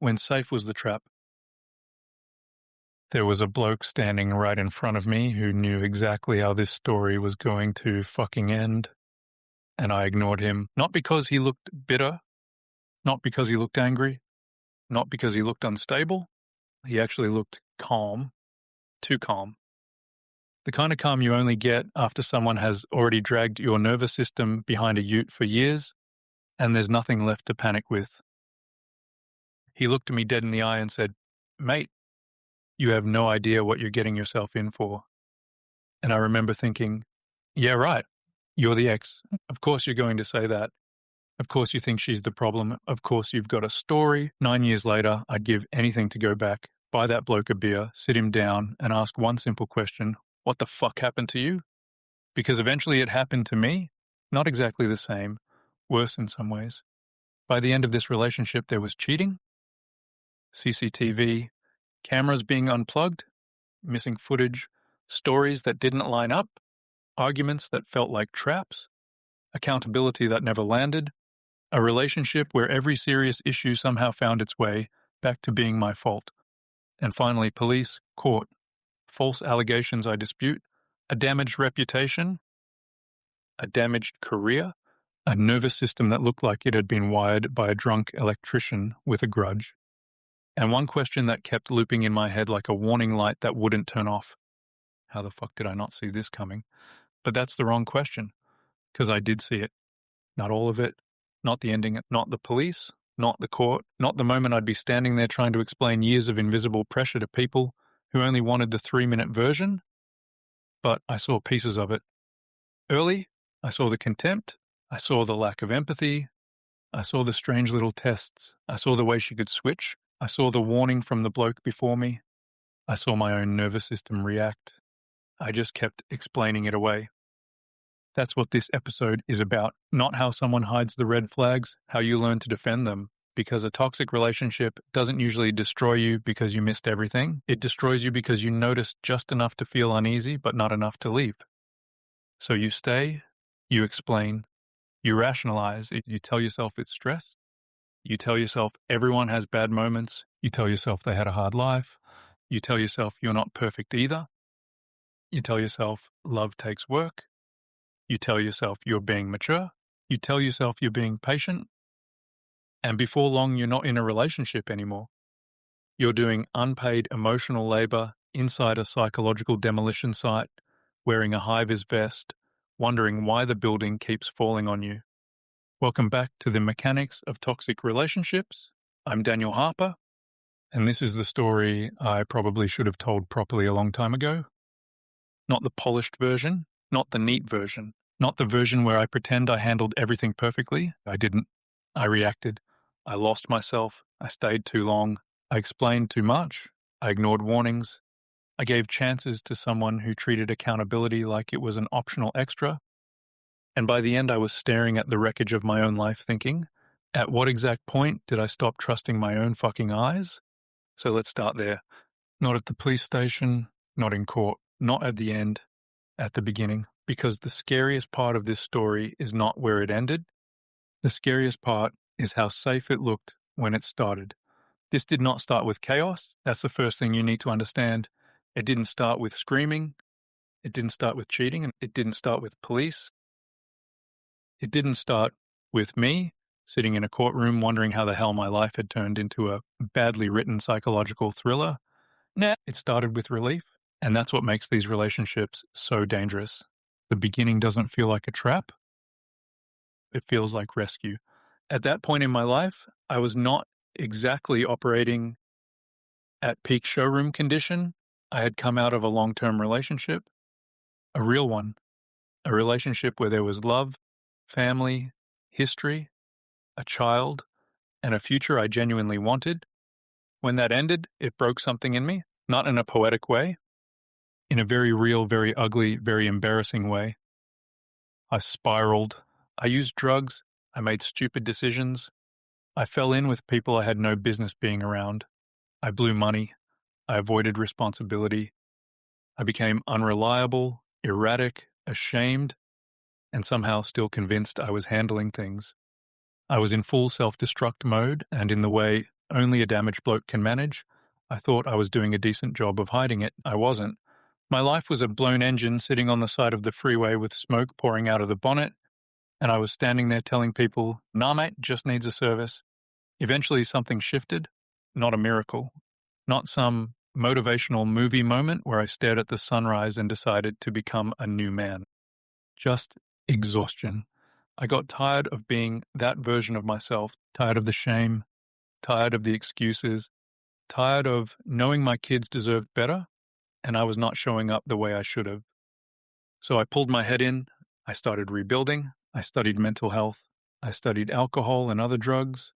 when safe was the trap. There was a bloke standing right in front of me who knew exactly how this story was going to fucking end, and I ignored him, not because he looked bitter, not because he looked angry, not because he looked unstable. He actually looked calm, too calm. The kind of calm you only get after someone has already dragged your nervous system behind a ute for years, and there's nothing left to panic with. He looked me dead in the eye and said, "Mate, you have no idea what you're getting yourself in for." And I remember thinking, yeah, right, you're the ex. Of course you're going to say that. Of course you think she's the problem. Of course you've got a story. 9 years later, I'd give anything to go back, buy that bloke a beer, sit him down, and ask one simple question: what the fuck happened to you? Because eventually it happened to me. Not exactly the same, worse in some ways. By the end of this relationship, there was cheating, CCTV, cameras being unplugged, missing footage, stories that didn't line up, arguments that felt like traps, accountability that never landed, a relationship where every serious issue somehow found its way back to being my fault. And finally, police, court, false allegations I dispute, a damaged reputation, a damaged career, a nervous system that looked like it had been wired by a drunk electrician with a grudge, and one question that kept looping in my head like a warning light that wouldn't turn off. How the fuck did I not see this coming? But that's the wrong question, because I did see it. Not all of it, not the ending, not the police, not the court, not the moment I'd be standing there trying to explain years of invisible pressure to people who only wanted the 3-minute version, but I saw pieces of it. Early, I saw the contempt, I saw the lack of empathy, I saw the strange little tests, I saw the way she could switch, I saw the warning from the bloke before me, I saw my own nervous system react. I just kept explaining it away. That's what this episode is about, not how someone hides the red flags, how you learn to defend them. Because a toxic relationship doesn't usually destroy you because you missed everything. It destroys you because you noticed just enough to feel uneasy, but not enough to leave. So you stay, you explain, you rationalize, you tell yourself it's stress, you tell yourself everyone has bad moments, you tell yourself they had a hard life, you tell yourself you're not perfect either, you tell yourself love takes work, you tell yourself you're being mature, you tell yourself you're being patient, and before long you're not in a relationship anymore. You're doing unpaid emotional labor inside a psychological demolition site, wearing a high-vis vest, wondering why the building keeps falling on you. Welcome back to the Mechanics of Toxic Relationships. I'm Daniel Harper, and this is the story I probably should have told properly a long time ago. Not the polished version, not the neat version, not the version where I pretend I handled everything perfectly. I didn't. I reacted. I lost myself. I stayed too long. I explained too much. I ignored warnings. I gave chances to someone who treated accountability like it was an optional extra. And by the end, I was staring at the wreckage of my own life thinking, at what exact point did I stop trusting my own fucking eyes? So let's start there. Not at the police station, not in court, not at the end, at the beginning. Because the scariest part of this story is not where it ended. The scariest part is how safe it looked when it started. This did not start with chaos. That's the first thing you need to understand. It didn't start with screaming. It didn't start with cheating. And it didn't start with police. It didn't start with me sitting in a courtroom wondering how the hell my life had turned into a badly written psychological thriller. Nah, it started with relief. And that's what makes these relationships so dangerous. The beginning doesn't feel like a trap. It feels like rescue. At that point in my life, I was not exactly operating at peak showroom condition. I had come out of a long-term relationship, a real one, a relationship where there was love, family, history, a child, and a future I genuinely wanted. When that ended, it broke something in me, not in a poetic way, in a very real, very ugly, very embarrassing way. I spiraled. I used drugs. I made stupid decisions. I fell in with people I had no business being around. I blew money. I avoided responsibility. I became unreliable, erratic, ashamed, and somehow still convinced I was handling things. I was in full self-destruct mode, and in the way only a damaged bloke can manage. I thought I was doing a decent job of hiding it. I wasn't. My life was a blown engine sitting on the side of the freeway with smoke pouring out of the bonnet, and I was standing there telling people, nah mate, just needs a service. Eventually something shifted, not a miracle, not some motivational movie moment where I stared at the sunrise and decided to become a new man. Just exhaustion. I got tired of being that version of myself, tired of the shame, tired of the excuses, tired of knowing my kids deserved better, and I was not showing up the way I should have. So I pulled my head in, I started rebuilding, I studied mental health, I studied alcohol and other drugs,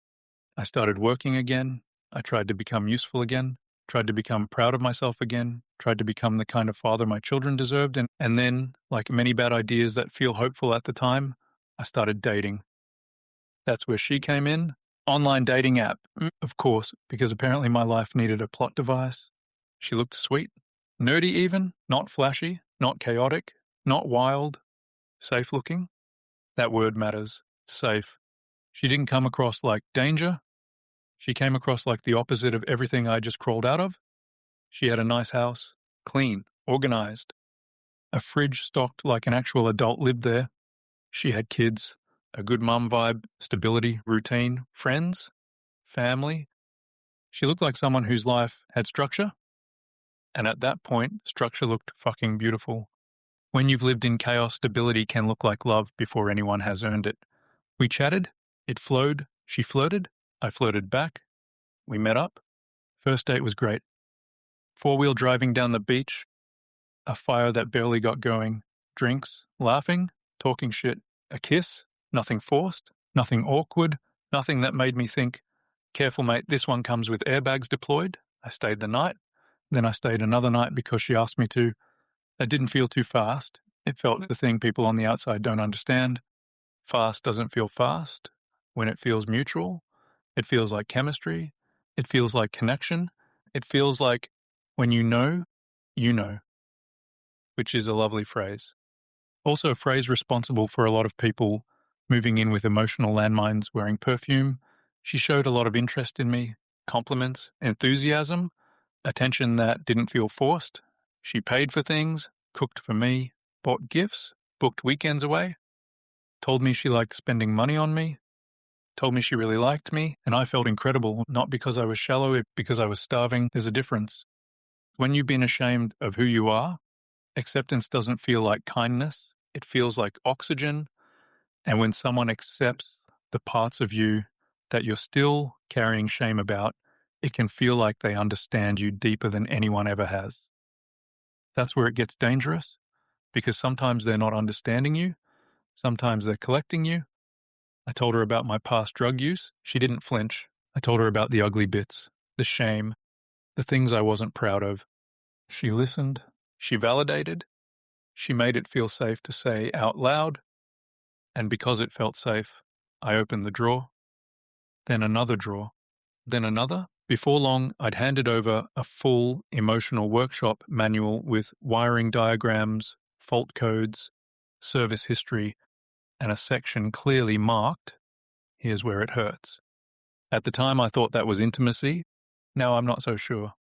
I started working again, I tried to become useful again, tried to become proud of myself again, tried to become the kind of father my children deserved, and then, like many bad ideas that feel hopeful at the time, I started dating. That's where she came in. Online dating app, of course, because apparently my life needed a plot device. She looked sweet, nerdy even, not flashy, not chaotic, not wild, safe looking. That word matters, safe. She didn't come across like danger. She came across like the opposite of everything I just crawled out of. She had a nice house, clean, organized. A fridge stocked like an actual adult lived there. She had kids, a good mum vibe, stability, routine, friends, family. She looked like someone whose life had structure. And at that point, structure looked fucking beautiful. When you've lived in chaos, stability can look like love before anyone has earned it. We chatted, it flowed, she flirted, I flirted back, we met up. First date was great. 4-wheel driving down the beach, a fire that barely got going, drinks, laughing, talking shit, a kiss, nothing forced, nothing awkward, nothing that made me think, careful mate, this one comes with airbags deployed. I stayed the night, then I stayed another night because she asked me to. That didn't feel too fast. It felt the thing people on the outside don't understand. Fast doesn't feel fast. When it feels mutual, it feels like chemistry. It feels like connection. It feels like when you know, which is a lovely phrase. Also a phrase responsible for a lot of people moving in with emotional landmines wearing perfume. She showed a lot of interest in me, compliments, enthusiasm, attention that didn't feel forced. She paid for things, cooked for me, bought gifts, booked weekends away, told me she liked spending money on me, told me she really liked me, and I felt incredible, not because I was shallow, because I was starving. There's a difference. When you've been ashamed of who you are, acceptance doesn't feel like kindness. It feels like oxygen. And when someone accepts the parts of you that you're still carrying shame about, it can feel like they understand you deeper than anyone ever has. That's where it gets dangerous, because sometimes they're not understanding you. Sometimes they're collecting you. I told her about my past drug use. She didn't flinch. I told her about the ugly bits, the shame, the things I wasn't proud of. She listened. She validated. She made it feel safe to say out loud. And because it felt safe, I opened the drawer. Then another drawer. Then another. Before long, I'd handed over a full emotional workshop manual with wiring diagrams, fault codes, service history, and a section clearly marked, here's where it hurts. At the time, I thought that was intimacy. Now I'm not so sure.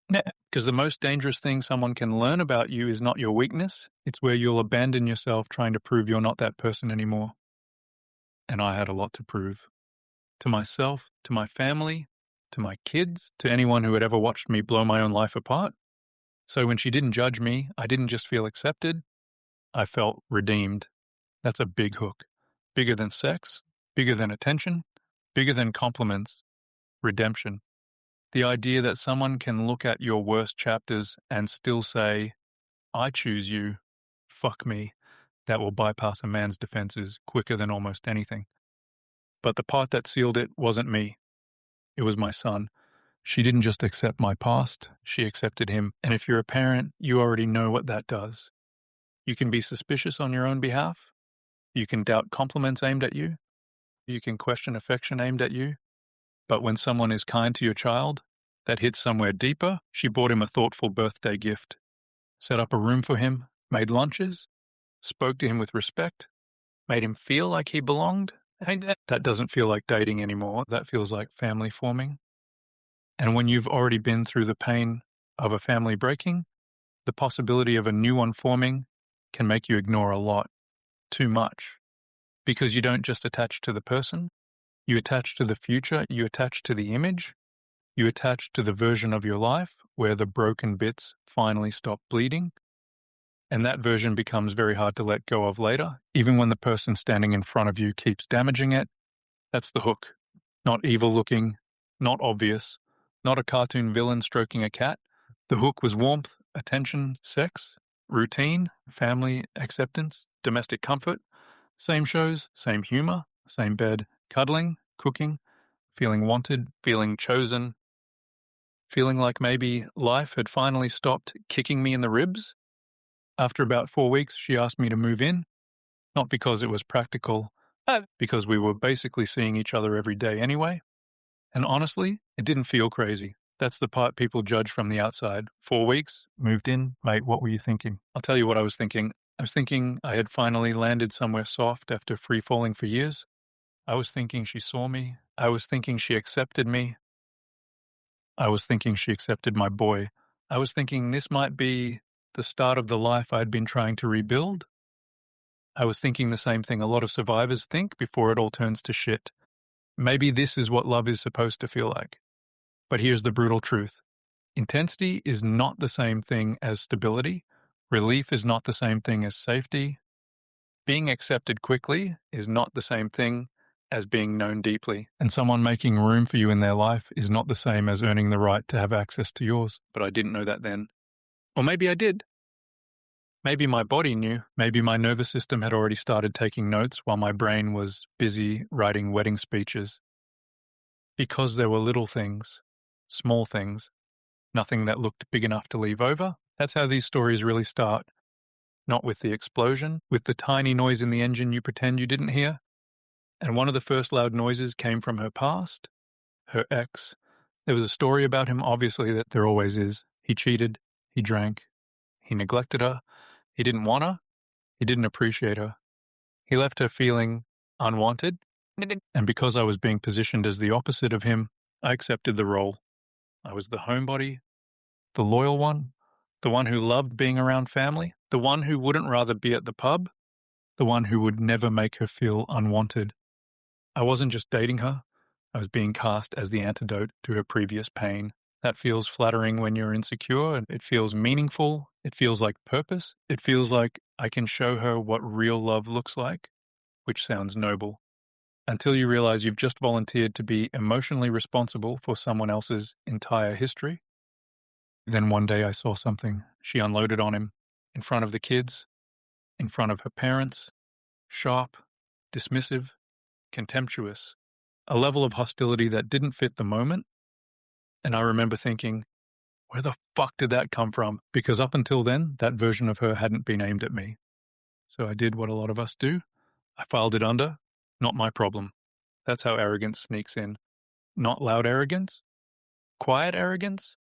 Because the most dangerous thing someone can learn about you is not your weakness. It's where you'll abandon yourself trying to prove you're not that person anymore. And I had a lot to prove. To myself, to my family, to my kids, to anyone who had ever watched me blow my own life apart. So when she didn't judge me, I didn't just feel accepted. I felt redeemed. That's a big hook. Bigger than sex, bigger than attention, bigger than compliments. Redemption. The idea that someone can look at your worst chapters and still say, I choose you, fuck me, that will bypass a man's defenses quicker than almost anything. But the part that sealed it wasn't me. It was my son. She didn't just accept my past, she accepted him. And if you're a parent, you already know what that does. You can be suspicious on your own behalf. You can doubt compliments aimed at you. You can question affection aimed at you. But when someone is kind to your child, that hits somewhere deeper. She bought him a thoughtful birthday gift, set up a room for him, made lunches, spoke to him with respect, made him feel like he belonged. That doesn't feel like dating anymore. That feels like family forming. And when you've already been through the pain of a family breaking, the possibility of a new one forming can make you ignore a lot, too much, because you don't just attach to the person, you attach to the future, you attach to the image, you attach to the version of your life where the broken bits finally stop bleeding, and that version becomes very hard to let go of later, even when the person standing in front of you keeps damaging it. That's the hook. Not evil looking, not obvious, not a cartoon villain stroking a cat. The hook was warmth, attention, sex, routine, family, acceptance, domestic comfort, same shows, same humor, same bed, cuddling, cooking, feeling wanted, feeling chosen, feeling like maybe life had finally stopped kicking me in the ribs. After about 4 weeks, she asked me to move in, not because it was practical, because we were basically seeing each other every day anyway. And honestly, it didn't feel crazy. That's the part people judge from the outside. 4 weeks, moved in, mate, what were you thinking? I'll tell you what I was thinking. I was thinking I had finally landed somewhere soft after free-falling for years. I was thinking she saw me. I was thinking she accepted me. I was thinking she accepted my boy. I was thinking this might be the start of the life I'd been trying to rebuild. I was thinking the same thing a lot of survivors think before it all turns to shit. Maybe this is what love is supposed to feel like. But here's the brutal truth. Intensity is not the same thing as stability. Relief is not the same thing as safety. Being accepted quickly is not the same thing as being known deeply. And someone making room for you in their life is not the same as earning the right to have access to yours. But I didn't know that then. Or maybe I did. Maybe my body knew. Maybe my nervous system had already started taking notes while my brain was busy writing wedding speeches. Because there were little things, small things, nothing that looked big enough to leave over. That's how these stories really start. Not with the explosion, with the tiny noise in the engine you pretend you didn't hear. And one of the first loud noises came from her past, her ex. There was a story about him, obviously, that there always is. He cheated, he drank, he neglected her, he didn't want her, he didn't appreciate her. He left her feeling unwanted, and because I was being positioned as the opposite of him, I accepted the role. I was the homebody, the loyal one, the one who loved being around family, the one who wouldn't rather be at the pub, the one who would never make her feel unwanted. I wasn't just dating her, I was being cast as the antidote to her previous pain. That feels flattering when you're insecure, and it feels meaningful, it feels like purpose, it feels like I can show her what real love looks like, which sounds noble. Until you realize you've just volunteered to be emotionally responsible for someone else's entire history. Then one day I saw something. She unloaded on him, in front of the kids, in front of her parents, sharp, dismissive, contemptuous, a level of hostility that didn't fit the moment. And I remember thinking, where the fuck did that come from? Because up until then, that version of her hadn't been aimed at me. So I did what a lot of us do. I filed it under. Not my problem. That's how arrogance sneaks in. Not loud arrogance. Quiet arrogance.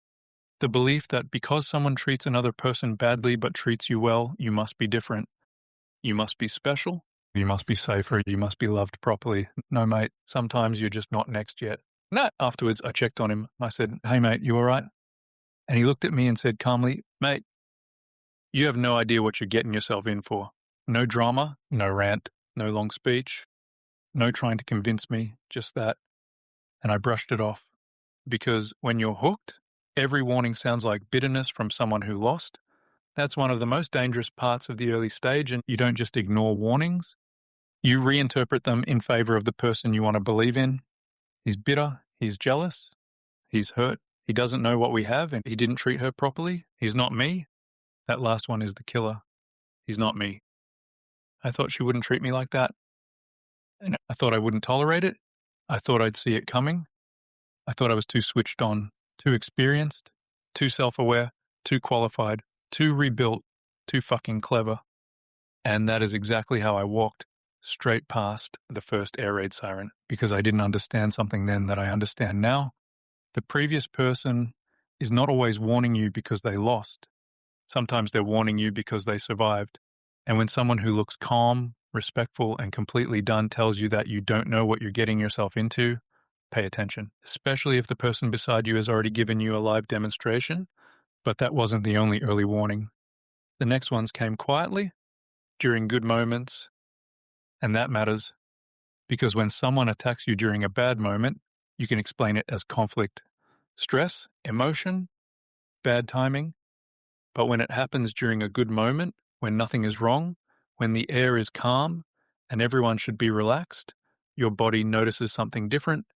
The belief that because someone treats another person badly but treats you well, you must be different. You must be special. You must be safer. You must be loved properly. No, mate, sometimes you're just not next yet. No. Afterwards, I checked on him. I said, hey, mate, you all right? And he looked at me and said calmly, mate, you have no idea what you're getting yourself in for. No drama, no rant, no long speech, no trying to convince me, just that. And I brushed it off. Because when you're hooked, every warning sounds like bitterness from someone who lost. That's one of the most dangerous parts of the early stage, and you don't just ignore warnings. You reinterpret them in favor of the person you want to believe in. He's bitter, he's jealous, he's hurt, he doesn't know what we have, and he didn't treat her properly. He's not me. That last one is the killer. He's not me. I thought she wouldn't treat me like that. And I thought I wouldn't tolerate it. I thought I'd see it coming. I thought I was too switched on, too experienced, too self-aware, too qualified, too rebuilt, too fucking clever. And that is exactly how I walked straight past the first air raid siren, because I didn't understand something then that I understand now. The previous person is not always warning you because they lost. Sometimes they're warning you because they survived. And when someone who looks calm, respectful, and completely done tells you that you don't know what you're getting yourself into, pay attention, especially if the person beside you has already given you a live demonstration. But that wasn't the only early warning. The next ones came quietly, during good moments, and that matters, because when someone attacks you during a bad moment, you can explain it as conflict, stress, emotion, bad timing. But when it happens during a good moment, when nothing is wrong, when the air is calm and everyone should be relaxed, your body notices something different.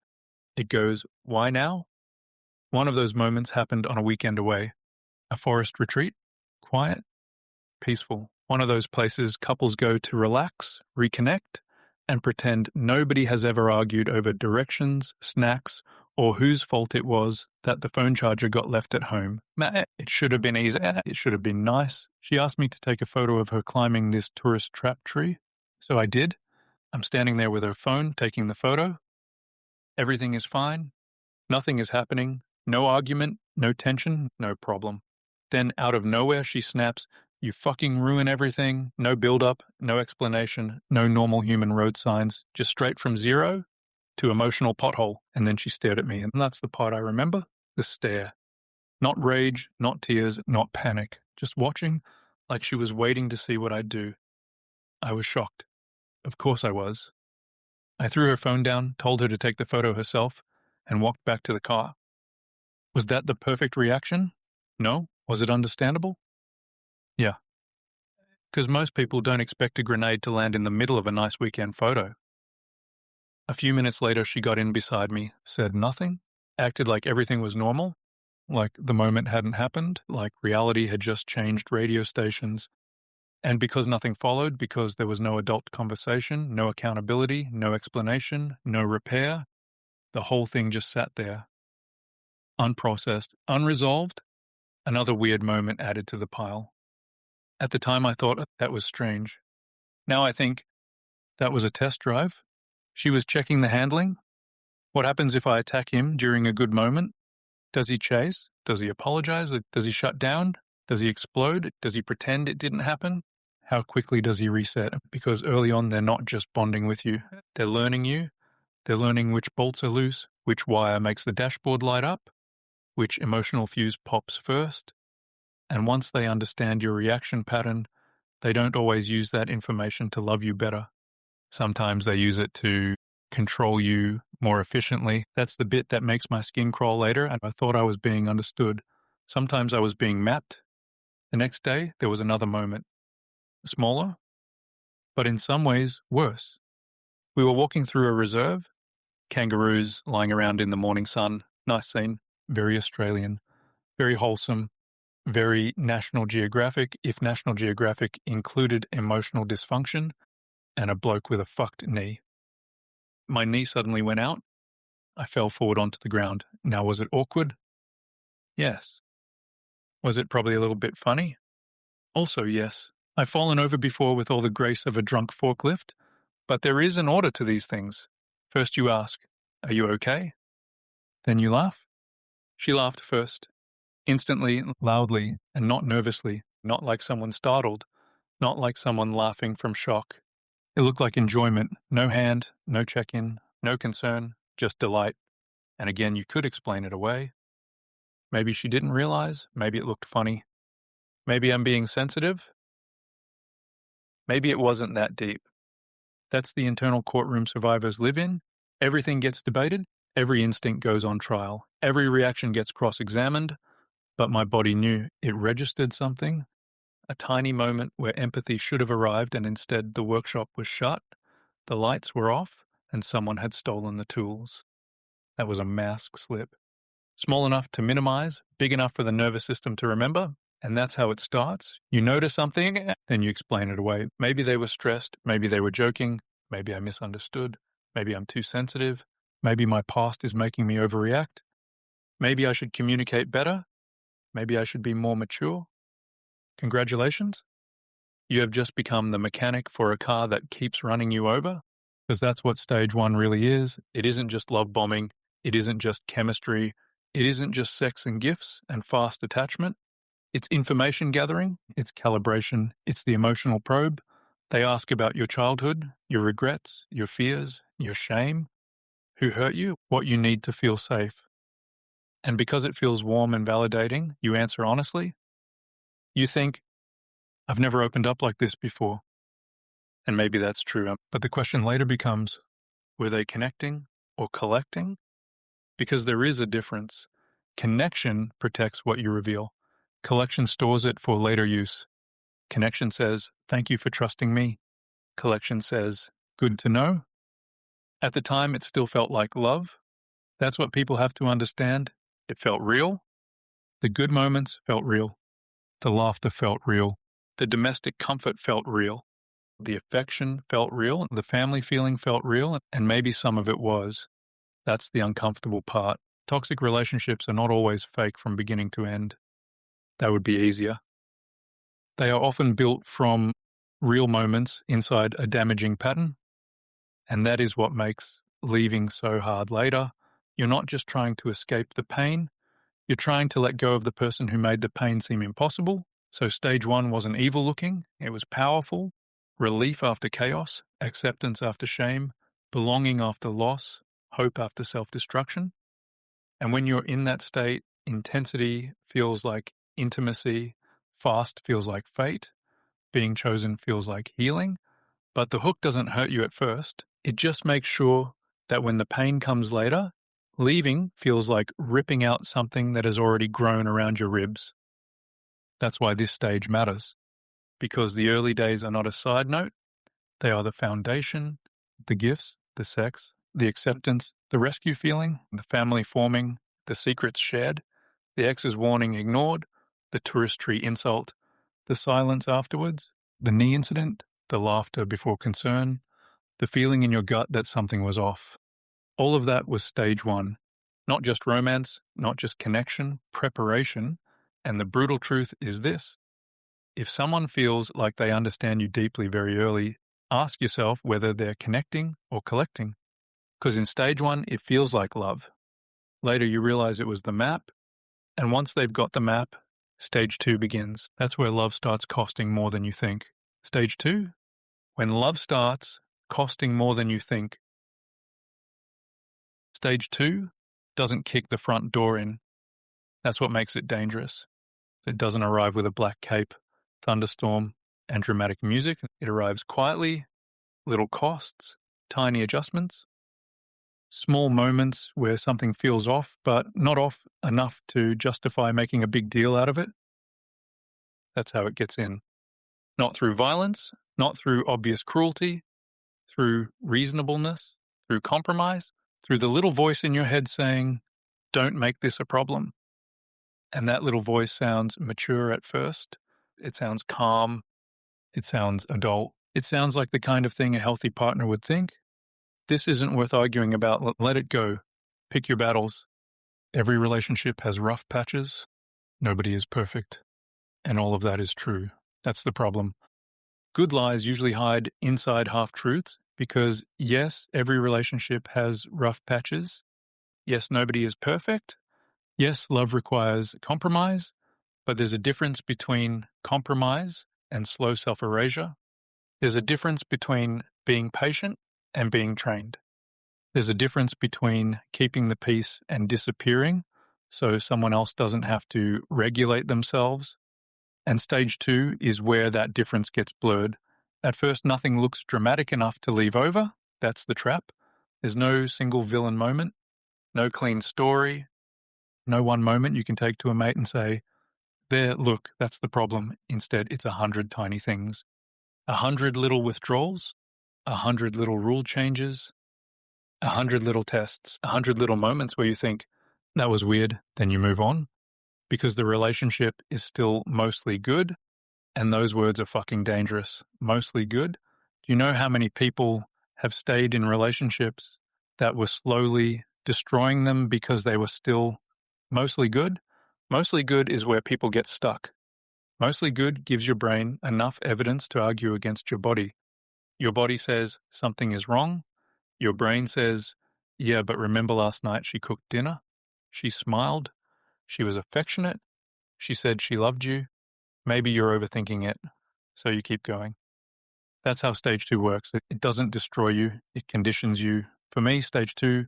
It goes, why now? One of those moments happened on a weekend away. A forest retreat, quiet, peaceful. One of those places couples go to relax, reconnect, and pretend nobody has ever argued over directions, snacks, or whose fault it was that the phone charger got left at home. It should have been easy. It should have been nice. She asked me to take a photo of her climbing this tourist trap tree, so I did. I'm standing there with her phone, taking the photo. Everything is fine. Nothing is happening. No argument, no tension, no problem. Then out of nowhere she snaps, "You fucking ruin everything." No build-up, no explanation, no normal human road signs, just straight from zero to emotional pothole. And then she stared at me, and that's the part I remember, the stare. Not rage, not tears, not panic, just watching, like she was waiting to see what I'd do. I was shocked. Of course I was. I threw her phone down, told her to take the photo herself, and walked back to the car. Was that the perfect reaction? No. Was it understandable? Yeah. Because most people don't expect a grenade to land in the middle of a nice weekend photo. A few minutes later, she got in beside me, said nothing, acted like everything was normal, like the moment hadn't happened, like reality had just changed radio stations. And because nothing followed, because there was no adult conversation, no accountability, no explanation, no repair, the whole thing just sat there. Unprocessed, unresolved, another weird moment added to the pile. At the time I thought that was strange. Now I think that was a test drive. She was checking the handling. What happens if I attack him during a good moment? Does he chase? Does he apologize? Does he shut down? Does he explode? Does he pretend it didn't happen? How quickly does he reset? Because early on they're not just bonding with you. They're learning you. They're learning which bolts are loose, which wire makes the dashboard light up, which emotional fuse pops first. And once they understand your reaction pattern, they don't always use that information to love you better. Sometimes they use it to control you more efficiently. That's the bit that makes my skin crawl later, and I thought I was being understood. Sometimes I was being mapped. The next day, there was another moment. Smaller, but in some ways worse. We were walking through a reserve, kangaroos lying around in the morning sun. Nice scene, very Australian, very wholesome, very National Geographic, if National Geographic included emotional dysfunction, and a bloke with a fucked knee. My knee suddenly went out. I fell forward onto the ground. Now, was it awkward? Yes. Was it probably a little bit funny? Also, yes. I've fallen over before with all the grace of a drunk forklift, but there is an order to these things. First you ask, "Are you okay?" Then you laugh. She laughed first, instantly, loudly, and not nervously, not like someone startled, not like someone laughing from shock. It looked like enjoyment, no hand, no check-in, no concern, just delight. And again, you could explain it away. Maybe she didn't realize, maybe it looked funny. Maybe I'm being sensitive. Maybe it wasn't that deep. That's the internal courtroom survivors live in. Everything gets debated, every instinct goes on trial, every reaction gets cross-examined, but my body knew it registered something. A tiny moment where empathy should have arrived and instead the workshop was shut, the lights were off, and someone had stolen the tools. That was a mask slip. Small enough to minimize, big enough for the nervous system to remember, and that's how it starts. You notice something, then you explain it away. Maybe they were stressed, maybe they were joking, maybe I misunderstood, maybe I'm too sensitive, maybe my past is making me overreact, maybe I should communicate better, maybe I should be more mature. Congratulations. You have just become the mechanic for a car that keeps running you over, because that's what stage one really is. It isn't just love bombing. It isn't just chemistry. It isn't just sex and gifts and fast attachment. It's information gathering. It's calibration. It's the emotional probe. They ask about your childhood, your regrets, your fears, your shame. who hurt you, what you need to feel safe. And because it feels warm and validating, you answer honestly. You think, I've never opened up like this before. And maybe that's true. But the question later becomes, were they connecting or collecting? Because there is a difference. Connection protects what you reveal. Collection stores it for later use. Connection says, thank you for trusting me. Collection says, good to know. At the time, it still felt like love. That's what people have to understand. It felt real. The good moments felt real. The laughter felt real. The domestic comfort felt real. The affection felt real. The family feeling felt real. And maybe some of it was. That's the uncomfortable part. Toxic relationships are not always fake from beginning to end. That would be easier. They are often built from real moments inside a damaging pattern. And that is what makes leaving so hard later. You're not just trying to escape the pain. You're trying to let go of the person who made the pain seem impossible. So stage 1 wasn't evil looking. It was powerful. Relief after chaos, acceptance after shame, belonging after loss, hope after self-destruction. And when you're in that state, intensity feels like intimacy, fast feels like fate, being chosen feels like healing. But the hook doesn't hurt you at first. It just makes sure that when the pain comes later, leaving feels like ripping out something that has already grown around your ribs. That's why this stage matters. Because the early days are not a side note. They are the foundation, the gifts, the sex, the acceptance, the rescue feeling, the family forming, the secrets shared, the ex's warning ignored, the tourist tree insult, the silence afterwards, the knee incident, the laughter before concern, the feeling in your gut that something was off. All of that was stage 1. Not just romance, not just connection, preparation. And the brutal truth is this. If someone feels like they understand you deeply very early, ask yourself whether they're connecting or collecting. Because in stage 1, it feels like love. Later, you realize it was the map. And once they've got the map, stage 2 begins. That's where love starts costing more than you think. Stage 2? When love starts costing more than you think. Stage 2 doesn't kick the front door in. That's what makes it dangerous. It doesn't arrive with a black cape, thunderstorm, and dramatic music. It arrives quietly, little costs, tiny adjustments, small moments where something feels off, but not off enough to justify making a big deal out of it. That's how it gets in. Not through violence, not through obvious cruelty, through reasonableness, through compromise, through the little voice in your head saying, don't make this a problem. And that little voice sounds mature at first. It sounds calm. It sounds adult. It sounds like the kind of thing a healthy partner would think. This isn't worth arguing about. Let it go. Pick your battles. Every relationship has rough patches. Nobody is perfect. And all of that is true. That's the problem. Good lies usually hide inside half-truths because, yes, every relationship has rough patches. Yes, nobody is perfect. Yes, love requires compromise, but there's a difference between compromise and slow self-erasure. There's a difference between being patient and being trained. There's a difference between keeping the peace and disappearing so someone else doesn't have to regulate themselves. And stage 2 is where that difference gets blurred. At first, nothing looks dramatic enough to leave over. That's the trap. There's no single villain moment, no clean story, no one moment you can take to a mate and say, there, look, that's the problem. Instead, it's 100 tiny things. 100 little withdrawals, 100 little rule changes, 100 little tests, 100 little moments where you think, that was weird, then you move on. Because the relationship is still mostly good, and those words are fucking dangerous. Mostly good. Do you know how many people have stayed in relationships that were slowly destroying them because they were still mostly good? Mostly good is where people get stuck. Mostly good gives your brain enough evidence to argue against your body. Your body says something is wrong. Your brain says, yeah, but remember last night she cooked dinner? She smiled. She was affectionate. She said she loved you. Maybe you're overthinking it, so you keep going. That's how stage 2 works. It doesn't destroy you. It conditions you. For me, stage 2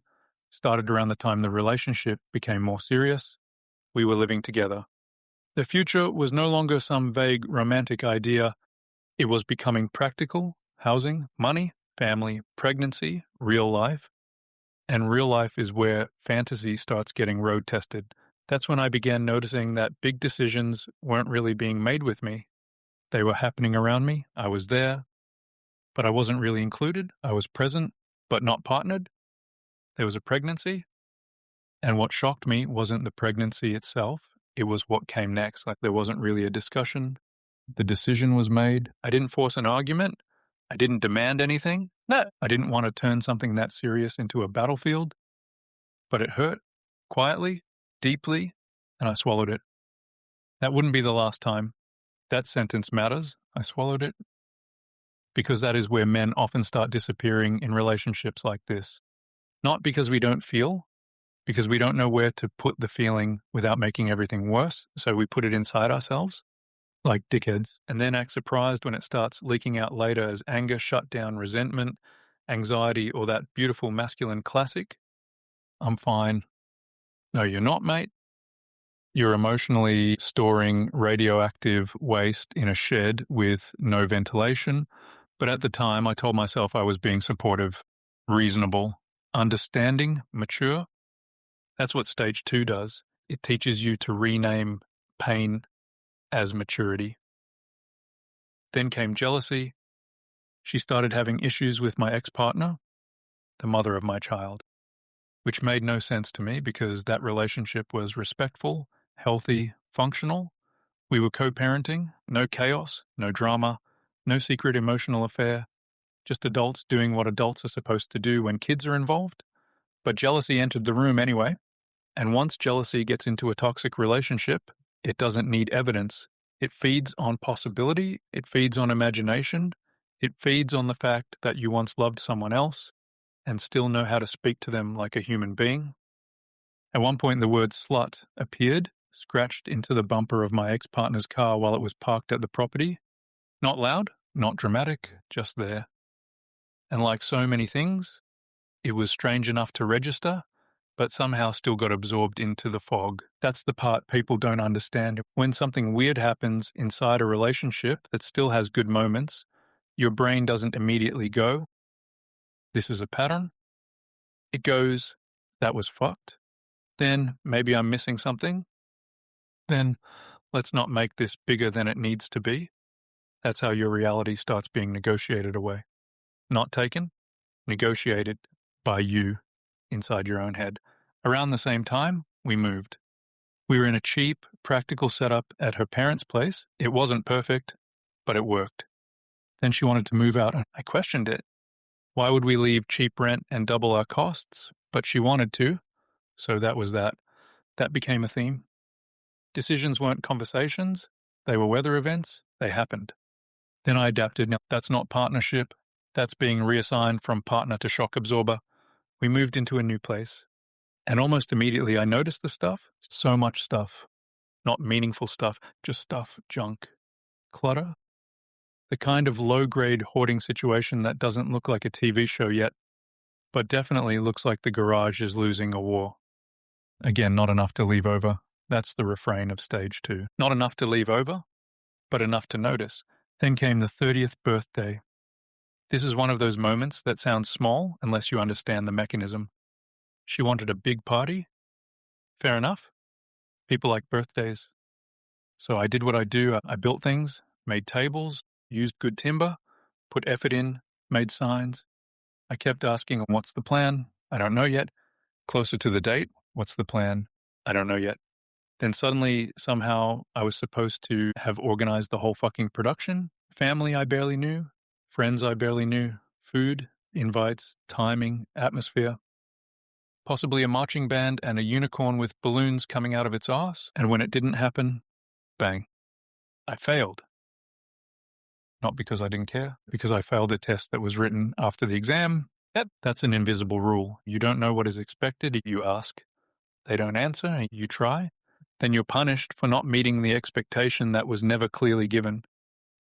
started around the time the relationship became more serious. We were living together. The future was no longer some vague romantic idea. It was becoming practical: housing, money, family, pregnancy, real life. And real life is where fantasy starts getting road tested. That's when I began noticing that big decisions weren't really being made with me. They were happening around me. I was there, but I wasn't really included. I was present, but not partnered. There was a pregnancy. And what shocked me wasn't the pregnancy itself. It was what came next. Like, there wasn't really a discussion. The decision was made. I didn't force an argument. I didn't demand anything. No, I didn't want to turn something that serious into a battlefield. But it hurt, quietly, deeply, and I swallowed it. That wouldn't be the last time. That sentence matters. I swallowed it. Because that is where men often start disappearing in relationships like this. Not because we don't feel, because we don't know where to put the feeling without making everything worse, so we put it inside ourselves, like dickheads, and then act surprised when it starts leaking out later as anger, shutdown, resentment, anxiety, or that beautiful masculine classic, "I'm fine." No, you're not, mate. You're emotionally storing radioactive waste in a shed with no ventilation. But at the time, I told myself I was being supportive, reasonable, understanding, mature. That's what stage 2 does. It teaches you to rename pain as maturity. Then came jealousy. She started having issues with my ex-partner, the mother of my child, which made no sense to me because that relationship was respectful, healthy, functional. We were co-parenting, no chaos, no drama, no secret emotional affair, just adults doing what adults are supposed to do when kids are involved. But jealousy entered the room anyway. And once jealousy gets into a toxic relationship, it doesn't need evidence. It feeds on possibility. It feeds on imagination. It feeds on the fact that you once loved someone else and still know how to speak to them like a human being. At one point, the word slut appeared, scratched into the bumper of my ex-partner's car while it was parked at the property. Not loud, not dramatic, just there. And like so many things, it was strange enough to register, but somehow still got absorbed into the fog. That's the part people don't understand. When something weird happens inside a relationship that still has good moments, your brain doesn't immediately go, "This is a pattern." It goes, "That was fucked." Then, "Maybe I'm missing something." Then, "Let's not make this bigger than it needs to be." That's how your reality starts being negotiated away. Not taken, negotiated by you inside your own head. Around the same time, we moved. We were in a cheap, practical setup at her parents' place. It wasn't perfect, but it worked. Then she wanted to move out, and I questioned it. Why would we leave cheap rent and double our costs? But she wanted to, so that was that. That became a theme. Decisions weren't conversations. They were weather events. They happened. Then I adapted. Now, that's not partnership. That's being reassigned from partner to shock absorber. We moved into a new place. And almost immediately I noticed the stuff. So much stuff. Not meaningful stuff, just stuff, junk, clutter. The kind of low-grade hoarding situation that doesn't look like a TV show yet, but definitely looks like the garage is losing a war. Again, not enough to leave over. That's the refrain of stage 2. Not enough to leave over, but enough to notice. Then came the 30th birthday. This is one of those moments that sounds small unless you understand the mechanism. She wanted a big party. Fair enough. People like birthdays. So I did what I do. I built things, made tables, used good timber, put effort in, made signs. I kept asking, "What's the plan?" "I don't know yet." Closer to the date, "What's the plan?" "I don't know yet." Then suddenly, somehow, I was supposed to have organized the whole fucking production. Family I barely knew. Friends I barely knew. Food, invites, timing, atmosphere. Possibly a marching band and a unicorn with balloons coming out of its arse. And when it didn't happen, bang. I failed. Not because I didn't care, because I failed a test that was written after the exam. Yep, that's an invisible rule. You don't know what is expected, you ask. They don't answer, you try. Then you're punished for not meeting the expectation that was never clearly given.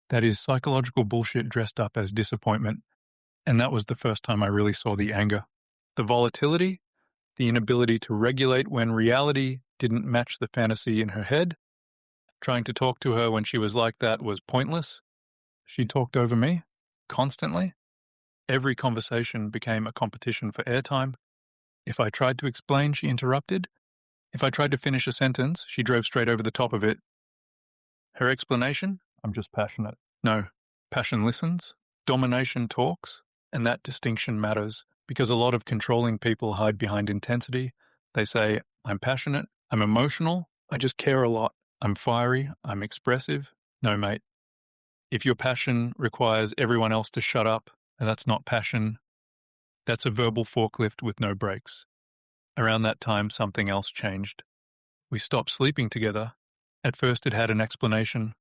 That is psychological bullshit dressed up as disappointment. And that was the first time I really saw the anger. The volatility, the inability to regulate when reality didn't match the fantasy in her head. Trying to talk to her when she was like that was pointless. She talked over me, constantly. Every conversation became a competition for airtime. If I tried to explain, she interrupted. If I tried to finish a sentence, she drove straight over the top of it. Her explanation? I'm just passionate. No, passion listens, domination talks, and that distinction matters because a lot of controlling people hide behind intensity. They say, I'm passionate, I'm emotional, I just care a lot, I'm fiery, I'm expressive. No, mate. If your passion requires everyone else to shut up, and that's not passion, that's a verbal forklift with no brakes. Around that time, something else changed. We stopped sleeping together. At first, it had an explanation.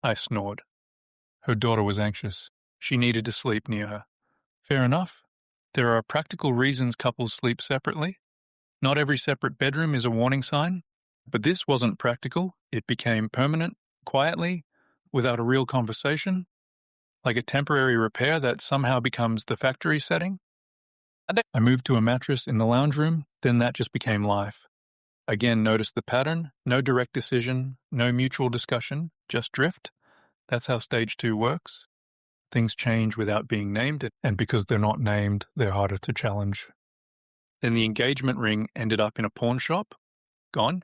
I snored. Her daughter was anxious. She needed to sleep near her. Fair enough. There are practical reasons couples sleep separately. Not every separate bedroom is a warning sign. But this wasn't practical. It became permanent, quietly, without a real conversation, like a temporary repair that somehow becomes the factory setting. I moved to a mattress in the lounge room, then that just became life. Again, notice the pattern, no direct decision, no mutual discussion, just drift. That's how stage 2 works. Things change without being named, and because they're not named, they're harder to challenge. Then the engagement ring ended up in a pawn shop, gone.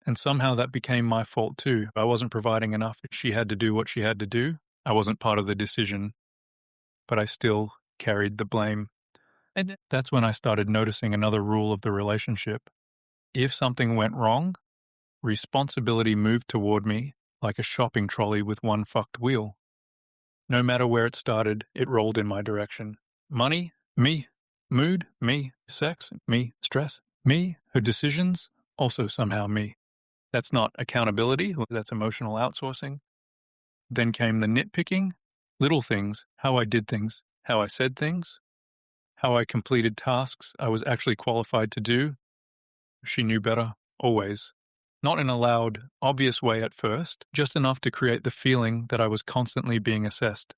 And somehow that became my fault too. I wasn't providing enough. She had to do what she had to do. I wasn't part of the decision, but I still carried the blame. And that's when I started noticing another rule of the relationship. If something went wrong, responsibility moved toward me like a shopping trolley with one fucked wheel. No matter where it started, it rolled in my direction. Money, me. Mood, me. Sex, me. Stress, me. Her decisions, also somehow me. That's not accountability, that's emotional outsourcing. Then came the nitpicking, little things, how I did things, how I said things, how I completed tasks I was actually qualified to do. She knew better, always. Not in a loud, obvious way at first, just enough to create the feeling that I was constantly being assessed.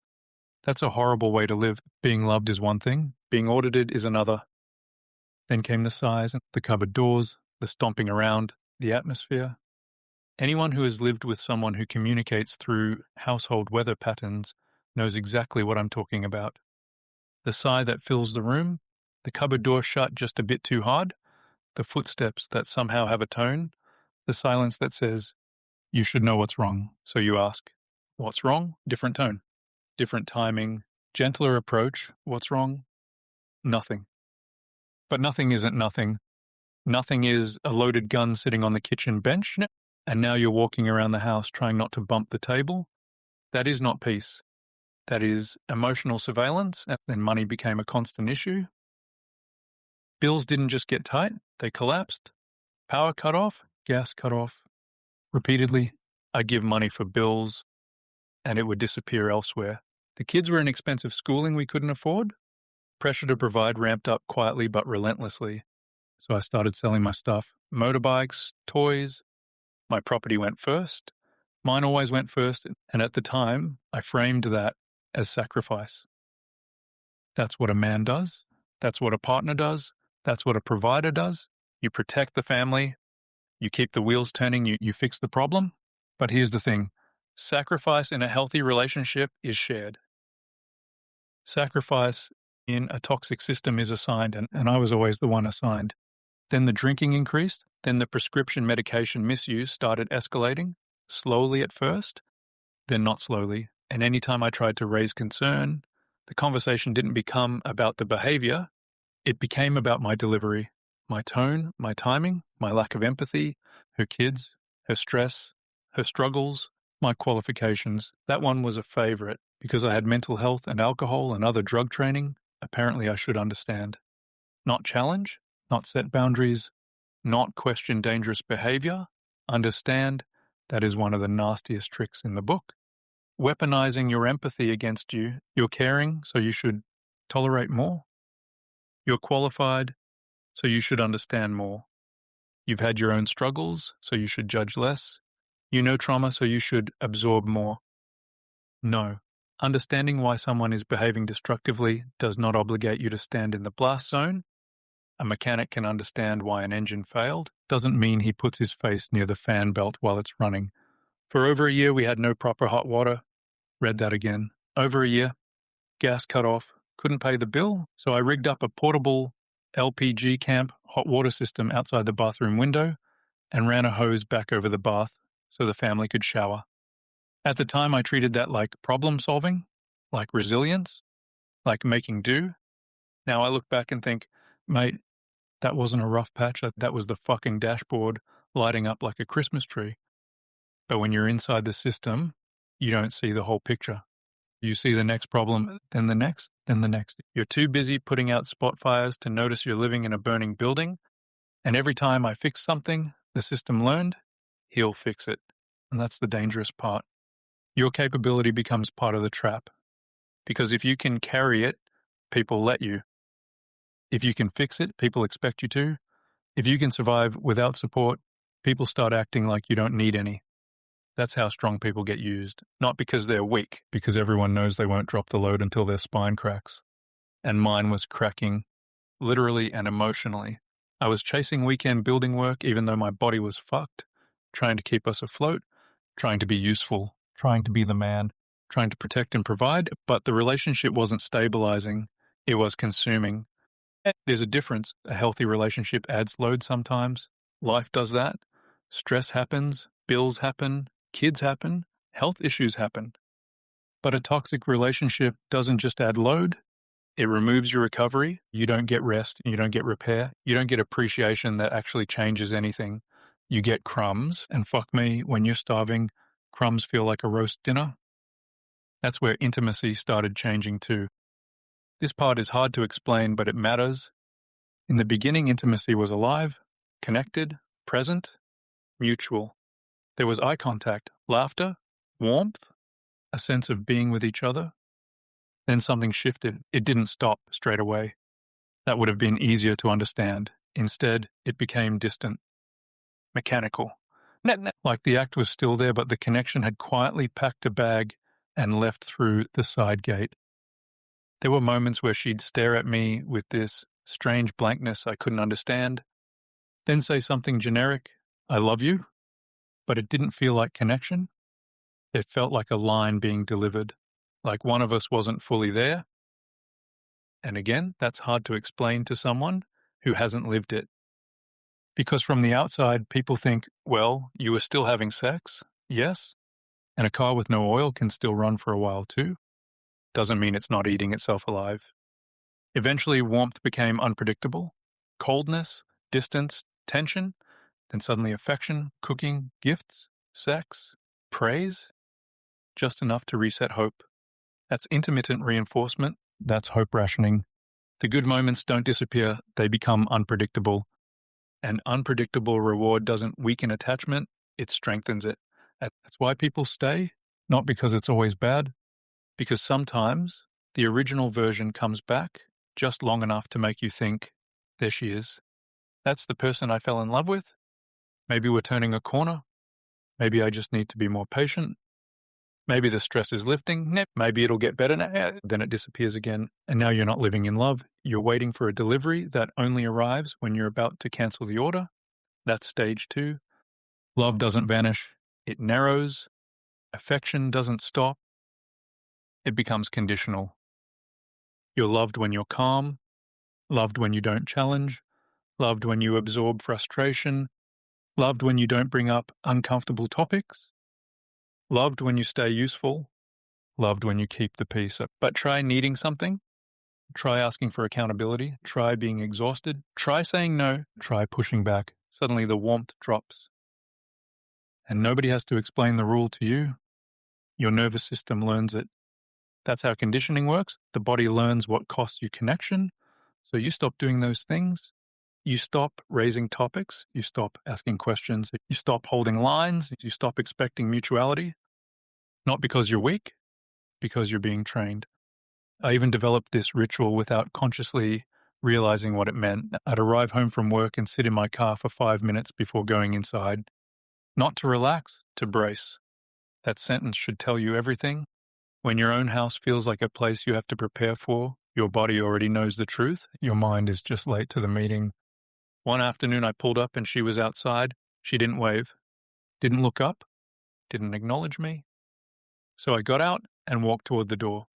That's a horrible way to live. Being loved is one thing, being audited is another. Then came the sighs, the cupboard doors, the stomping around, the atmosphere. Anyone who has lived with someone who communicates through household weather patterns knows exactly what I'm talking about. The sigh that fills the room, the cupboard door shut just a bit too hard, the footsteps that somehow have a tone, the silence that says, you should know what's wrong. So you ask, what's wrong? Different tone, different timing, gentler approach. What's wrong? Nothing. But nothing isn't nothing. Nothing is a loaded gun sitting on the kitchen bench, and now you're walking around the house trying not to bump the table. That is not peace. That is emotional surveillance, and then money became a constant issue. Bills didn't just get tight, they collapsed. Power cut off, gas cut off. Repeatedly, I'd give money for bills, and it would disappear elsewhere. The kids were in expensive schooling we couldn't afford. Pressure to provide ramped up quietly but relentlessly. So I started selling my stuff. Motorbikes, toys. My property went first. Mine always went first, and at the time, I framed that as sacrifice. That's what a man does. That's what a partner does. That's what a provider does. You protect the family. You keep the wheels turning. You fix the problem. But here's the thing. Sacrifice in a healthy relationship is shared. Sacrifice in a toxic system is assigned, and I was always the one assigned. Then the drinking increased. Then the prescription medication misuse started escalating, slowly at first, then not slowly. And anytime I tried to raise concern, the conversation didn't become about the behavior. It became about my delivery, my tone, my timing, my lack of empathy, her kids, her stress, her struggles, my qualifications. That one was a favorite because I had mental health and alcohol and other drug training. Apparently I should understand. Not challenge, not set boundaries, not question dangerous behavior. Understand, that is one of the nastiest tricks in the book. Weaponizing your empathy against you. You're caring, so you should tolerate more. You're qualified, so you should understand more. You've had your own struggles, so you should judge less. You know trauma, so you should absorb more. No. Understanding why someone is behaving destructively does not obligate you to stand in the blast zone. A mechanic can understand why an engine failed. Doesn't mean he puts his face near the fan belt while it's running. For over a year, we had no proper hot water. Read that again. Over a year. Gas cut off. Couldn't pay the bill, so I rigged up a portable LPG camp hot water system outside the bathroom window and ran a hose back over the bath so the family could shower. At the time, I treated that like problem solving, like resilience, like making do. Now I look back and think, mate, that wasn't a rough patch. That was the fucking dashboard lighting up like a Christmas tree. But when you're inside the system, you don't see the whole picture. You see the next problem, then the next, then the next. You're too busy putting out spot fires to notice you're living in a burning building. And every time I fix something, the system learned, he'll fix it. And that's the dangerous part. Your capability becomes part of the trap. Because if you can carry it, people let you. If you can fix it, people expect you to. If you can survive without support, people start acting like you don't need any. That's how strong people get used. Not because they're weak, because everyone knows they won't drop the load until their spine cracks. And mine was cracking, literally and emotionally. I was chasing weekend building work even though my body was fucked, trying to keep us afloat, trying to be useful, trying to be the man, trying to protect and provide, but the relationship wasn't stabilizing, it was consuming. There's a difference. A healthy relationship adds load sometimes. Life does that. Stress happens, bills happen, kids happen, health issues happen. But a toxic relationship doesn't just add load, it removes your recovery. You don't get rest, you don't get repair, you don't get appreciation that actually changes anything. You get crumbs, and fuck me, when you're starving, crumbs feel like a roast dinner. That's where intimacy started changing too. This part is hard to explain, but it matters. In the beginning, intimacy was alive, connected, present, mutual. There was eye contact, laughter, warmth, a sense of being with each other. Then something shifted. It didn't stop straight away. That would have been easier to understand. Instead, it became distant, mechanical. Like the act was still there, but the connection had quietly packed a bag and left through the side gate. There were moments where she'd stare at me with this strange blankness I couldn't understand, then say something generic, I love you, but it didn't feel like connection. It felt like a line being delivered, like one of us wasn't fully there. And again, that's hard to explain to someone who hasn't lived it. Because from the outside, people think, well, you were still having sex, yes, and a car with no oil can still run for a while too. Doesn't mean it's not eating itself alive. Eventually, warmth became unpredictable. Coldness, distance, tension, then suddenly affection, cooking, gifts, sex, praise. Just enough to reset hope. That's intermittent reinforcement. That's hope rationing. The good moments don't disappear, they become unpredictable. An unpredictable reward doesn't weaken attachment, it strengthens it. That's why people stay, not because it's always bad, because sometimes the original version comes back just long enough to make you think, there she is. That's the person I fell in love with. Maybe we're turning a corner. Maybe I just need to be more patient. Maybe the stress is lifting. Maybe it'll get better now. Then it disappears again. And now you're not living in love. You're waiting for a delivery that only arrives when you're about to cancel the order. That's stage 2. Love doesn't vanish. It narrows. Affection doesn't stop. It becomes conditional. You're loved when you're calm, loved when you don't challenge, loved when you absorb frustration, loved when you don't bring up uncomfortable topics, loved when you stay useful, loved when you keep the peace. But try needing something, try asking for accountability, try being exhausted, try saying no, try pushing back. Suddenly the warmth drops. And nobody has to explain the rule to you. Your nervous system learns it. That's how conditioning works. The body learns what costs you connection. So you stop doing those things. You stop raising topics. You stop asking questions. You stop holding lines. You stop expecting mutuality. Not because you're weak, because you're being trained. I even developed this ritual without consciously realizing what it meant. I'd arrive home from work and sit in my car for 5 minutes before going inside. Not to relax, to brace. That sentence should tell you everything. When your own house feels like a place you have to prepare for, Your body already knows the truth. Your mind is just late to the meeting. One afternoon I pulled up and she was outside. She didn't wave, didn't look up, didn't acknowledge me. So I got out and walked toward the door.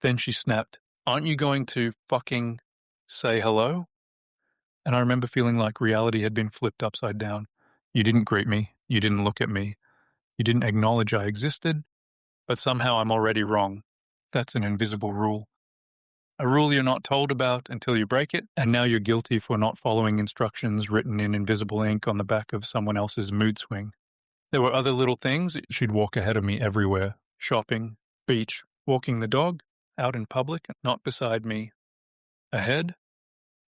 Then she snapped, "Aren't you going to fucking say hello?" And I remember feeling like reality had been flipped upside down. You didn't greet me. You didn't look at me. You didn't acknowledge I existed. But somehow I'm already wrong. That's an invisible rule. A rule you're not told about until you break it, and now you're guilty for not following instructions written in invisible ink on the back of someone else's mood swing. There were other little things. She'd walk ahead of me everywhere. Shopping, beach, walking the dog, out in public, not beside me. Ahead,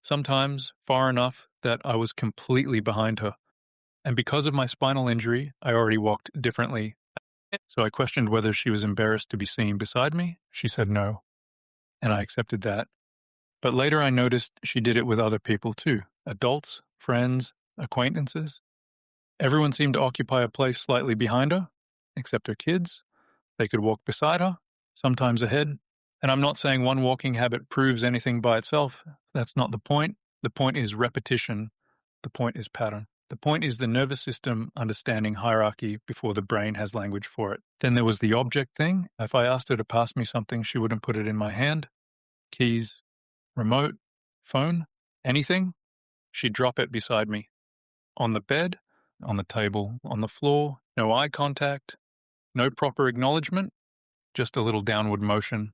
sometimes far enough that I was completely behind her. And because of my spinal injury, I already walked differently. So I questioned whether she was embarrassed to be seen beside me. She said no, and I accepted that. But later I noticed she did it with other people too. Adults, friends, acquaintances. Everyone seemed to occupy a place slightly behind her, except her kids. They could walk beside her, sometimes ahead. And I'm not saying one walking habit proves anything by itself. That's not the point. The point is repetition. The point is pattern. The point is the nervous system understanding hierarchy before the brain has language for it. Then there was the object thing. If I asked her to pass me something, she wouldn't put it in my hand. Keys, remote, phone, anything. She'd drop it beside me. On the bed, on the table, on the floor, no eye contact, no proper acknowledgement, just a little downward motion.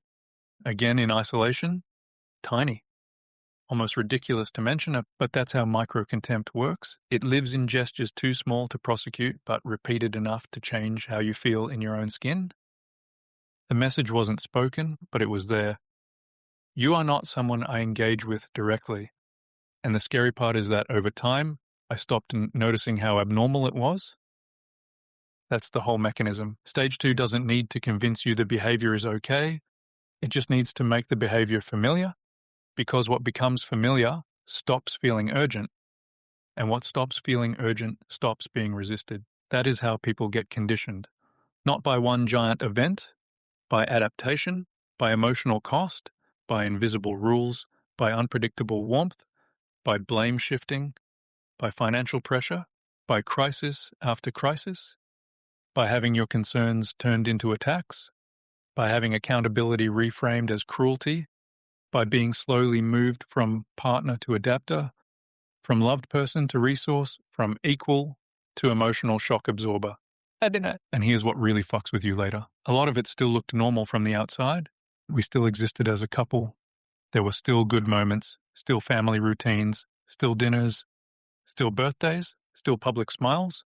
Again in isolation, tiny. Almost ridiculous to mention it, but that's how micro-contempt works. It lives in gestures too small to prosecute, but repeated enough to change how you feel in your own skin. The message wasn't spoken, but it was there. You are not someone I engage with directly. And the scary part is that over time, I stopped noticing how abnormal it was. That's the whole mechanism. Stage 2 doesn't need to convince you the behavior is okay. It just needs to make the behavior familiar. Because what becomes familiar stops feeling urgent, and what stops feeling urgent stops being resisted. That is how people get conditioned. Not by one giant event, by adaptation, by emotional cost, by invisible rules, by unpredictable warmth, by blame shifting, by financial pressure, by crisis after crisis, by having your concerns turned into attacks, by having accountability reframed as cruelty, by being slowly moved from partner to adapter, from loved person to resource, from equal to emotional shock absorber. And here's what really fucks with you later. A lot of it still looked normal from the outside. We still existed as a couple. There were still good moments, still family routines, still dinners, still birthdays, still public smiles,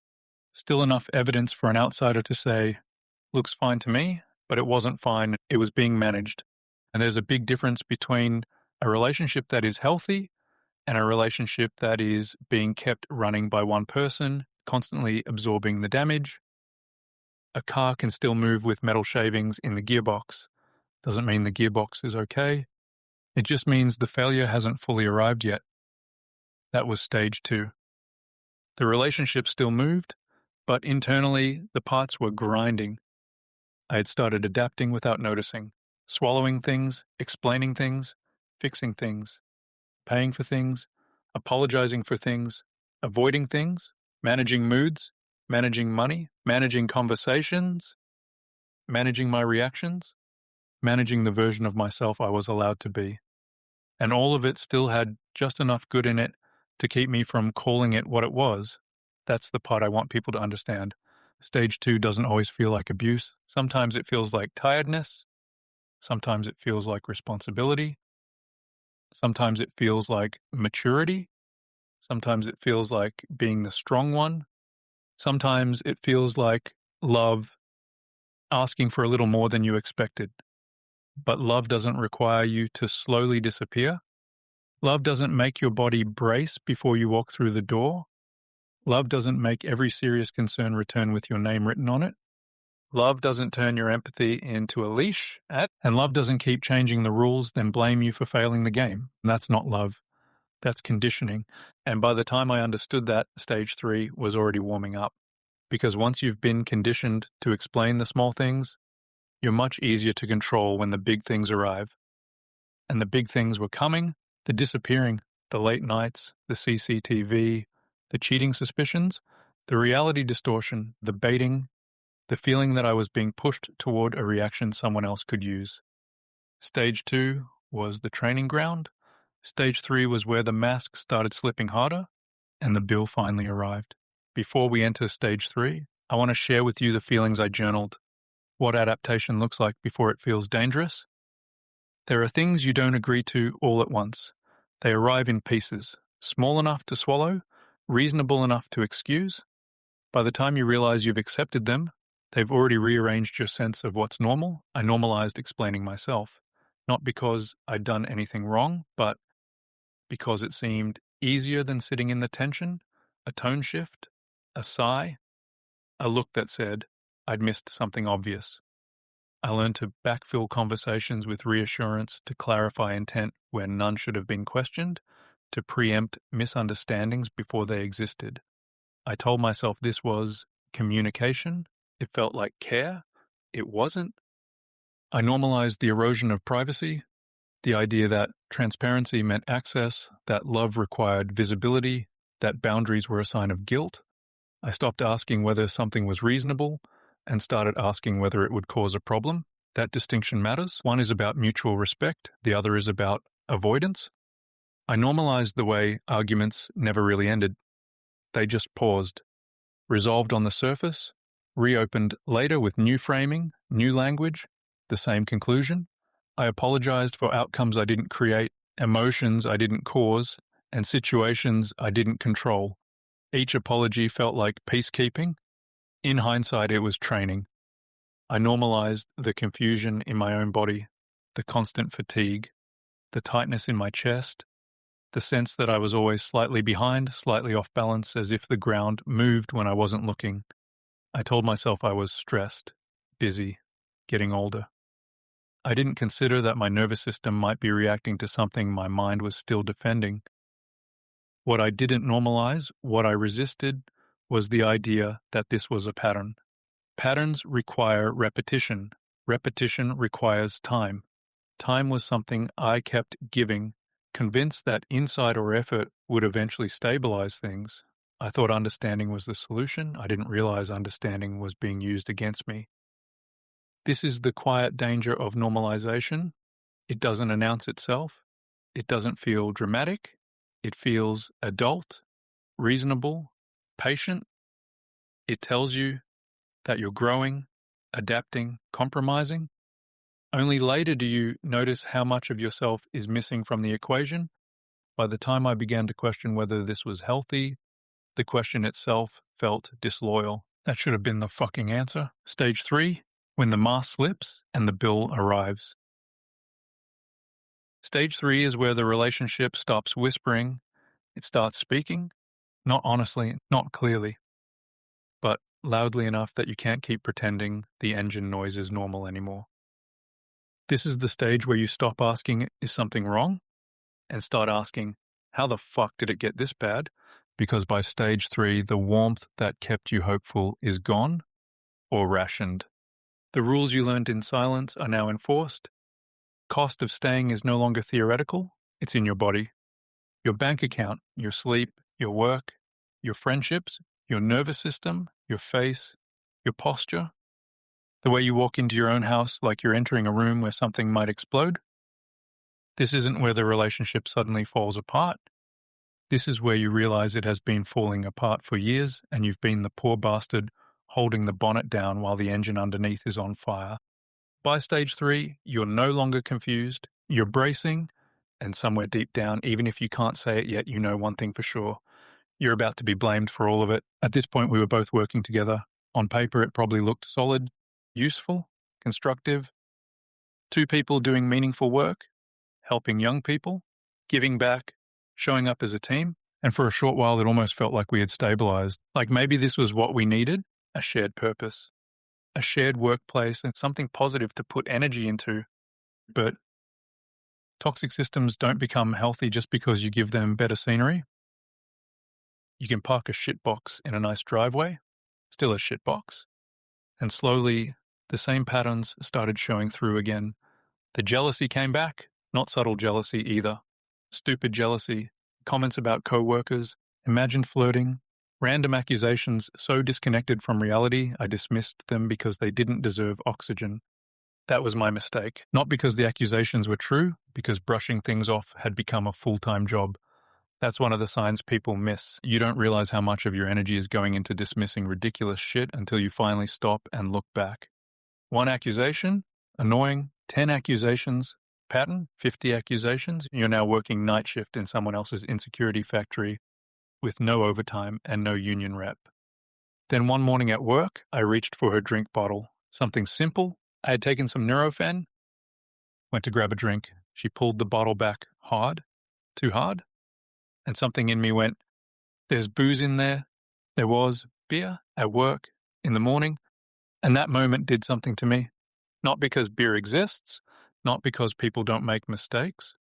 still enough evidence for an outsider to say, looks fine to me, but it wasn't fine. It was being managed. And there's a big difference between a relationship that is healthy and a relationship that is being kept running by one person, constantly absorbing the damage. A car can still move with metal shavings in the gearbox. Doesn't mean the gearbox is okay. It just means the failure hasn't fully arrived yet. That was stage 2. The relationship still moved, but internally the parts were grinding. I had started adapting without noticing. Swallowing things, explaining things, fixing things, paying for things, apologizing for things, avoiding things, managing moods, managing money, managing conversations, managing my reactions, managing the version of myself I was allowed to be. And all of it still had just enough good in it to keep me from calling it what it was. That's the part I want people to understand. Stage 2 doesn't always feel like abuse. Sometimes it feels like tiredness. Sometimes it feels like responsibility. Sometimes it feels like maturity. Sometimes it feels like being the strong one. Sometimes it feels like love asking for a little more than you expected. But love doesn't require you to slowly disappear. Love doesn't make your body brace before you walk through the door. Love doesn't make every serious concern return with your name written on it. Love doesn't turn your empathy into a leash, and love doesn't keep changing the rules, then blame you for failing the game. And that's not love. That's conditioning. And by the time I understood that, stage 3 was already warming up. Because once you've been conditioned to explain the small things, you're much easier to control when the big things arrive. and the big things were coming, the disappearing, the late nights, the CCTV, the cheating suspicions, the reality distortion, the baiting, the feeling that I was being pushed toward a reaction someone else could use. Stage 2 was the training ground. Stage 3 was where the mask started slipping harder, and the bill finally arrived. Before we enter Stage 3, I want to share with you the feelings I journaled, what adaptation looks like before it feels dangerous. There are things you don't agree to all at once. They arrive in pieces, small enough to swallow, reasonable enough to excuse. By the time you realize you've accepted them, they've already rearranged your sense of what's normal. I normalized explaining myself, not because I'd done anything wrong, but because it seemed easier than sitting in the tension, a tone shift, a sigh, a look that said I'd missed something obvious. I learned to backfill conversations with reassurance, to clarify intent where none should have been questioned, to preempt misunderstandings before they existed. I told myself this was communication. It felt like care. It wasn't. I normalized the erosion of privacy, the idea that transparency meant access, that love required visibility, that boundaries were a sign of guilt. I stopped asking whether something was reasonable and started asking whether it would cause a problem. That distinction matters. One is about mutual respect. The other is about avoidance. I normalized the way arguments never really ended. They just paused, resolved on the surface, reopened later with new framing, new language, the same conclusion. I apologized for outcomes I didn't create, emotions I didn't cause, and situations I didn't control. Each apology felt like peacekeeping. In hindsight, it was training. I normalized the confusion in my own body, the constant fatigue, the tightness in my chest, the sense that I was always slightly behind, slightly off balance, as if the ground moved when I wasn't looking. I told myself I was stressed, busy, getting older. I didn't consider that my nervous system might be reacting to something my mind was still defending. What I didn't normalize, what I resisted, was the idea that this was a pattern. Patterns require repetition. Repetition requires time. Time was something I kept giving, convinced that insight or effort would eventually stabilize things. I thought understanding was the solution. I didn't realize understanding was being used against me. This is the quiet danger of normalization. It doesn't announce itself. It doesn't feel dramatic. It feels adult, reasonable, patient. It tells you that you're growing, adapting, compromising. Only later do you notice how much of yourself is missing from the equation. By the time I began to question whether this was healthy, the question itself felt disloyal. That should have been the fucking answer. Stage 3, when the mask slips and the bill arrives. Stage 3 is where the relationship stops whispering. It starts speaking, not honestly, not clearly, but loudly enough that you can't keep pretending the engine noise is normal anymore. This is the stage where you stop asking, is something wrong? And start asking, how the fuck did it get this bad? Because by stage 3, the warmth that kept you hopeful is gone or rationed. The rules you learned in silence are now enforced. Cost of staying is no longer theoretical, it's in your body. Your bank account, your sleep, your work, your friendships, your nervous system, your face, your posture, the way you walk into your own house like you're entering a room where something might explode. This isn't where the relationship suddenly falls apart. This is where you realize it has been falling apart for years and you've been the poor bastard holding the bonnet down while the engine underneath is on fire. By stage 3, you're no longer confused, you're bracing, and somewhere deep down, even if you can't say it yet, you know one thing for sure. You're about to be blamed for all of it. At this point, we were both working together. On paper, it probably looked solid, useful, constructive. 2 people doing meaningful work, helping young people, giving back, showing up as a team. And for a short while, it almost felt like we had stabilized. Like maybe this was what we needed, a shared purpose, a shared workplace, and something positive to put energy into. But toxic systems don't become healthy just because you give them better scenery. You can park a shitbox in a nice driveway, still a shitbox. And slowly, the same patterns started showing through again. The jealousy came back, Not subtle jealousy either. Stupid jealousy, comments about co-workers, imagined flirting, random accusations so disconnected from reality I dismissed them because they didn't deserve oxygen. That was my mistake. Not because the accusations were true, because brushing things off had become a full-time job. That's one of the signs people miss. You don't realize how much of your energy is going into dismissing ridiculous shit until you finally stop and look back. One accusation, annoying. 10 accusations, pattern, 50 accusations. You're now working night shift in someone else's insecurity factory with no overtime and no union rep. Then one morning at work, I reached for her drink bottle. Something simple. I had taken some Nurofen, went to grab a drink. She pulled the bottle back hard, too hard, and something in me went, there's booze in there. There was beer at work in the morning, and that moment did something to me. Not because beer exists, not because people don't make mistakes,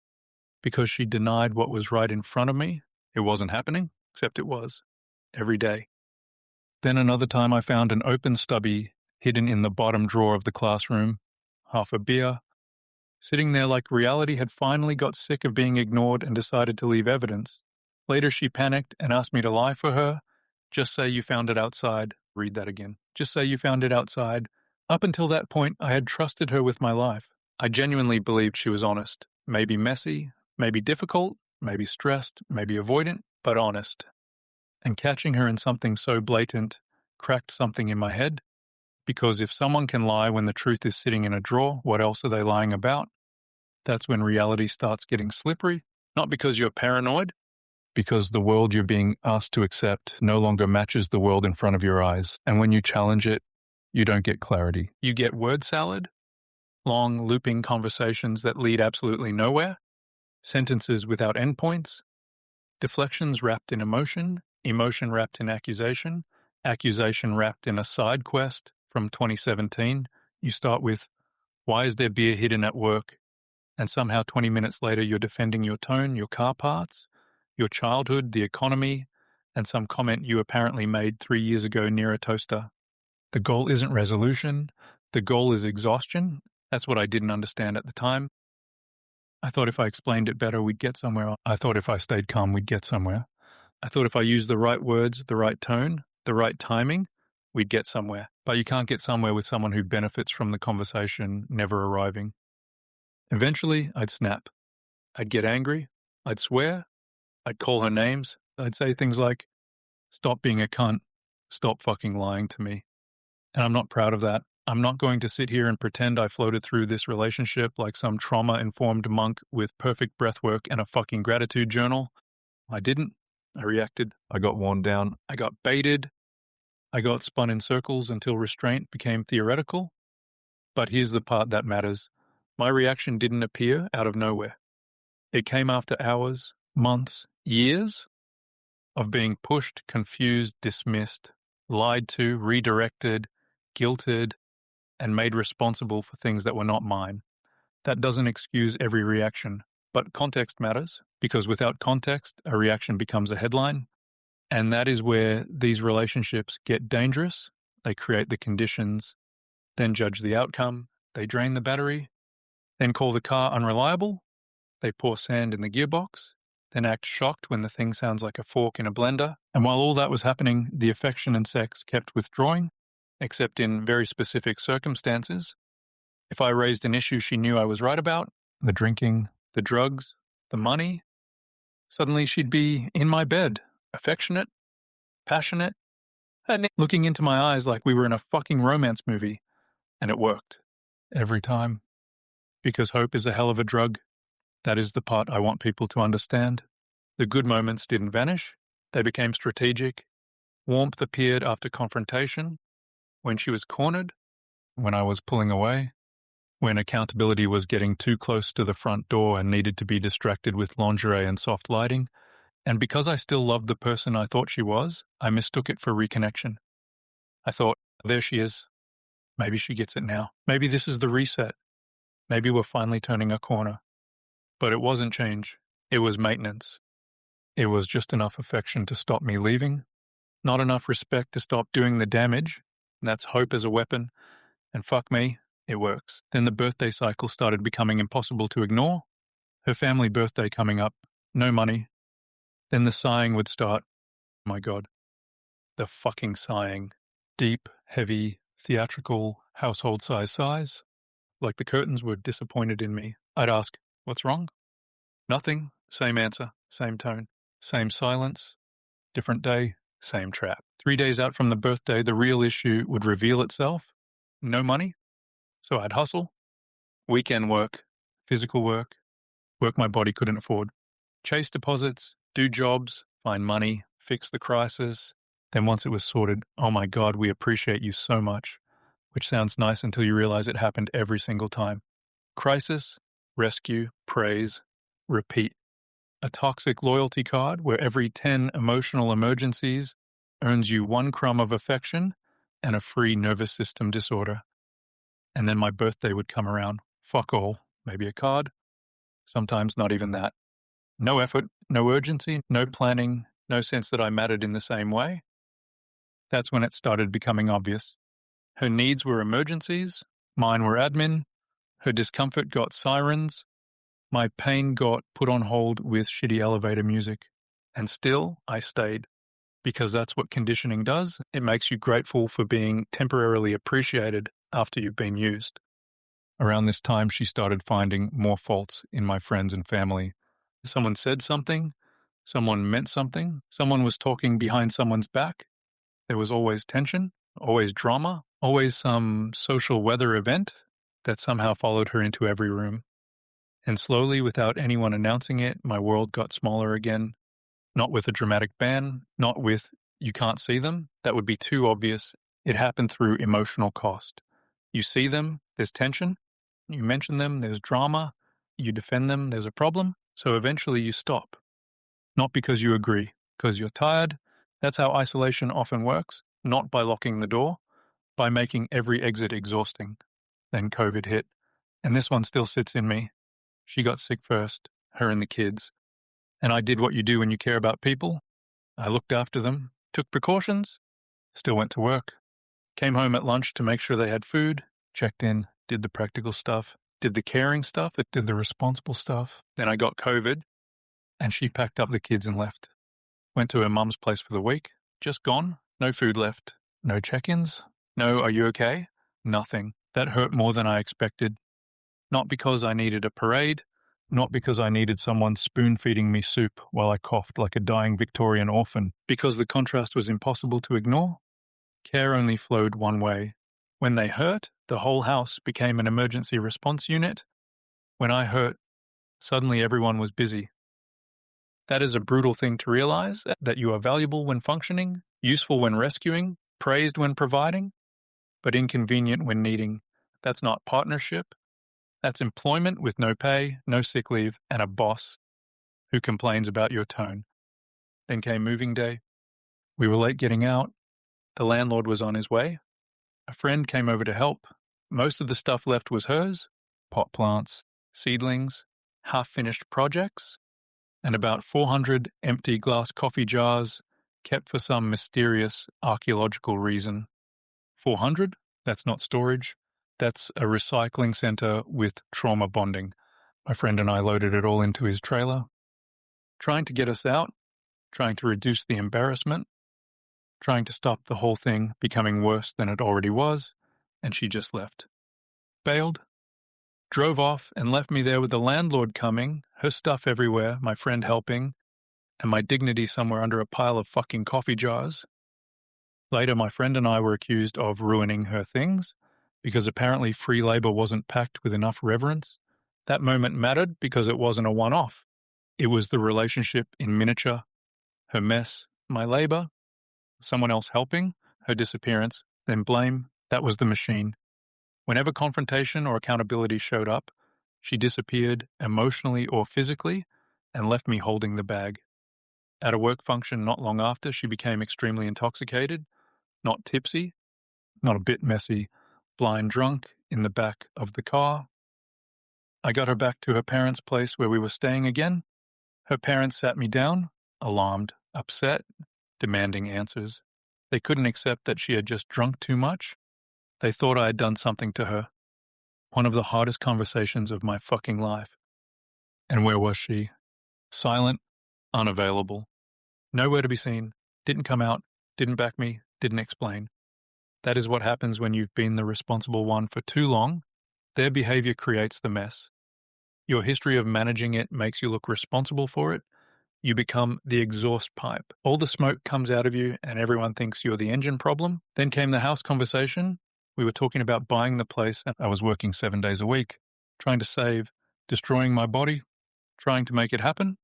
because she denied what was right in front of me. It wasn't happening, except it was, every day. Then another time I found an open stubby hidden in the bottom drawer of the classroom, half a beer, sitting there like reality had finally got sick of being ignored and decided to leave evidence. Later she panicked and asked me to lie for her. Just say you found it outside. Read that again. Just say you found it outside. Up until that point, I had trusted her with my life. I genuinely believed she was honest. Maybe messy, maybe difficult, maybe stressed, maybe avoidant, but honest. And catching her in something so blatant cracked something in my head. Because if someone can lie when the truth is sitting in a drawer, what else are they lying about? That's when reality starts getting slippery. Not because you're paranoid, because the world you're being asked to accept no longer matches the world in front of your eyes. And when you challenge it, you don't get clarity. You get word salad, long looping conversations that lead absolutely nowhere, sentences without endpoints, deflections wrapped in emotion, emotion wrapped in accusation, accusation wrapped in a side quest from 2017. You start with, why is there beer hidden at work? And somehow 20 minutes later you're defending your tone, your car parts, your childhood, the economy, and some comment you apparently made 3 years ago near a toaster. The goal isn't resolution. The goal is exhaustion. That's what I didn't understand at the time. I thought if I explained it better, we'd get somewhere. I thought if I stayed calm, we'd get somewhere. I thought if I used the right words, the right tone, the right timing, we'd get somewhere. But you can't get somewhere with someone who benefits from the conversation never arriving. Eventually, I'd snap. I'd get angry. I'd swear. I'd call her names. I'd say things like, stop being a cunt. Stop fucking lying to me. And I'm not proud of that. I'm not going to sit here and pretend I floated through this relationship like some trauma-informed monk with perfect breathwork and a fucking gratitude journal. I didn't. I reacted. I got worn down. I got baited. I got spun in circles until restraint became theoretical. But here's the part that matters. My reaction didn't appear out of nowhere. It came after hours, months, years of being pushed, confused, dismissed, lied to, redirected, guilted, and made responsible for things that were not mine. That doesn't excuse every reaction, but context matters, because without context, a reaction becomes a headline, and that is where these relationships get dangerous. They create the conditions, then judge the outcome, they drain the battery, then call the car unreliable, they pour sand in the gearbox, then act shocked when the thing sounds like a fork in a blender, and while all that was happening, the affection and sex kept withdrawing, except in very specific circumstances. If I raised an issue she knew I was right about, the drinking, the drugs, the money, suddenly she'd be in my bed, affectionate, passionate, and looking into my eyes like we were in a fucking romance movie. And it worked. Every time. Because hope is a hell of a drug. That is the part I want people to understand. The good moments didn't vanish. They became strategic. Warmth appeared after confrontation. When she was cornered, when I was pulling away, when accountability was getting too close to the front door and needed to be distracted with lingerie and soft lighting, and because I still loved the person I thought she was, I mistook it for reconnection. I thought, there she is. Maybe she gets it now. Maybe this is the reset. Maybe we're finally turning a corner. But it wasn't change. It was maintenance. It was just enough affection to stop me leaving, not enough respect to stop doing the damage. That's hope as a weapon, and fuck me, it works. Then the birthday cycle started becoming impossible to ignore. Her family birthday coming up, no money. Then the sighing would start. My God. The fucking sighing. Deep, heavy, theatrical, household-size sighs. Like the curtains were disappointed in me. I'd ask, what's wrong? Nothing. Same answer, same tone, same silence. Different day, same trap. 3 days out from the birthday, the real issue would reveal itself. No money. So I'd hustle. Weekend work, physical work my body couldn't afford. Chase deposits, do jobs, find money, fix the crisis. Then once it was sorted, oh my God, we appreciate you so much. Which sounds nice until you realize it happened every single time. Crisis, rescue, praise, repeat. A toxic loyalty card where every 10 emotional emergencies earns you 1 crumb of affection and a free nervous system disorder. And then my birthday would come around. Fuck all. Maybe a card. Sometimes not even that. No effort, no urgency, no planning, no sense that I mattered in the same way. That's when it started becoming obvious. Her needs were emergencies, mine were admin, her discomfort got sirens, my pain got put on hold with shitty elevator music. And still, I stayed. Because that's what conditioning does. It makes you grateful for being temporarily appreciated after you've been used. Around this time, she started finding more faults in my friends and family. Someone said something, someone meant something, someone was talking behind someone's back. There was always tension, always drama, always some social weather event that somehow followed her into every room. And slowly, without anyone announcing it, my world got smaller again. Not with a dramatic ban, not with, you can't see them. That would be too obvious. It happened through emotional cost. You see them, there's tension. You mention them, there's drama. You defend them, there's a problem. So eventually you stop. Not because you agree, because you're tired. That's how isolation often works. Not by locking the door, by making every exit exhausting. Then COVID hit. And this one still sits in me. She got sick first, her and the kids. And I did what you do when you care about people. I looked after them, took precautions, still went to work, came home at lunch to make sure they had food, checked in, did the practical stuff, did the caring stuff, did the responsible stuff. Then I got COVID, and she packed up the kids and left. Went to her mum's place for the week, just gone, no food left, no check-ins, no are you okay? Nothing. That hurt more than I expected. Not because I needed a parade, not because I needed someone spoon-feeding me soup while I coughed like a dying Victorian orphan, because the contrast was impossible to ignore. Care only flowed one way. When they hurt, the whole house became an emergency response unit. When I hurt, suddenly everyone was busy. That is a brutal thing to realize, that you are valuable when functioning, useful when rescuing, praised when providing, but inconvenient when needing. That's not partnership. That's employment with no pay, no sick leave, and a boss who complains about your tone. Then came moving day. We were late getting out. The landlord was on his way. A friend came over to help. Most of the stuff left was hers. Pot plants, seedlings, half-finished projects, and about 400 empty glass coffee jars kept for some mysterious archaeological reason. 400? That's not storage. That's a recycling center with trauma bonding. My friend and I loaded it all into his trailer, trying to get us out, trying to reduce the embarrassment, trying to stop the whole thing becoming worse than it already was, and she just left. Bailed, drove off, and left me there with the landlord coming, her stuff everywhere, my friend helping, and my dignity somewhere under a pile of fucking coffee jars. Later, my friend and I were accused of ruining her things, because apparently free labor wasn't packed with enough reverence. That moment mattered because it wasn't a one-off. It was the relationship in miniature, her mess, my labor, someone else helping, her disappearance, then blame. That was the machine. Whenever confrontation or accountability showed up, she disappeared emotionally or physically and left me holding the bag. At a work function not long after, she became extremely intoxicated, not tipsy, not a bit messy, blind drunk in the back of the car. I got her back to her parents' place where we were staying again. Her parents sat me down, alarmed, upset, demanding answers. They couldn't accept that she had just drunk too much. They thought I had done something to her. One of the hardest conversations of my fucking life. And where was she? Silent, unavailable. Nowhere to be seen, didn't come out, didn't back me, didn't explain. That is what happens when you've been the responsible one for too long. Their behavior creates the mess. Your history of managing it makes you look responsible for it. You become the exhaust pipe. All the smoke comes out of you and everyone thinks you're the engine problem. Then came the house conversation. We were talking about buying the place and I was working 7 days a week, trying to save, destroying my body, trying to make it happen.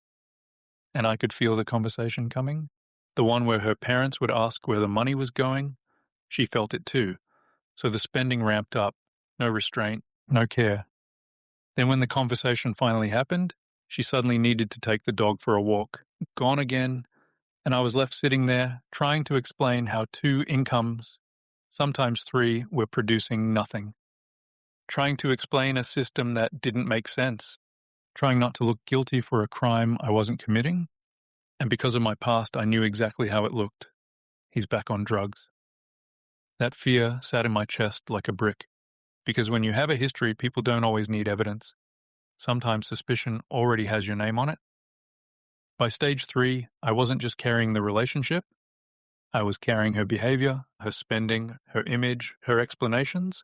And I could feel the conversation coming. The one where her parents would ask where the money was going. She felt it too. So the spending ramped up. No restraint, no care. Then when the conversation finally happened, she suddenly needed to take the dog for a walk. Gone again. And I was left sitting there, trying to explain how 2 incomes, sometimes 3, were producing nothing. Trying to explain a system that didn't make sense. Trying not to look guilty for a crime I wasn't committing. And because of my past, I knew exactly how it looked. He's back on drugs. That fear sat in my chest like a brick. Because when you have a history, people don't always need evidence. Sometimes suspicion already has your name on it. By stage 3, I wasn't just carrying the relationship. I was carrying her behavior, her spending, her image, her explanations.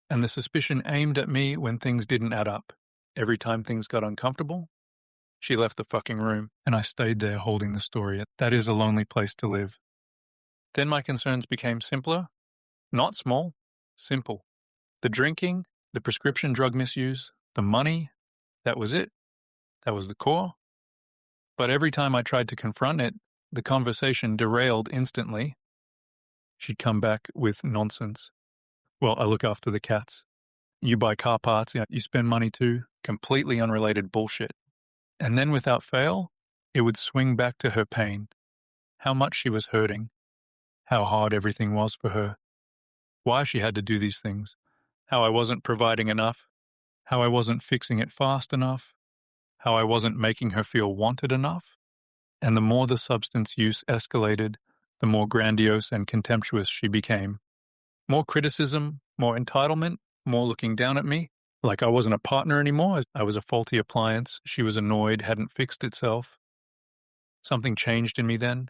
And the suspicion aimed at me when things didn't add up. Every time things got uncomfortable, she left the fucking room, and I stayed there holding the story. That is a lonely place to live. Then my concerns became simpler. Not small, simple. The drinking, the prescription drug misuse, the money, that was it. That was the core. But every time I tried to confront it, the conversation derailed instantly. She'd come back with nonsense. Well, I look after the cats. You buy car parts, you spend money too. Completely unrelated bullshit. And then without fail, it would swing back to her pain. How much she was hurting. How hard everything was for her. Why she had to do these things. How I wasn't providing enough. How I wasn't fixing it fast enough. How I wasn't making her feel wanted enough. And the more the substance use escalated, the more grandiose and contemptuous she became. More criticism, more entitlement, more looking down at me. Like I wasn't a partner anymore. I was a faulty appliance. She was annoyed, hadn't fixed itself. Something changed in me then.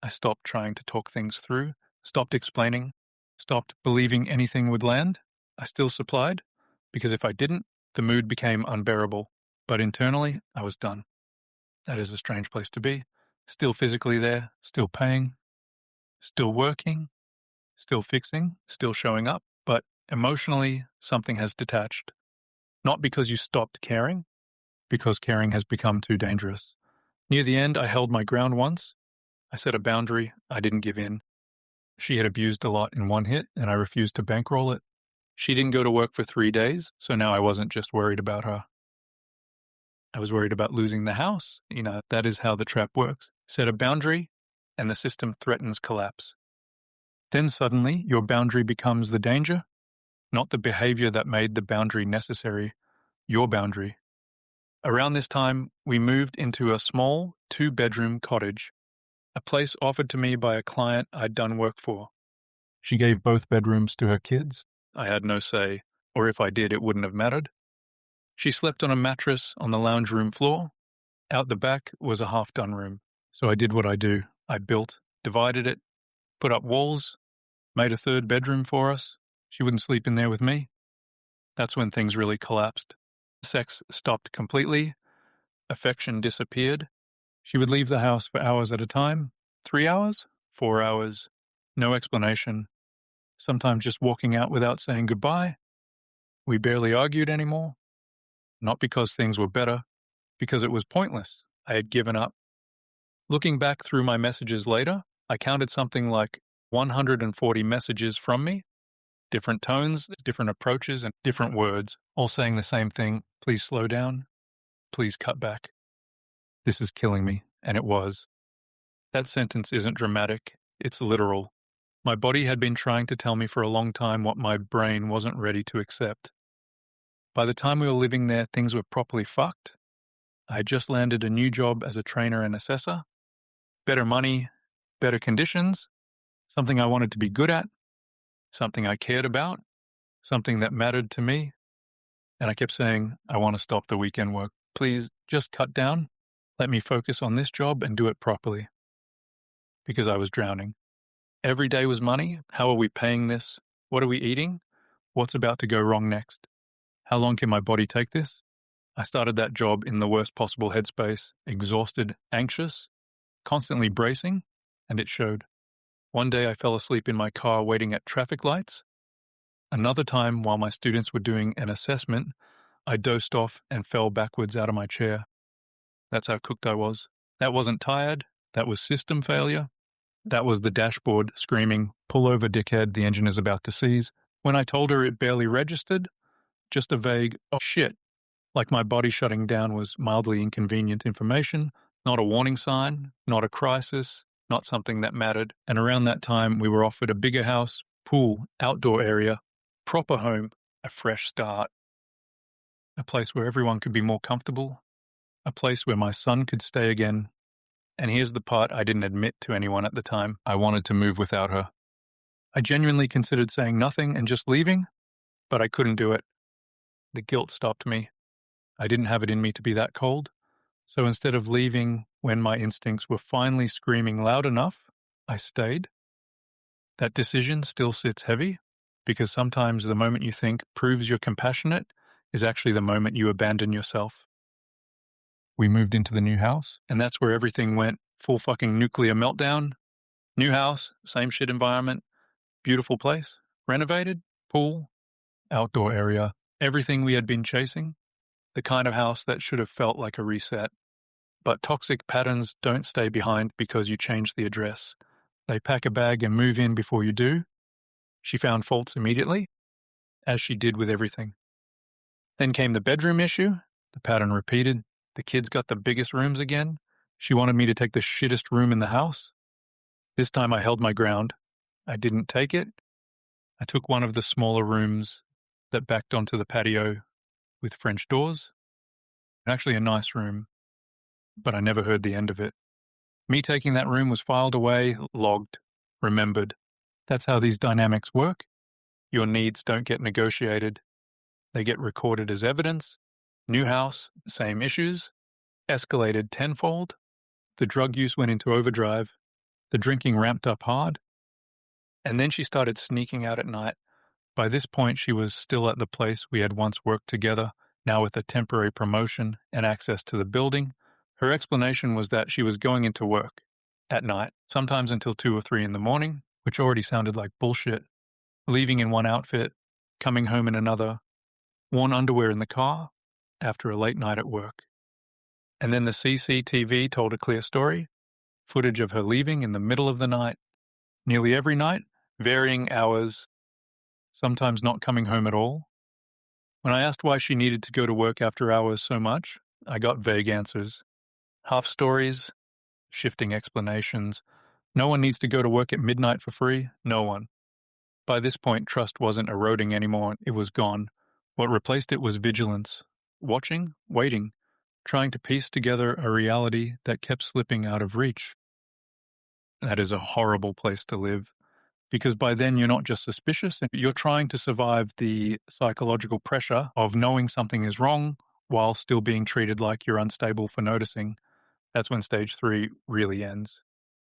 I stopped trying to talk things through, stopped explaining, stopped believing anything would land. I still supplied, because if I didn't, the mood became unbearable. But internally, I was done. That is a strange place to be. Still physically there, still paying, still working, still fixing, still showing up. But emotionally, something has detached. Not because you stopped caring, because caring has become too dangerous. Near the end, I held my ground once. I set a boundary. I didn't give in. She had abused a lot in one hit, and I refused to bankroll it. She didn't go to work for 3 days, so now I wasn't just worried about her. I was worried about losing the house. That is how the trap works. Set a boundary, and the system threatens collapse. Then suddenly, your boundary becomes the danger, not the behavior that made the boundary necessary, your boundary. Around this time, we moved into a small 2-bedroom cottage, a place offered to me by a client I'd done work for. She gave both bedrooms to her kids. I had no say, or if I did, it wouldn't have mattered. She slept on a mattress on the lounge room floor. Out the back was a half-done room. So I did what I do. I built, divided it, put up walls, made a 3rd bedroom for us. She wouldn't sleep in there with me. That's when things really collapsed. Sex stopped completely. Affection disappeared. She would leave the house for hours at a time. 3 hours? 4 hours. No explanation. Sometimes just walking out without saying goodbye. We barely argued anymore. Not because things were better, because it was pointless. I had given up. Looking back through my messages later, I counted something like 140 messages from me. Different tones, different approaches, and different words, all saying the same thing. Please slow down. Please cut back. This is killing me, and it was. That sentence isn't dramatic, it's literal. My body had been trying to tell me for a long time what my brain wasn't ready to accept. By the time we were living there, things were properly fucked. I had just landed a new job as a trainer and assessor. Better money, better conditions, something I wanted to be good at, something I cared about, something that mattered to me. And I kept saying, I want to stop the weekend work. Please, Just cut down. Let me focus on this job and do it properly. Because I was drowning. Every day was money. How are we paying this? What are we eating? What's about to go wrong next? How long can my body take this? I started that job in the worst possible headspace, exhausted, anxious, constantly bracing, and it showed. One day I fell asleep in my car waiting at traffic lights. Another time, while my students were doing an assessment, I dozed off and fell backwards out of my chair. That's how cooked I was. That wasn't tired. That was system failure. That was the dashboard screaming, "Pull over, dickhead, the engine is about to seize." When I told her, it barely registered. Just a vague, "oh shit," like my body shutting down was mildly inconvenient information, not a warning sign, not a crisis, not something that mattered. And around that time, we were offered a bigger house, pool, outdoor area, proper home, a fresh start. A place where everyone could be more comfortable. A place where my son could stay again. And here's the part I didn't admit to anyone at the time. I wanted to move without her. I genuinely considered saying nothing and just leaving, but I couldn't do it. The guilt stopped me. I didn't have it in me to be that cold. So instead of leaving when my instincts were finally screaming loud enough, I stayed. That decision still sits heavy, because sometimes the moment you think proves you're compassionate is actually the moment you abandon yourself. We moved into the new house, and that's where everything went full fucking nuclear meltdown. New house, same shit environment, beautiful place, renovated, pool, outdoor area, everything we had been chasing, the kind of house that should have felt like a reset. But toxic patterns don't stay behind because you change the address. They pack a bag and move in before you do. She found faults immediately, as she did with everything. Then came the bedroom issue. The pattern repeated. The kids got the biggest rooms again. She wanted me to take the shittest room in the house. This time I held my ground. I didn't take it. I took one of the smaller rooms that backed onto the patio with French doors. Actually a nice room, but I never heard the end of it. Me taking that room was filed away, logged, remembered. That's how these dynamics work. Your needs don't get negotiated. They get recorded as evidence. New house, same issues. Escalated tenfold. The drug use went into overdrive. The drinking ramped up hard. And then she started sneaking out at night. By this point, she was still at the place we had once worked together, now with a temporary promotion and access to the building. Her explanation was that she was going into work at night, sometimes until 2 or 3 in the morning, which already sounded like bullshit. Leaving in one outfit, coming home in another, worn underwear in the car, after a late night at work. And then the CCTV told a clear story, footage of her leaving in the middle of the night, nearly every night, varying hours, sometimes not coming home at all. When I asked why she needed to go to work after hours so much, I got vague answers. Half stories, shifting explanations. No one needs to go to work at midnight for free. No one. By this point, trust wasn't eroding anymore. It was gone. What replaced it was vigilance. Watching, waiting, trying to piece together a reality that kept slipping out of reach. That is a horrible place to live, because by then you're not just suspicious, you're trying to survive the psychological pressure of knowing something is wrong while still being treated like you're unstable for noticing. That's when stage 3 really ends.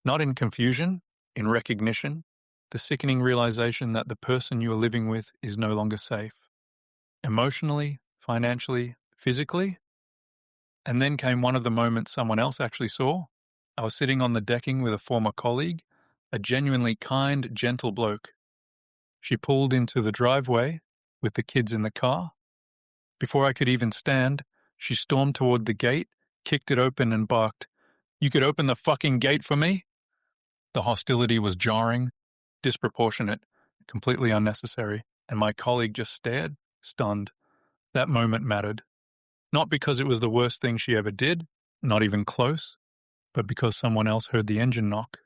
Not in confusion, in recognition, the sickening realization that the person you are living with is no longer safe. Emotionally, financially, physically. And then came one of the moments someone else actually saw. I was sitting on the decking with a former colleague, a genuinely kind, gentle bloke. She pulled into the driveway with the kids in the car. Before I could even stand, she stormed toward the gate, kicked it open and barked, "You could open the fucking gate for me?" The hostility was jarring, disproportionate, completely unnecessary, and my colleague just stared, stunned. That moment mattered. Not because it was the worst thing she ever did, not even close, but because someone else heard the engine knock.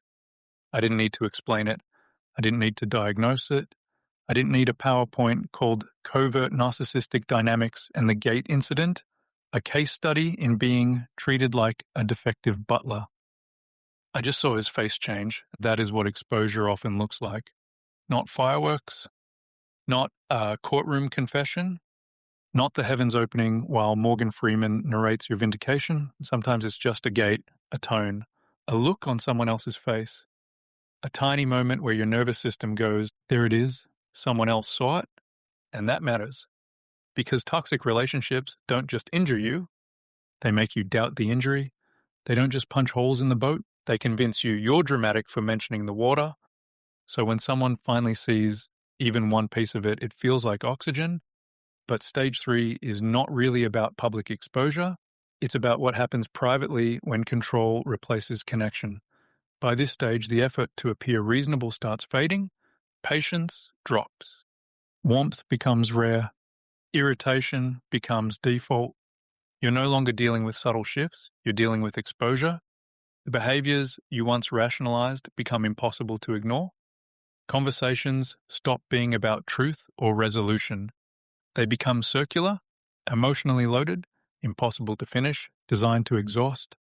I didn't need to explain it. I didn't need to diagnose it. I didn't need a PowerPoint called Covert Narcissistic Dynamics and the Gate Incident, a case study in being treated like a defective butler. I just saw his face change. That is what exposure often looks like. Not fireworks, not a courtroom confession, Not the heavens opening while Morgan Freeman narrates your vindication. Sometimes it's just a gate, a tone, a look on someone else's face, a tiny moment where your nervous system goes, there it is, someone else saw it, and that matters. Because toxic relationships don't just injure you, they make you doubt the injury. They don't just punch holes in the boat, they convince you you're dramatic for mentioning the water. So when someone finally sees even one piece of it, it feels like oxygen. But stage 3 is not really about public exposure. It's about what happens privately when control replaces connection. By this stage, the effort to appear reasonable starts fading. Patience drops. Warmth becomes rare. Irritation becomes default. You're no longer dealing with subtle shifts. You're dealing with exposure. The behaviors you once rationalized become impossible to ignore. Conversations stop being about truth or resolution. They become circular, emotionally loaded, impossible to finish, designed to exhaust.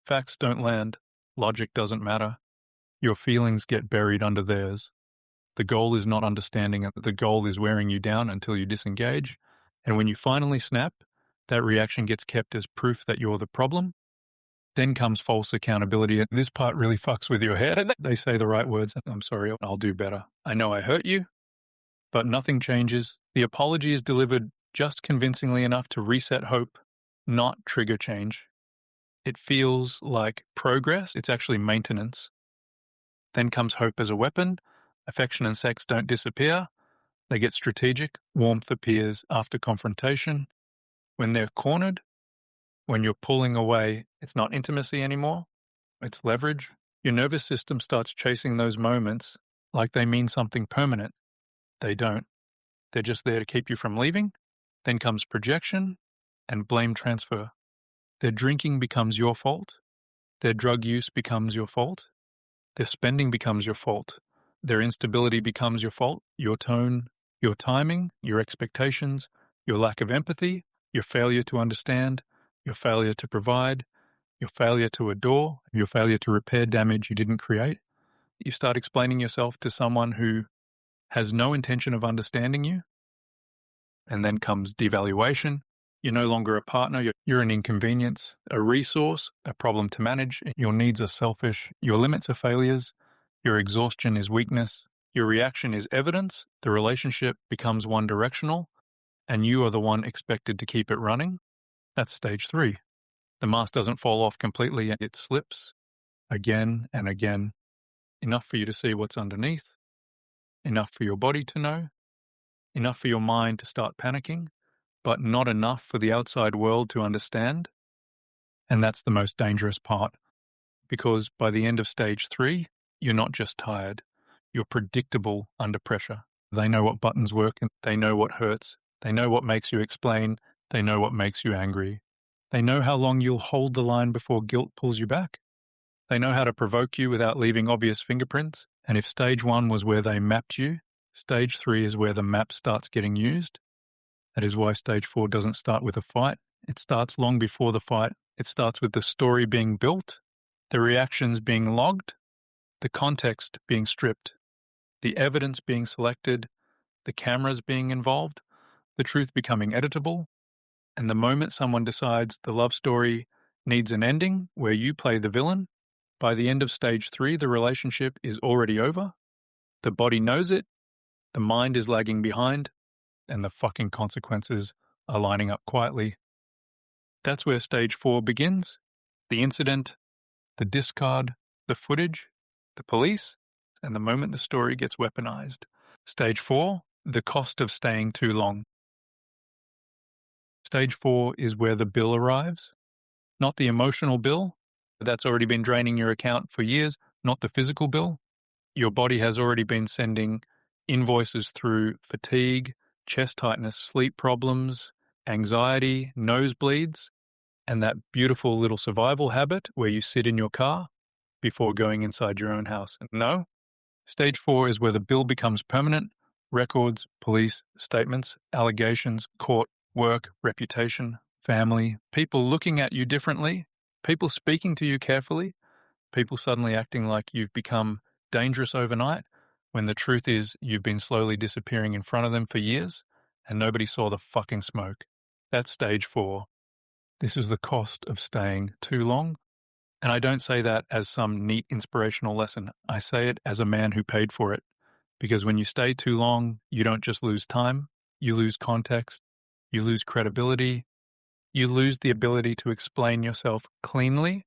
Facts don't land. Logic doesn't matter. Your feelings get buried under theirs. The goal is not understanding it. The goal is wearing you down until you disengage. And when you finally snap, that reaction gets kept as proof that you're the problem. Then comes false accountability. And this part really fucks with your head. They say the right words. I'm sorry, I'll do better. I know I hurt you, but nothing changes. The apology is delivered just convincingly enough to reset hope, not trigger change. It feels like progress. It's actually maintenance. Then comes hope as a weapon. Affection and sex don't disappear. They get strategic. Warmth appears after confrontation. When they're cornered, when you're pulling away, it's not intimacy anymore. It's leverage. Your nervous system starts chasing those moments like they mean something permanent. They don't. They're just there to keep you from leaving. Then comes projection and blame transfer. Their drinking becomes your fault. Their drug use becomes your fault. Their spending becomes your fault. Their instability becomes your fault. Your tone, your timing, your expectations, your lack of empathy, your failure to understand, your failure to provide, your failure to adore, your failure to repair damage you didn't create. You start explaining yourself to someone who has no intention of understanding you. And then comes devaluation. You're no longer a partner. You're an inconvenience, a resource, a problem to manage. Your needs are selfish. Your limits are failures. Your exhaustion is weakness. Your reaction is evidence. The relationship becomes one-directional, and you are the one expected to keep it running. That's stage 3. The mask doesn't fall off completely. It slips again and again. Enough for you to see what's underneath. Enough for your body to know. Enough for your mind to start panicking, but not enough for the outside world to understand. And that's the most dangerous part, because by the end of stage 3, you're not just tired, you're predictable under pressure. They know what buttons work, and they know what hurts. They know what makes you explain. They know what makes you angry. They know how long you'll hold the line before guilt pulls you back. They know how to provoke you without leaving obvious fingerprints. And if stage 1 was where they mapped you, stage 3 is where the map starts getting used. That is why stage 4 doesn't start with a fight. It starts long before the fight. It starts with the story being built, the reactions being logged, the context being stripped, the evidence being selected, the cameras being involved, the truth becoming editable, and the moment someone decides the love story needs an ending where you play the villain, by the end of stage 3, the relationship is already over. The body knows it, the mind is lagging behind, and the fucking consequences are lining up quietly. That's where stage 4 begins. The incident, the discard, the footage, the police, and the moment the story gets weaponized. Stage 4, the cost of staying too long. Stage 4 is where the bill arrives. Not the emotional bill, that's already been draining your account for years, not the physical bill. Your body has already been sending invoices through fatigue, chest tightness, sleep problems, anxiety, nosebleeds, and that beautiful little survival habit where you sit in your car before going inside your own house. No, stage 4 is where the bill becomes permanent. Records, police, statements, allegations, court, work, reputation, family, people looking at you differently, people speaking to you carefully, people suddenly acting like you've become dangerous overnight, when the truth is you've been slowly disappearing in front of them for years and nobody saw the fucking smoke. That's stage 4. This is the cost of staying too long. And I don't say that as some neat inspirational lesson. I say it as a man who paid for it. Because when you stay too long, you don't just lose time, you lose context, you lose credibility, you lose the ability to explain yourself cleanly,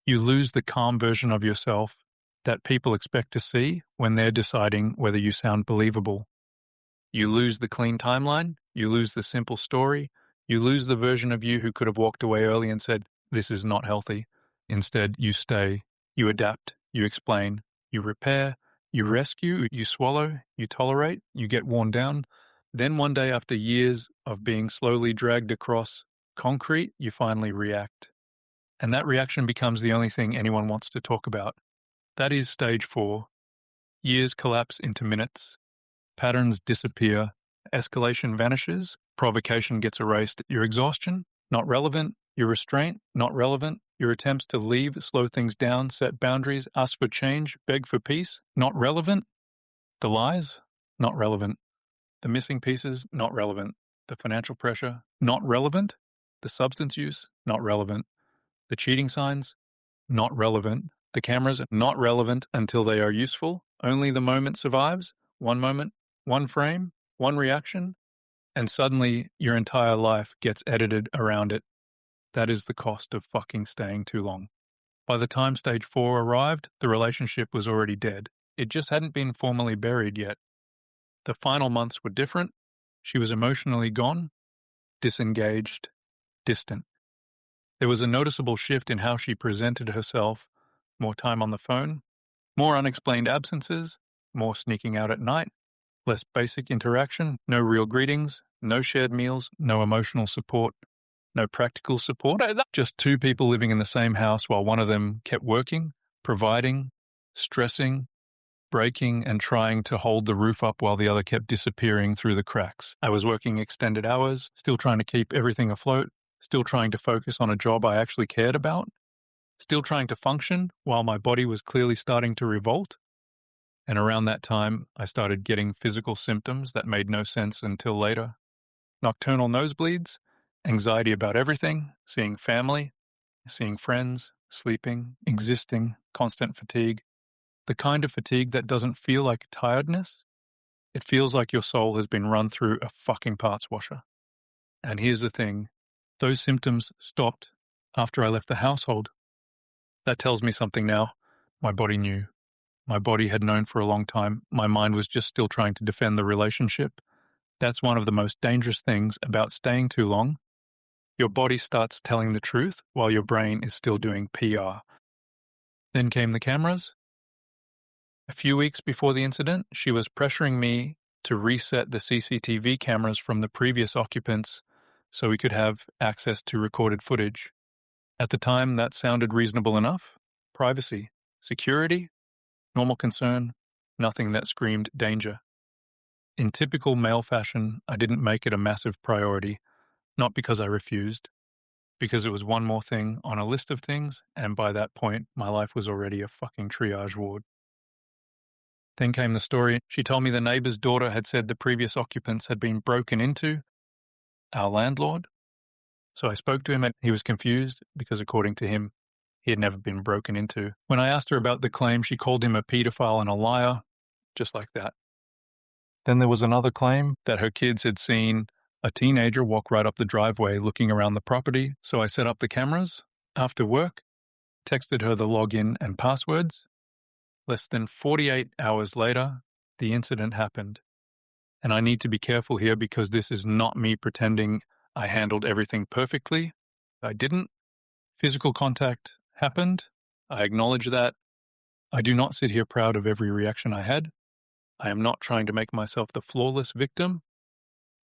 you lose the calm version of yourself that people expect to see when they're deciding whether you sound believable. You lose the clean timeline, you lose the simple story, you lose the version of you who could have walked away early and said, "This is not healthy." Instead, you stay, you adapt, you explain, you repair, you rescue, you swallow, you tolerate, you get worn down. Then one day, after years of being slowly dragged across concrete, you finally react. And that reaction becomes the only thing anyone wants to talk about. That is stage 4. Years collapse into minutes. Patterns disappear. Escalation vanishes. Provocation gets erased. Your exhaustion, not relevant. Your restraint, not relevant. Your attempts to leave, slow things down, set boundaries, ask for change, beg for peace, not relevant. The lies, not relevant. The missing pieces, not relevant. The financial pressure, not relevant. The substance use, not relevant. The cheating signs, not relevant. The cameras, not relevant until they are useful. Only the moment survives. One moment, one frame, one reaction, and suddenly your entire life gets edited around it. That is the cost of fucking staying too long. By the time stage 4 arrived, the relationship was already dead. It just hadn't been formally buried yet. The final months were different. She was emotionally gone, disengaged, distant. There was a noticeable shift in how she presented herself, more time on the phone, more unexplained absences, more sneaking out at night, less basic interaction, no real greetings, no shared meals, no emotional support. No practical support, just 2 people living in the same house while one of them kept working, providing, stressing, breaking, and trying to hold the roof up while the other kept disappearing through the cracks. I was working extended hours, still trying to keep everything afloat, still trying to focus on a job I actually cared about, still trying to function while my body was clearly starting to revolt. And around that time, I started getting physical symptoms that made no sense until later. Nocturnal nosebleeds, anxiety about everything, seeing family, seeing friends, sleeping, existing, constant fatigue. The kind of fatigue that doesn't feel like tiredness. It feels like your soul has been run through a fucking parts washer. And here's the thing, those symptoms stopped after I left the household. That tells me something now. My body knew. My body had known for a long time. My mind was just still trying to defend the relationship. That's one of the most dangerous things about staying too long. Your body starts telling the truth while your brain is still doing PR. Then came the cameras. A few weeks before the incident, she was pressuring me to reset the CCTV cameras from the previous occupants so we could have access to recorded footage. At the time, that sounded reasonable enough. Privacy, security, normal concern, nothing that screamed danger. In typical male fashion, I didn't make it a massive priority. Not because I refused, because it was one more thing on a list of things, and by that point, my life was already a fucking triage ward. Then came the story. She told me the neighbor's daughter had said the previous occupants had been broken into, our landlord. So I spoke to him and he was confused because according to him, he had never been broken into. When I asked her about the claim, she called him a pedophile and a liar, just like that. Then there was another claim that her kids had seen a teenager walk right up the driveway looking around the property, so I set up the cameras. After work, texted her the login and passwords. Less than 48 hours later, the incident happened. And I need to be careful here because this is not me pretending I handled everything perfectly. I didn't. Physical contact happened. I acknowledge that. I do not sit here proud of every reaction I had. I am not trying to make myself the flawless victim.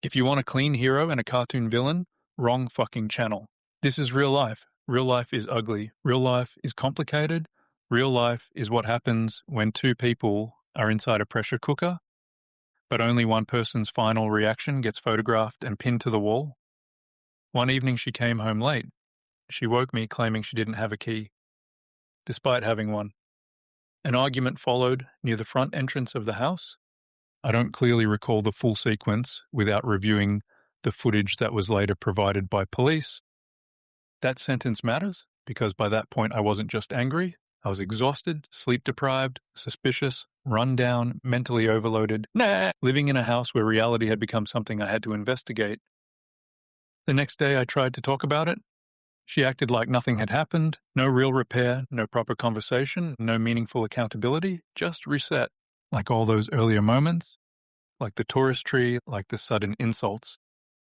If you want a clean hero and a cartoon villain, wrong fucking channel. This is real life. Real life is ugly. Real life is complicated. Real life is what happens when 2 people are inside a pressure cooker, but only one person's final reaction gets photographed and pinned to the wall. One evening she came home late. She woke me claiming she didn't have a key, despite having one. An argument followed near the front entrance of the house. I don't clearly recall the full sequence without reviewing the footage that was later provided by police. That sentence matters because by that point I wasn't just angry, I was exhausted, sleep-deprived, suspicious, run down, mentally overloaded, living in a house where reality had become something I had to investigate. The next day I tried to talk about it. She acted like nothing had happened, no real repair, no proper conversation, no meaningful accountability, just reset, like all those earlier moments, like the tourist tree, like the sudden insults,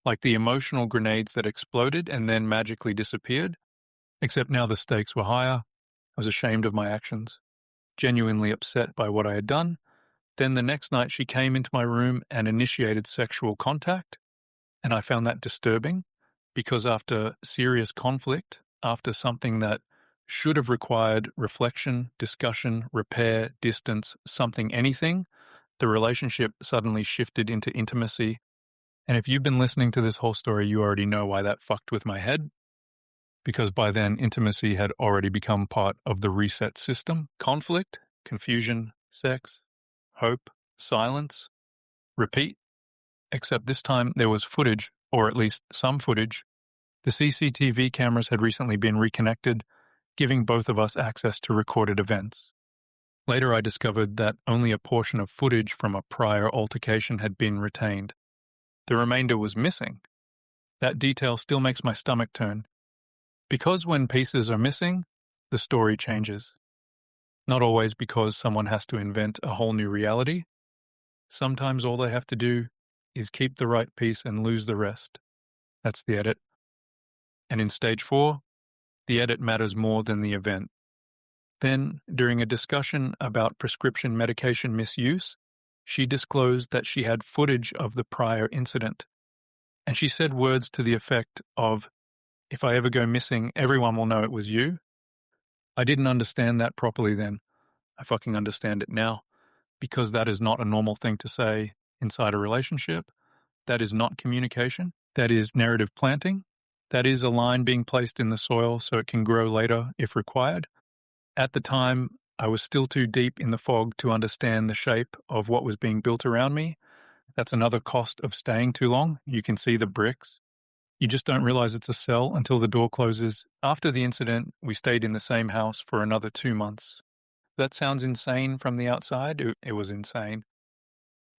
like the emotional grenades that exploded and then magically disappeared, except now the stakes were higher. I was ashamed of my actions, genuinely upset by what I had done. Then the next night she came into my room and initiated sexual contact, and I found that disturbing because after serious conflict, after something that should have required reflection, discussion, repair, distance, something, anything, the relationship suddenly shifted into intimacy. And if you've been listening to this whole story, you already know why that fucked with my head. Because by then, intimacy had already become part of the reset system. Conflict, confusion, sex, hope, silence, repeat. Except this time there was footage, or at least some footage. The CCTV cameras had recently been reconnected, giving both of us access to recorded events. Later I discovered that only a portion of footage from a prior altercation had been retained. The remainder was missing. That detail still makes my stomach turn. Because when pieces are missing, the story changes. Not always because someone has to invent a whole new reality. Sometimes all they have to do is keep the right piece and lose the rest. That's the edit. And in stage 4, the edit matters more than the event. Then, during a discussion about prescription medication misuse, she disclosed that she had footage of the prior incident. And she said words to the effect of, "If I ever go missing, everyone will know it was you." I didn't understand that properly then. I fucking understand it now. Because that is not a normal thing to say inside a relationship. That is not communication. That is narrative planting. That is a line being placed in the soil so it can grow later if required. At the time, I was still too deep in the fog to understand the shape of what was being built around me. That's another cost of staying too long. You can see the bricks. You just don't realize it's a cell until the door closes. After the incident, we stayed in the same house for another 2 months. That sounds insane from the outside. It was insane.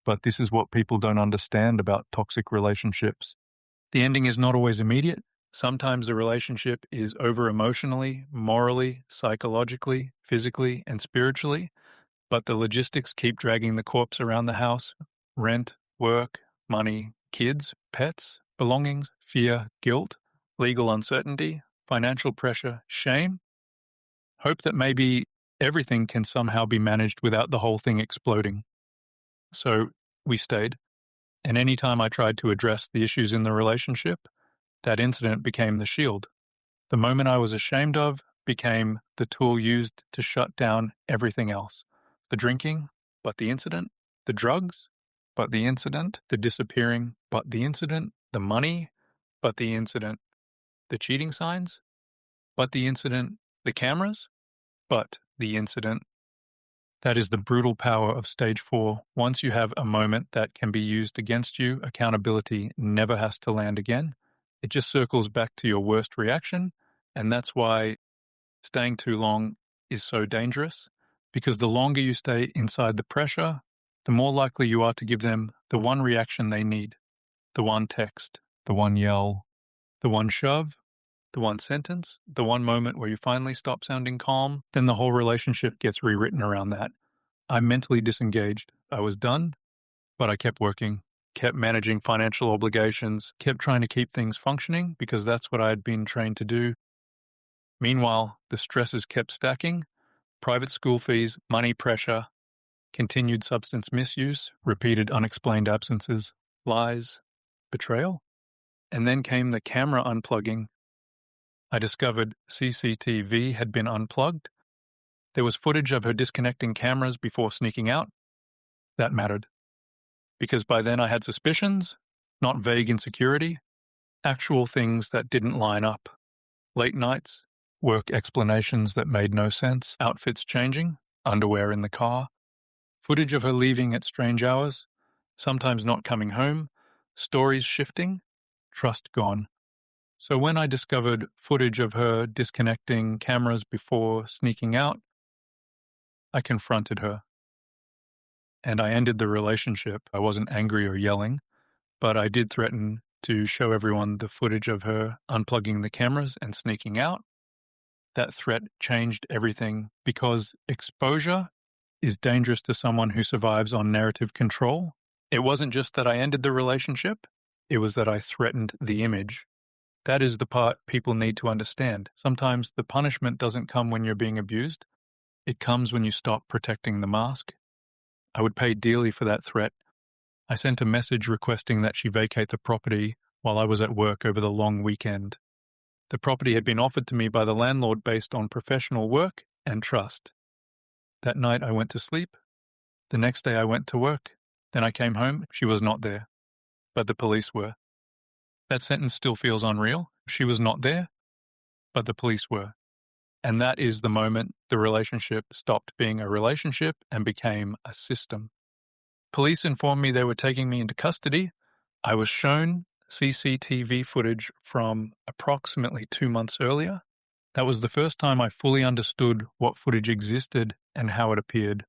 But this is what people don't understand about toxic relationships. The ending is not always immediate. Sometimes the relationship is over emotionally, morally, psychologically, physically, and spiritually, but the logistics keep dragging the corpse around the house. Rent, work, money, kids, pets, belongings, fear, guilt, legal uncertainty, financial pressure, shame. Hope that maybe everything can somehow be managed without the whole thing exploding. So we stayed, and any time I tried to address the issues in the relationship, that incident became the shield. The moment I was ashamed of became the tool used to shut down everything else. The drinking, but the incident. The drugs, but the incident. The disappearing, but the incident. The money, but the incident. The cheating signs, but the incident. The cameras, but the incident. That is the brutal power of stage 4. Once you have a moment that can be used against you, accountability never has to land again. It just circles back to your worst reaction, and that's why staying too long is so dangerous, because the longer you stay inside the pressure, the more likely you are to give them the one reaction they need, the one text, the one yell, the one shove, the one sentence, the one moment where you finally stop sounding calm. Then the whole relationship gets rewritten around that. I mentally disengaged. I was done, but I kept working, kept managing financial obligations, kept trying to keep things functioning because that's what I had been trained to do. Meanwhile, the stresses kept stacking: private school fees, money pressure, continued substance misuse, repeated unexplained absences, lies, betrayal. And then came the camera unplugging. I discovered CCTV had been unplugged. There was footage of her disconnecting cameras before sneaking out. That mattered. Because by then I had suspicions, not vague insecurity, actual things that didn't line up. Late nights, work explanations that made no sense, outfits changing, underwear in the car, footage of her leaving at strange hours, sometimes not coming home, stories shifting, trust gone. So when I discovered footage of her disconnecting cameras before sneaking out, I confronted her. And I ended the relationship. I wasn't angry or yelling, but I did threaten to show everyone the footage of her unplugging the cameras and sneaking out. That threat changed everything because exposure is dangerous to someone who survives on narrative control. It wasn't just that I ended the relationship, it was that I threatened the image. That is the part people need to understand. Sometimes the punishment doesn't come when you're being abused. It comes when you stop protecting the mask. I would pay dearly for that threat. I sent a message requesting that she vacate the property while I was at work over the long weekend. The property had been offered to me by the landlord based on professional work and trust. That night I went to sleep. The next day I went to work. Then I came home. She was not there. But the police were. That sentence still feels unreal. She was not there, but the police were. And that is the moment the relationship stopped being a relationship and became a system. Police informed me they were taking me into custody. I was shown CCTV footage from approximately 2 months earlier. That was the first time I fully understood what footage existed and how it appeared.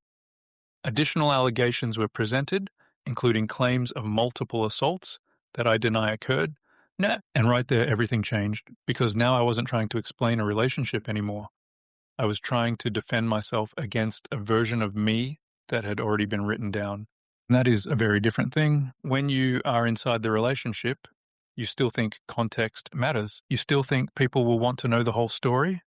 Additional allegations were presented, including claims of multiple assaults that I deny occurred. And right there, everything changed, because now I wasn't trying to explain a relationship anymore. I was trying to defend myself against a version of me that had already been written down. And that is a very different thing. When you are inside the relationship, you still think context matters. You still think people will want to know the whole story.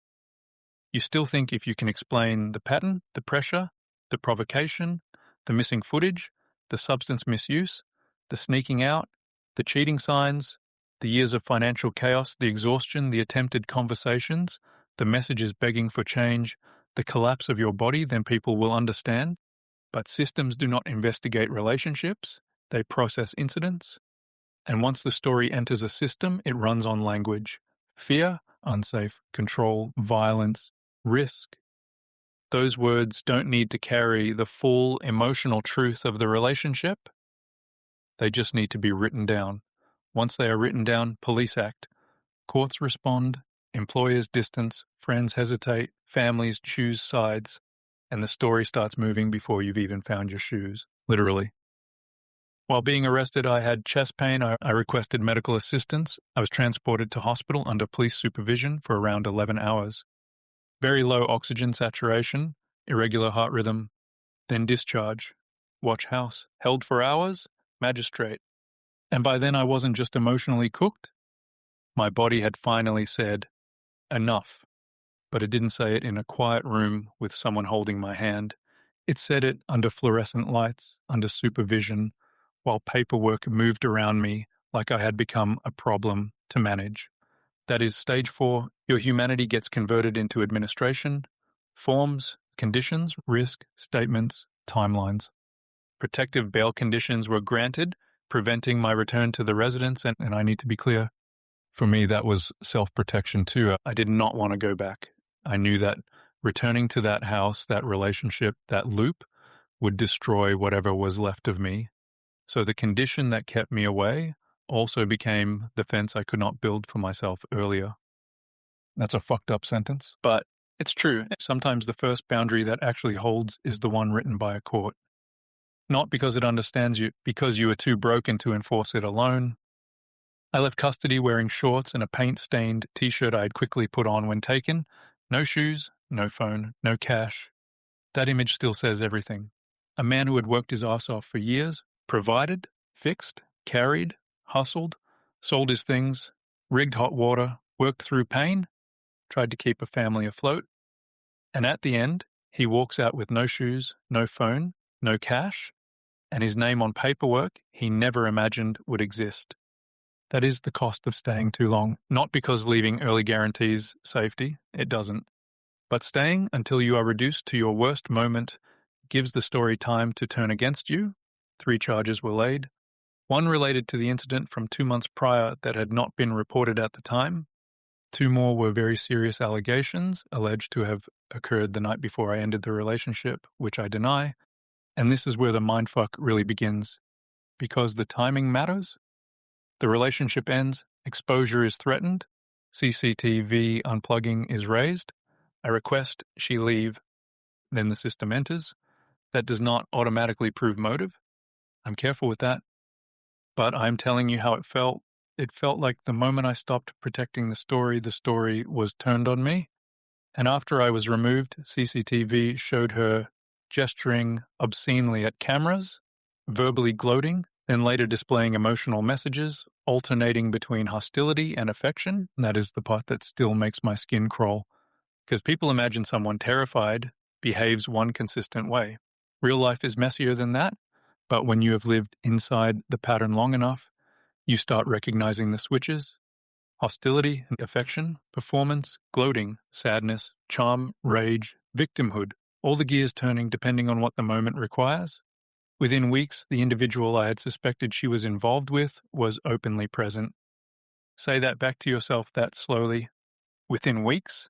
You still think if you can explain the pattern, the pressure, the provocation, the missing footage, the substance misuse, the sneaking out, the cheating signs, the years of financial chaos, the exhaustion, the attempted conversations, the messages begging for change, the collapse of your body, then people will understand. But systems do not investigate relationships, they process incidents. And once the story enters a system, it runs on language. Fear, unsafe, control, violence, risk. Those words don't need to carry the full emotional truth of the relationship. They just need to be written down. Once they are written down, police act. Courts respond, employers distance, friends hesitate, families choose sides, and the story starts moving before you've even found your shoes, literally. While being arrested, I had chest pain. I requested medical assistance. I was transported to hospital under police supervision for around 11 hours. Very low oxygen saturation, irregular heart rhythm, then discharge. Watch house. Held for hours, magistrate. And by then I wasn't just emotionally cooked. My body had finally said, enough. But it didn't say it in a quiet room with someone holding my hand. It said it under fluorescent lights, under supervision, while paperwork moved around me like I had become a problem to manage. That is stage 4. Your humanity gets converted into administration, forms, conditions, risk, statements, timelines. Protective bail conditions were granted, preventing my return to the residence, and I need to be clear, for me that was self-protection too. I did not want to go back. I knew that returning to that house, that relationship, that loop, would destroy whatever was left of me. So the condition that kept me away also became the fence I could not build for myself earlier. That's a fucked up sentence, but it's true. Sometimes the first boundary that actually holds is the one written by a court. Not because it understands you, because you are too broken to enforce it alone. I left custody wearing shorts and a paint-stained t-shirt I had quickly put on when taken. No shoes, no phone, no cash. That image still says everything. A man who had worked his ass off for years, provided, fixed, carried, hustled, sold his things, rigged hot water, worked through pain, tried to keep a family afloat. And at the end, he walks out with no shoes, no phone, no cash, and his name on paperwork he never imagined would exist. That is the cost of staying too long, not because leaving early guarantees safety, it doesn't, but staying until you are reduced to your worst moment gives the story time to turn against you. 3 charges were laid, 1 related to the incident from 2 months prior that had not been reported at the time. 2 more were very serious allegations alleged to have occurred the night before I ended the relationship, which I deny. And this is where the mindfuck really begins. Because the timing matters, The relationship ends, exposure is threatened, CCTV unplugging is raised, I request she leave, then the system enters. That does not automatically prove motive. I'm careful with that. But I'm telling you how it felt. It felt like the moment I stopped protecting the story was turned on me. And after I was removed, CCTV showed her gesturing obscenely at cameras, verbally gloating, then later displaying emotional messages, alternating between hostility and affection. And that is the part that still makes my skin crawl. Because people imagine someone terrified behaves one consistent way. Real life is messier than that, but when you have lived inside the pattern long enough, you start recognizing the switches. Hostility and affection, performance, gloating, sadness, charm, rage, victimhood, all the gears turning depending on what the moment requires. Within weeks, the individual I had suspected she was involved with was openly present. Say that back to yourself that slowly. Within weeks,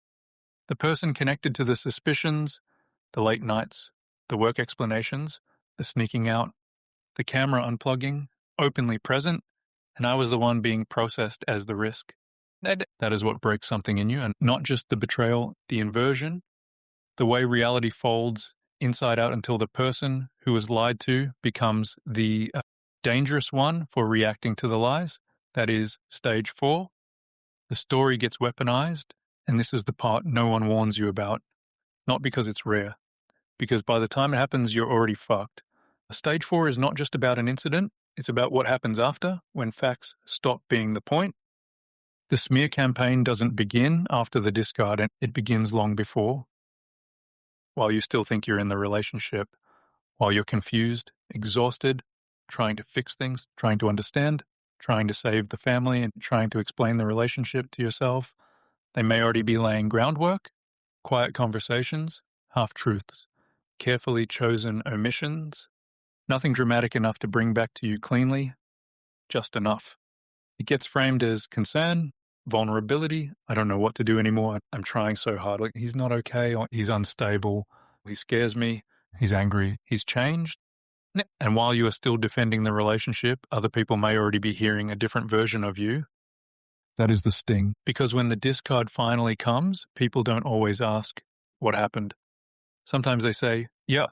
the person connected to the suspicions, the late nights, the work explanations, the sneaking out, the camera unplugging, openly present, and I was the one being processed as the risk. That is what breaks something in you, and not just the betrayal, the inversion, the way reality folds inside out until the person who was lied to becomes the dangerous one for reacting to the lies. That is stage 4. The story gets weaponized, and this is the part no one warns you about, not because it's rare, because by the time it happens, you're already fucked. Stage 4 is not just about an incident, it's about what happens after, when facts stop being the point. The smear campaign doesn't begin after the discard, it begins long before. While you still think you're in the relationship, while you're confused, exhausted, trying to fix things, trying to understand, trying to save the family, and trying to explain the relationship to yourself, they may already be laying groundwork, quiet conversations, half-truths, carefully chosen omissions, nothing dramatic enough to bring back to you cleanly, just enough. It gets framed as concern, vulnerability. I don't know what to do anymore. I'm trying so hard. Like, he's not okay, or he's unstable. He scares me. He's angry. He's changed. And while you are still defending the relationship, other people may already be hearing a different version of you. That is the sting. Because when the discard finally comes, people don't always ask, what happened? Sometimes they say, yeah,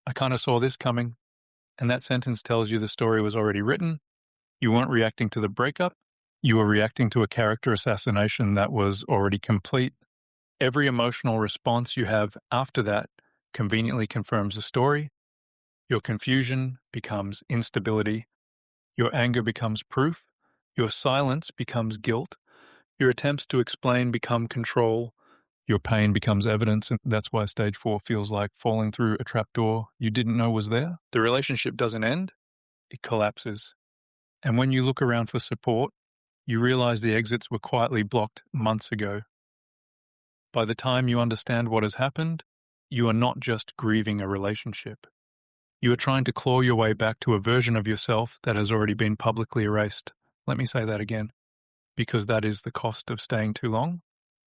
I kind of saw this coming. And that sentence tells you the story was already written. You weren't reacting to the breakup. You were reacting to a character assassination that was already complete. Every emotional response you have after that conveniently confirms the story. Your confusion becomes instability. Your anger becomes proof. Your silence becomes guilt. Your attempts to explain become control. Your pain becomes evidence, and that's why stage 4 feels like falling through a trapdoor you didn't know was there. The relationship doesn't end, it collapses. And when you look around for support, you realize the exits were quietly blocked months ago. By the time you understand what has happened, you are not just grieving a relationship. You are trying to claw your way back to a version of yourself that has already been publicly erased. Let me say that again, because that is the cost of staying too long.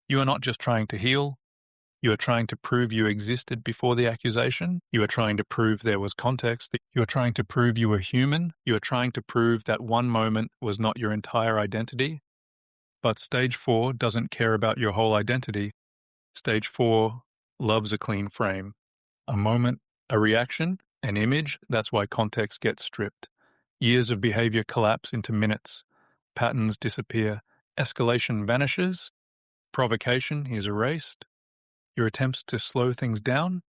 You are not just trying to heal. You are trying to prove you existed before the accusation. You are trying to prove there was context. You are trying to prove you were human. You are trying to prove that one moment was not your entire identity. But stage 4 doesn't care about your whole identity. Stage 4 loves a clean frame. A moment, a reaction, an image. That's why context gets stripped. Years of behavior collapse into minutes. Patterns disappear. Escalation vanishes. Provocation is erased. Your attempts to slow things down,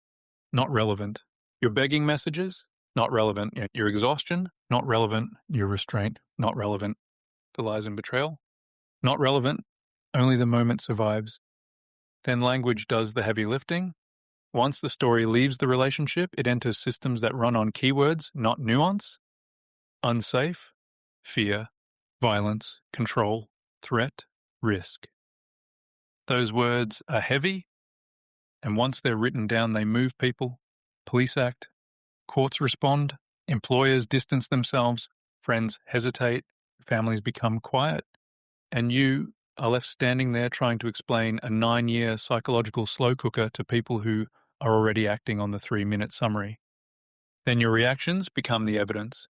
not relevant. Your begging messages, not relevant. Your exhaustion, not relevant. Your restraint, not relevant. The lies and betrayal, not relevant. Only the moment survives. Then language does the heavy lifting. Once the story leaves the relationship, it enters systems that run on keywords, not nuance. Unsafe, fear, violence, control, threat, risk. Those words are heavy, and once they're written down, they move people. Police act, courts respond, employers distance themselves, friends hesitate, families become quiet, and you are left standing there trying to explain a 9-year psychological slow cooker to people who are already acting on the 3-minute summary. Then your reactions become the evidence.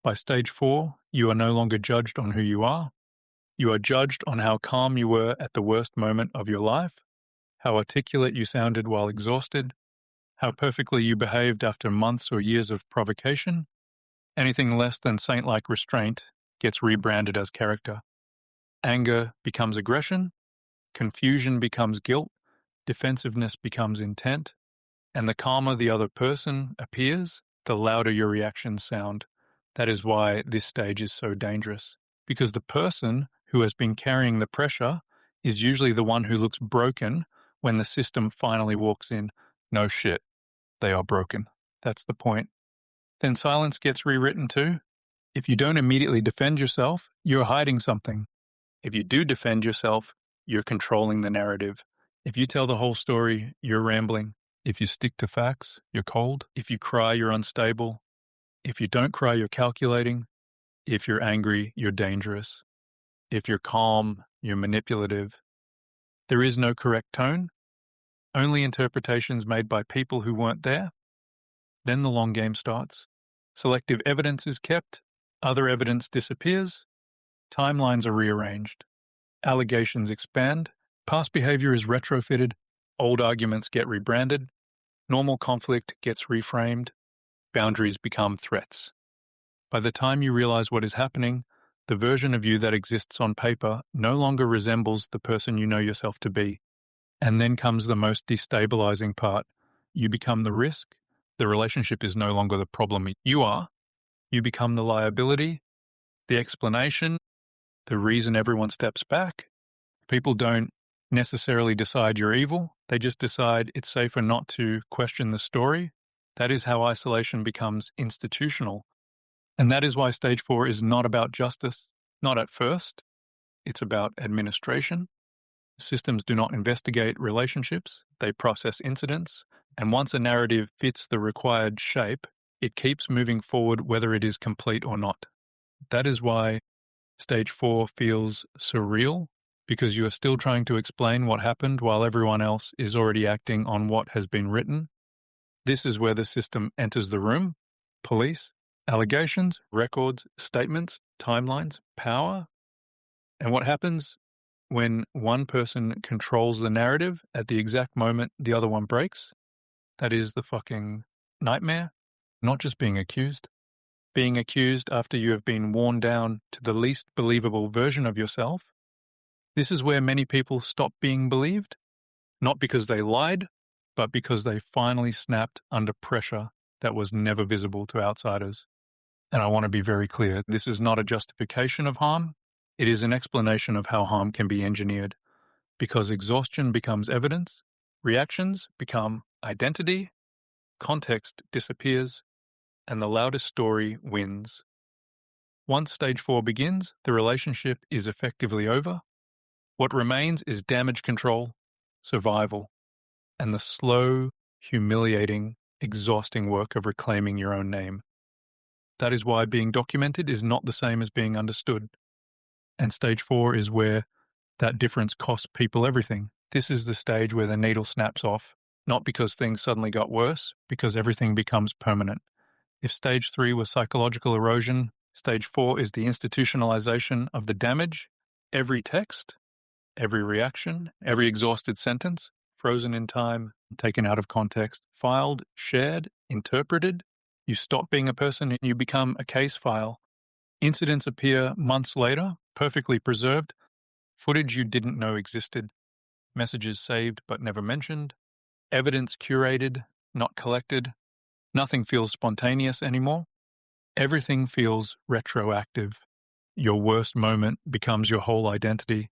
By stage 4, you are no longer judged on who you are. You are judged on how calm you were at the worst moment of your life, how articulate you sounded while exhausted, how perfectly you behaved after months or years of provocation. Anything less than saint-like restraint gets rebranded as character. Anger becomes aggression, confusion becomes guilt, defensiveness becomes intent, and the calmer the other person appears, the louder your reactions sound. That is why this stage is so dangerous, because the person who has been carrying the pressure is usually the one who looks broken when the system finally walks in. No shit, they are broken. That's the point. Then silence gets rewritten too. If you don't immediately defend yourself, you're hiding something. If you do defend yourself, you're controlling the narrative. If you tell the whole story, you're rambling. If you stick to facts, you're cold. If you cry, you're unstable. If you don't cry, you're calculating. If you're angry, you're dangerous. If you're calm, you're manipulative. There is no correct tone, only interpretations made by people who weren't there. Then the long game starts. Selective evidence is kept, other evidence disappears, timelines are rearranged, allegations expand, past behavior is retrofitted, old arguments get rebranded, normal conflict gets reframed, boundaries become threats. By the time you realize what is happening, the version of you that exists on paper no longer resembles the person you know yourself to be. And then comes the most destabilizing part. You become the risk. The relationship is no longer the problem you are. You become the liability, the explanation, the reason everyone steps back. People don't necessarily decide you're evil. They just decide it's safer not to question the story. That is how isolation becomes institutional. And that is why stage 4 is not about justice, not at first. It's about administration. Systems do not investigate relationships, they process incidents, and once a narrative fits the required shape, it keeps moving forward whether it is complete or not. That is why stage 4 feels surreal, because you are still trying to explain what happened while everyone else is already acting on what has been written. This is where the system enters the room: police, allegations, records, statements, timelines, power. And what happens when one person controls the narrative at the exact moment the other one breaks? That is the fucking nightmare. Not just being accused. Being accused after you have been worn down to the least believable version of yourself. This is where many people stop being believed, not because they lied, but because they finally snapped under pressure that was never visible to outsiders. And I want to be very clear, this is not a justification of harm. It is an explanation of how harm can be engineered, because exhaustion becomes evidence, reactions become identity, context disappears, and the loudest story wins. Once stage 4 begins, the relationship is effectively over. What remains is damage control, survival, and the slow, humiliating, exhausting work of reclaiming your own name. That is why being documented is not the same as being understood. And stage 4 is where that difference costs people everything. This is the stage where the needle snaps off, not because things suddenly got worse, because everything becomes permanent. If stage 3 was psychological erosion, stage 4 is the institutionalization of the damage. Every text, every reaction, every exhausted sentence, frozen in time, taken out of context, filed, shared, interpreted. You stop being a person and you become a case file. Incidents appear months later, perfectly preserved, footage you didn't know existed, messages saved but never mentioned, evidence curated, not collected. Nothing feels spontaneous anymore. Everything feels retroactive. Your worst moment becomes your whole identity.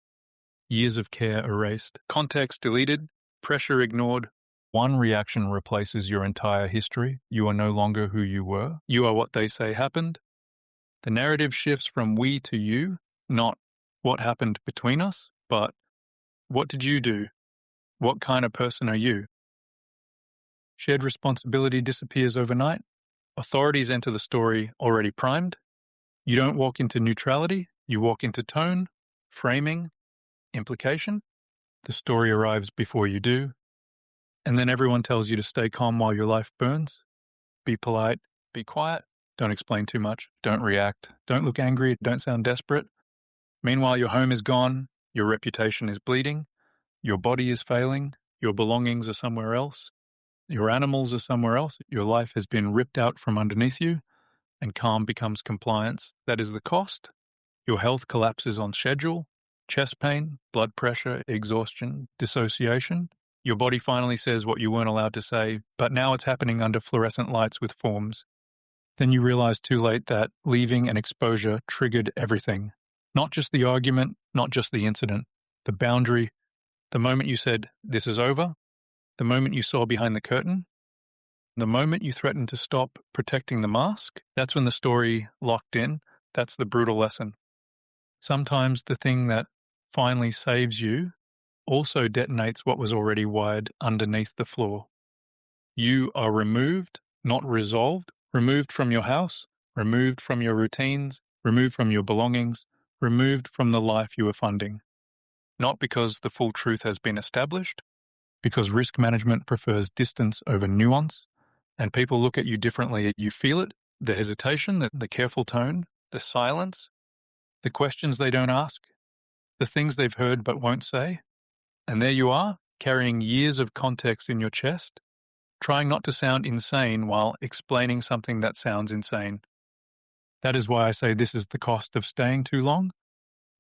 Years of care erased, context deleted, pressure ignored. One reaction replaces your entire history. You are no longer who you were. You are what they say happened. The narrative shifts from we to you, not what happened between us, but what did you do? What kind of person are you? Shared responsibility disappears overnight. Authorities enter the story already primed. You don't walk into neutrality, you walk into tone, framing, implication. The story arrives before you do. And then everyone tells you to stay calm while your life burns. Be polite, be quiet, Don't explain too much. Don't react. Don't look angry. Don't sound desperate. Meanwhile, your home is gone. Your reputation is bleeding. Your body is failing. Your belongings are somewhere else. Your animals are somewhere else. Your life has been ripped out from underneath you, and calm becomes compliance. That is the cost. Your health collapses on schedule. Chest pain, blood pressure, exhaustion, dissociation. Your body finally says what you weren't allowed to say, but now it's happening under fluorescent lights with forms. Then you realize too late that leaving and exposure triggered everything. Not just the argument, not just the incident, the boundary, the moment you said, "This is over," the moment you saw behind the curtain, the moment you threatened to stop protecting the mask. That's when the story locked in. That's the brutal lesson. Sometimes the thing that finally saves you also detonates what was already wired underneath the floor. You are removed, not resolved, removed from your house, removed from your routines, removed from your belongings, removed from the life you were funding. Not because the full truth has been established, because risk management prefers distance over nuance, and people look at you differently. You feel it, the hesitation, the careful tone, the silence, the questions they don't ask, the things they've heard but won't say. And there you are, carrying years of context in your chest, trying not to sound insane while explaining something that sounds insane. That is why I say this is the cost of staying too long,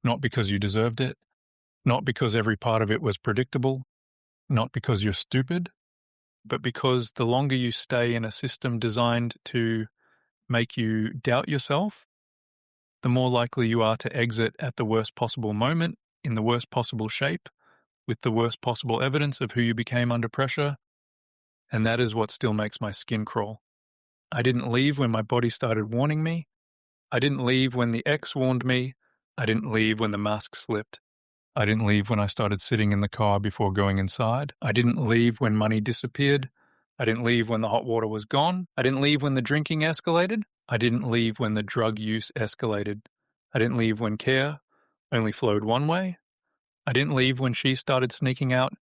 not because you deserved it, not because every part of it was predictable, not because you're stupid, but because the longer you stay in a system designed to make you doubt yourself, the more likely you are to exit at the worst possible moment, in the worst possible shape, with the worst possible evidence of who you became under pressure. And that is what still makes my skin crawl. I didn't leave when my body started warning me. I didn't leave when the ex warned me. I didn't leave when the mask slipped. I didn't leave when I started sitting in the car before going inside. I didn't leave when money disappeared. I didn't leave when the hot water was gone. I didn't leave when the drinking escalated. I didn't leave when the drug use escalated. I didn't leave when care only flowed one way. I didn't leave when she started sneaking out.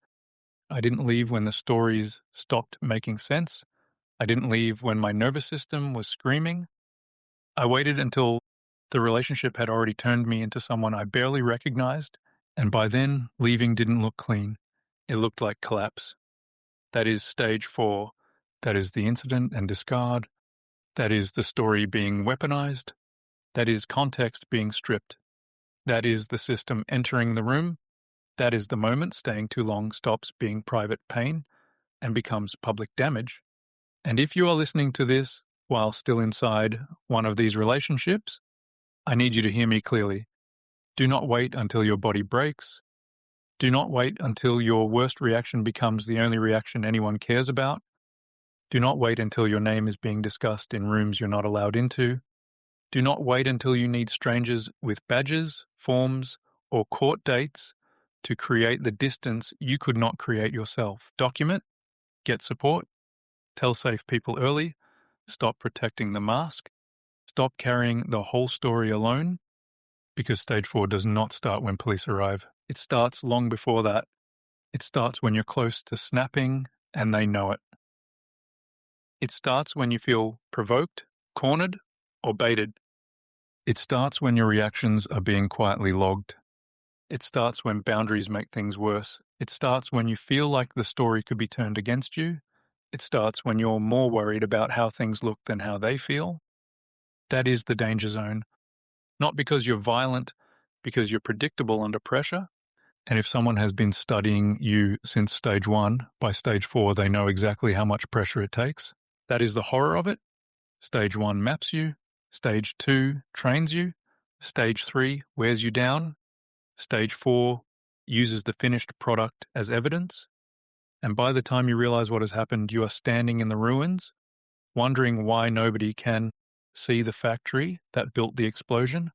I didn't leave when the stories stopped making sense. I didn't leave when my nervous system was screaming. I waited until the relationship had already turned me into someone I barely recognized, and by then, leaving didn't look clean. It looked like collapse. That is stage 4. That is the incident and discard. That is the story being weaponized. That is context being stripped. That is the system entering the room. That is the moment staying too long stops being private pain and becomes public damage. And if you are listening to this while still inside one of these relationships, I need you to hear me clearly. Do not wait until your body breaks. Do not wait until your worst reaction becomes the only reaction anyone cares about. Do not wait until your name is being discussed in rooms you're not allowed into. Do not wait until you need strangers with badges, forms, or court dates to create the distance you could not create yourself. Document, get support, tell safe people early, stop protecting the mask, stop carrying the whole story alone, because stage 4 does not start when police arrive. It starts long before that. It starts when you're close to snapping and they know it. It starts when you feel provoked, cornered, or baited. It starts when your reactions are being quietly logged. It starts when boundaries make things worse. It starts when you feel like the story could be turned against you. It starts when you're more worried about how things look than how they feel. That is the danger zone. Not because you're violent, because you're predictable under pressure. And if someone has been studying you since stage 1, by stage 4 they know exactly how much pressure it takes. That is the horror of it. Stage 1 maps you. Stage 2 trains you. Stage 3 wears you down. Stage 4 uses the finished product as evidence. And by the time you realize what has happened, you are standing in the ruins, wondering why nobody can see the factory that built the explosion.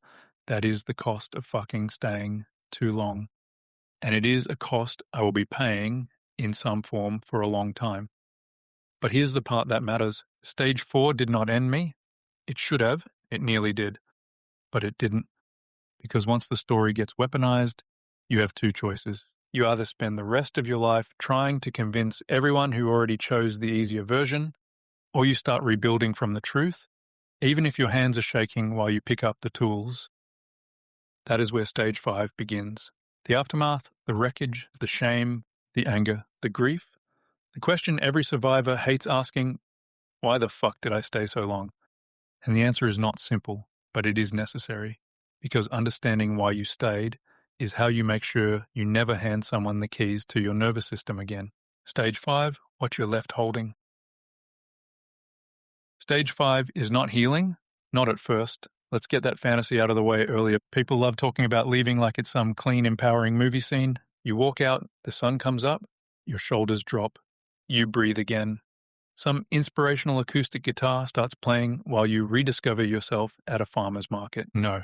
That is the cost of fucking staying too long. And it is a cost I will be paying in some form for a long time. But here's the part that matters. Stage 4 did not end me. It should have. It nearly did. But it didn't. Because once the story gets weaponized, you have 2 choices. You either spend the rest of your life trying to convince everyone who already chose the easier version, or you start rebuilding from the truth, Even if your hands are shaking while you pick up the tools, that is where stage 5 begins. The aftermath, the wreckage, the shame, the anger, the grief. The question every survivor hates asking, why the fuck did I stay so long? And the answer is not simple, but it is necessary, because understanding why you stayed is how you make sure you never hand someone the keys to your nervous system again. Stage 5, what you're left holding. Stage 5 is not healing, not at first. Let's get that fantasy out of the way earlier. People love talking about leaving like it's some clean, empowering movie scene. You walk out, the sun comes up, your shoulders drop, you breathe again. Some inspirational acoustic guitar starts playing while you rediscover yourself at a farmer's market. No.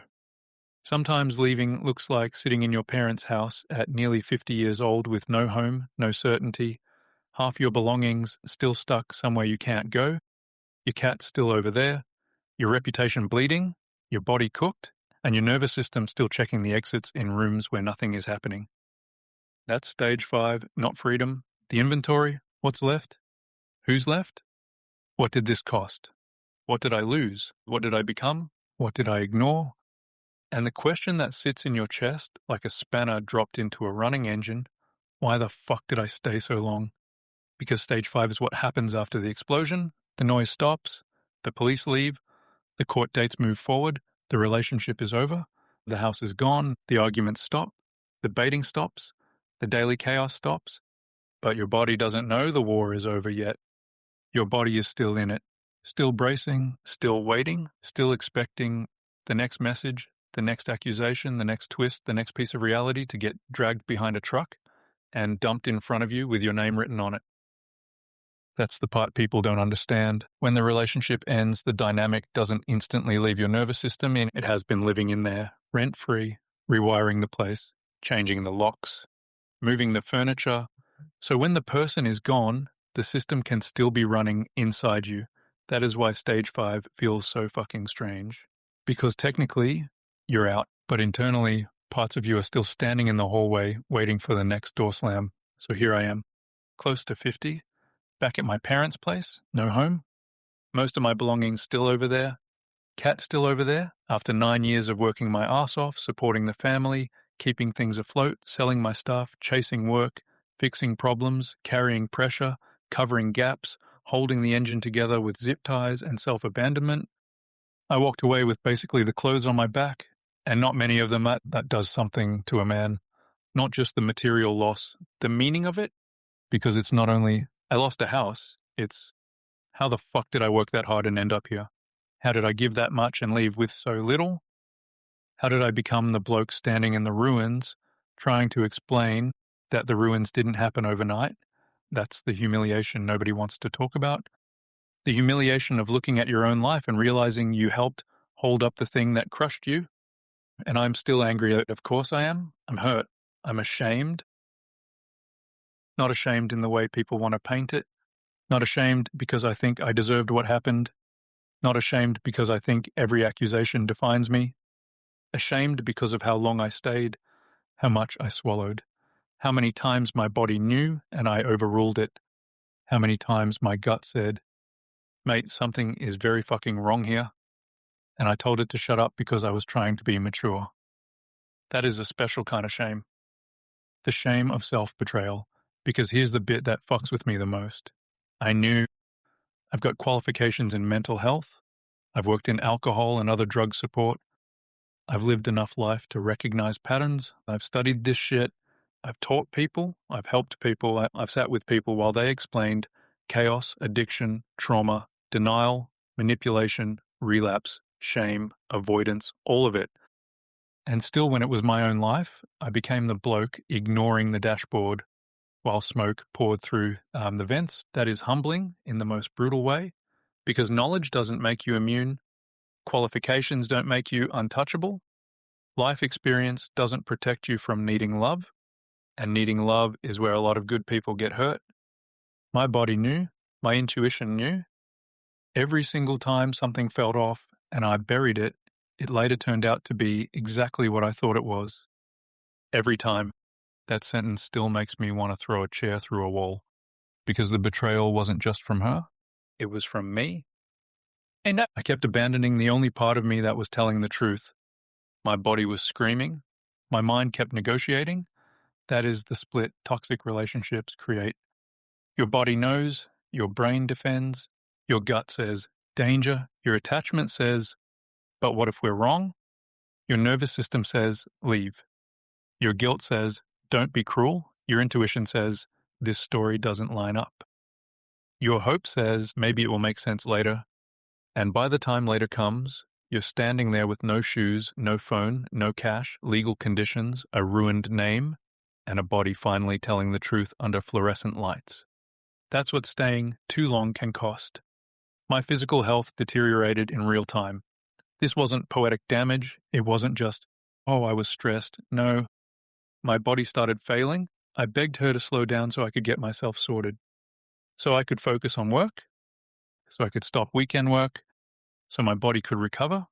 Sometimes leaving looks like sitting in your parents' house at nearly 50 years old with no home, no certainty, half your belongings still stuck somewhere you can't go, your cat still over there, your reputation bleeding, your body cooked, and your nervous system still checking the exits in rooms where nothing is happening. That's stage 5, not freedom. The inventory, what's left? Who's left? What did this cost? What did I lose? What did I become? What did I ignore? And the question that sits in your chest like a spanner dropped into a running engine, why the fuck did I stay so long? Because stage 5 is what happens after the explosion, the noise stops, the police leave, the court dates move forward, the relationship is over, the house is gone, the arguments stop, the baiting stops, the daily chaos stops, but your body doesn't know the war is over yet. Your body is still in it, still bracing, still waiting, still expecting the next message, the next accusation, the next twist, the next piece of reality to get dragged behind a truck and dumped in front of you with your name written on it. That's the part people don't understand. When the relationship ends, the dynamic doesn't instantly leave your nervous system in. It has been living in there, rent-free, rewiring the place, changing the locks, moving the furniture. So when the person is gone, the system can still be running inside you. That is why stage 5 feels so fucking strange. Because technically, you're out, but internally, parts of you are still standing in the hallway waiting for the next door slam. So here I am, close to 50, back at my parents' place, no home. Most of my belongings still over there. Cat still over there, after 9 years of working my ass off, supporting the family, keeping things afloat, selling my stuff, chasing work, fixing problems, carrying pressure, covering gaps, holding the engine together with zip ties and self-abandonment. I walked away with basically the clothes on my back, and not many of them that does something to a man. Not just the material loss, the meaning of it, because it's not only, I lost a house, it's, how the fuck did I work that hard and end up here? How did I give that much and leave with so little? How did I become the bloke standing in the ruins, trying to explain that the ruins didn't happen overnight? That's the humiliation nobody wants to talk about. The humiliation of looking at your own life and realizing you helped hold up the thing that crushed you. And I'm still angry, of course I am. I'm hurt. I'm ashamed. Not ashamed in the way people want to paint it. Not ashamed because I think I deserved what happened. Not ashamed because I think every accusation defines me. Ashamed because of how long I stayed, how much I swallowed, how many times my body knew and I overruled it, how many times my gut said, mate, something is very fucking wrong here, and I told it to shut up because I was trying to be mature. That is a special kind of shame. The shame of self-betrayal, because here's the bit that fucks with me the most. I knew I've got qualifications in mental health, I've worked in alcohol and other drug support, I've lived enough life to recognize patterns, I've studied this shit, I've taught people, I've helped people, I've sat with people while they explained chaos, addiction, trauma, denial, manipulation, relapse, shame, avoidance, all of it. And still, when it was my own life, I became the bloke ignoring the dashboard while smoke poured through the vents. That is humbling in the most brutal way, because knowledge doesn't make you immune, qualifications don't make you untouchable, life experience doesn't protect you from needing love, and needing love is where a lot of good people get hurt. My body knew, my intuition knew. Every single time something felt off and I buried it, it later turned out to be exactly what I thought it was. Every time. That sentence still makes me want to throw a chair through a wall, because the betrayal wasn't just from her, it was from me. And I kept abandoning the only part of me that was telling the truth. My body was screaming. My mind kept negotiating. That is the split toxic relationships create. Your body knows, your brain defends, your gut says, danger, your attachment says, but what if we're wrong? Your nervous system says, leave. Your guilt says, don't be cruel. Your intuition says, this story doesn't line up. Your hope says, maybe it will make sense later. And by the time later comes, you're standing there with no shoes, no phone, no cash, legal conditions, a ruined name, and a body finally telling the truth under fluorescent lights. That's what staying too long can cost. My physical health deteriorated in real time. This wasn't poetic damage. It wasn't just, oh, I was stressed. No. My body started failing. I begged her to slow down so I could get myself sorted. So I could focus on work. So I could stop weekend work. So my body could recover.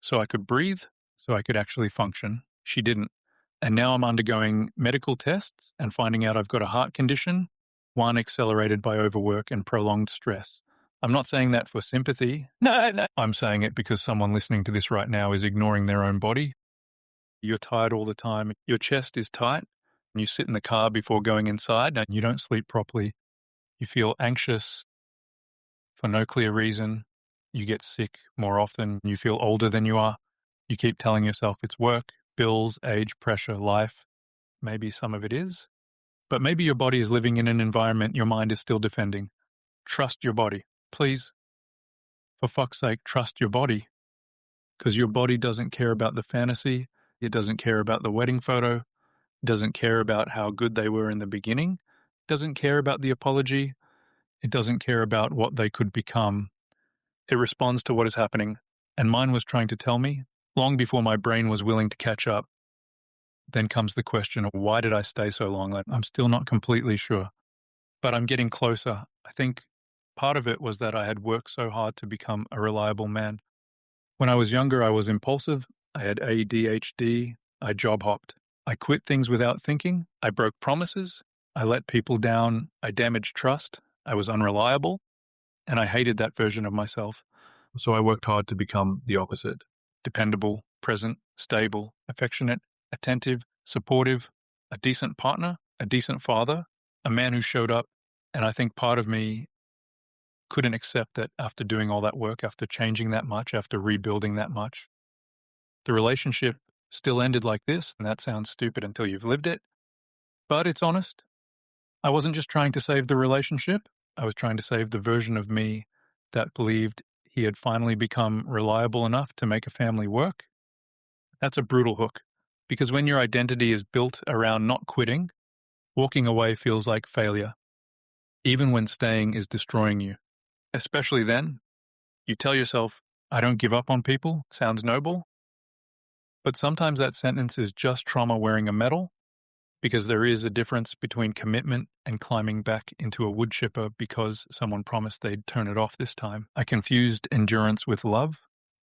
So I could breathe. So I could actually function. She didn't. And now I'm undergoing medical tests and finding out I've got a heart condition, one accelerated by overwork and prolonged stress. I'm not saying that for sympathy. No. I'm saying it because someone listening to this right now is ignoring their own body. You're tired all the time. Your chest is tight. And you sit in the car before going inside and you don't sleep properly. You feel anxious for no clear reason. You get sick more often. You feel older than you are. You keep telling yourself it's work, bills, age, pressure, life. Maybe some of it is. But maybe your body is living in an environment your mind is still defending. Trust your body. Please, for fuck's sake, trust your body. Because your body doesn't care about the fantasy. It doesn't care about the wedding photo. It doesn't care about how good they were in the beginning. It doesn't care about the apology. It doesn't care about what they could become. It responds to what is happening. And mine was trying to tell me, long before my brain was willing to catch up. Then comes the question of why did I stay so long? I'm still not completely sure. But I'm getting closer. I think part of it was that I had worked so hard to become a reliable man. When I was younger, I was impulsive. I had ADHD. I job hopped. I quit things without thinking. I broke promises. I let people down. I damaged trust. I was unreliable. And I hated that version of myself. So I worked hard to become the opposite. Dependable, present, stable, affectionate, attentive, supportive, a decent partner, a decent father, a man who showed up. And I think part of me couldn't accept that after doing all that work, after changing that much, after rebuilding that much, the relationship still ended like this. And that sounds stupid until you've lived it. But it's honest. I wasn't just trying to save the relationship. I was trying to save the version of me that believed he had finally become reliable enough to make a family work. That's a brutal hook. Because when your identity is built around not quitting, walking away feels like failure. Even when staying is destroying you. Especially then, you tell yourself, I don't give up on people, sounds noble. But sometimes that sentence is just trauma wearing a medal, because there is a difference between commitment and climbing back into a wood chipper because someone promised they'd turn it off this time. I confused endurance with love.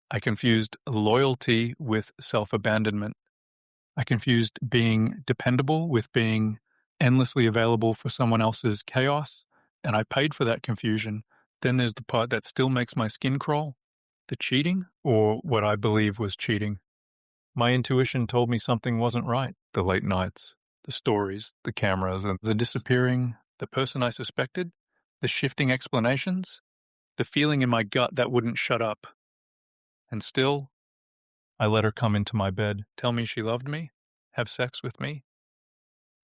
I confused loyalty with self-abandonment. I confused being dependable with being endlessly available for someone else's chaos, and I paid for that confusion. Then there's the part that still makes my skin crawl, the cheating, or what I believe was cheating. My intuition told me something wasn't right. The late nights, the stories, the cameras, and the disappearing, the person I suspected, the shifting explanations, the feeling in my gut that wouldn't shut up. And still, I let her come into my bed, tell me she loved me, have sex with me.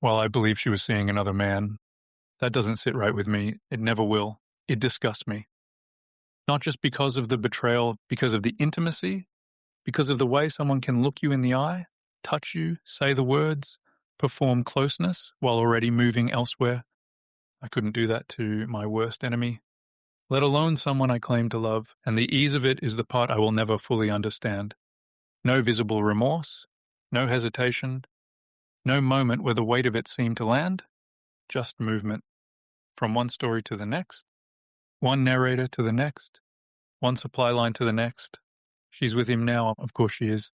While I believe she was seeing another man, that doesn't sit right with me. It never will. It disgusts me. Not just because of the betrayal, because of the intimacy, because of the way someone can look you in the eye, touch you, say the words, perform closeness while already moving elsewhere. I couldn't do that to my worst enemy, let alone someone I claim to love, and the ease of it is the part I will never fully understand. No visible remorse, no hesitation, no moment where the weight of it seemed to land, just movement. From one story to the next, one narrator to the next, one supply line to the next. She's with him now, of course she is.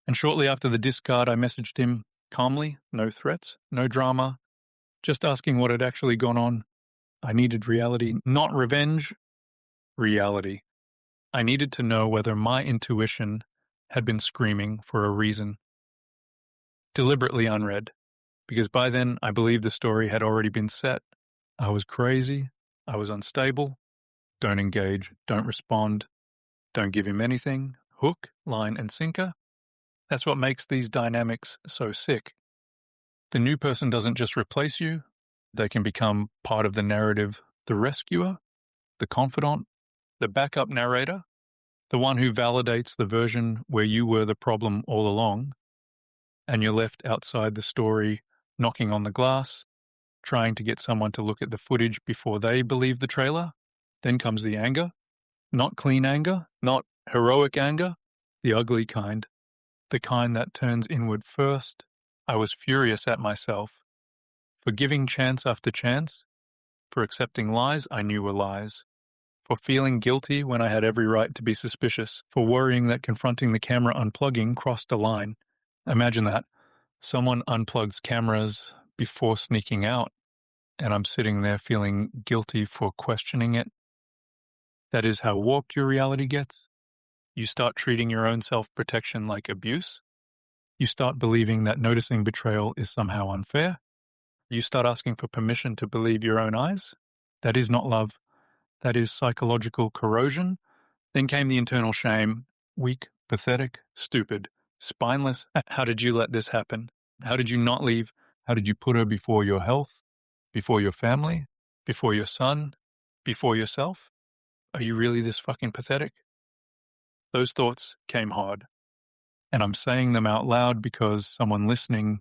And shortly after the discard, I messaged him calmly, no threats, no drama, just asking what had actually gone on. I needed reality, not revenge, reality. I needed to know whether my intuition had been screaming for a reason. Deliberately unread, because by then I believed the story had already been set. I was crazy, I was unstable, don't engage, don't respond, don't give him anything, hook, line, and sinker. That's what makes these dynamics so sick. The new person doesn't just replace you, they can become part of the narrative, the rescuer, the confidant, the backup narrator, the one who validates the version where you were the problem all along, and you're left outside the story, knocking on the glass, trying to get someone to look at the footage before they believe the trailer. Then comes the anger. Not clean anger, not heroic anger, the ugly kind, the kind that turns inward first. I was furious at myself for giving chance after chance, for accepting lies I knew were lies, for feeling guilty when I had every right to be suspicious, for worrying that confronting the camera unplugging crossed a line. Imagine that. Someone unplugs cameras before sneaking out, and I'm sitting there feeling guilty for questioning it. That is how warped your reality gets. You start treating your own self-protection like abuse. You start believing that noticing betrayal is somehow unfair. You start asking for permission to believe your own eyes. That is not love. That is psychological corrosion. Then came the internal shame. Weak, pathetic, stupid, spineless. How did you let this happen? How did you not leave? How did you put her before your health? Before your family? Before your son? Before yourself? Are you really this fucking pathetic? Those thoughts came hard. And I'm saying them out loud because someone listening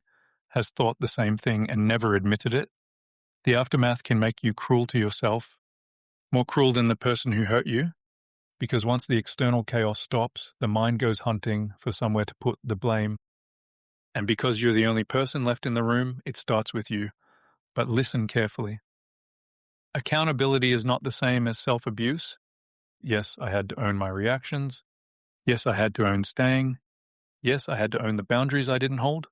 has thought the same thing and never admitted it. The aftermath can make you cruel to yourself, more cruel than the person who hurt you, because once the external chaos stops, the mind goes hunting for somewhere to put the blame. And because you're the only person left in the room, it starts with you. But listen carefully. Accountability is not the same as self-abuse. Yes, I had to own my reactions. Yes, I had to own staying. Yes, I had to own the boundaries I didn't hold.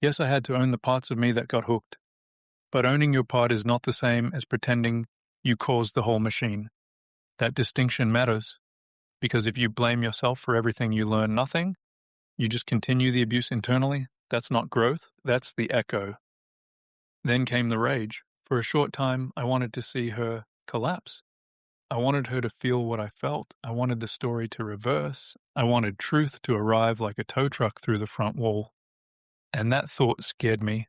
Yes, I had to own the parts of me that got hooked. But owning your part is not the same as pretending you caused the whole machine. That distinction matters, because if you blame yourself for everything, you learn nothing. You just continue the abuse internally. That's not growth, that's the echo. Then came the rage. For a short time, I wanted to see her collapse. I wanted her to feel what I felt. I wanted the story to reverse. I wanted truth to arrive like a tow truck through the front wall. And that thought scared me,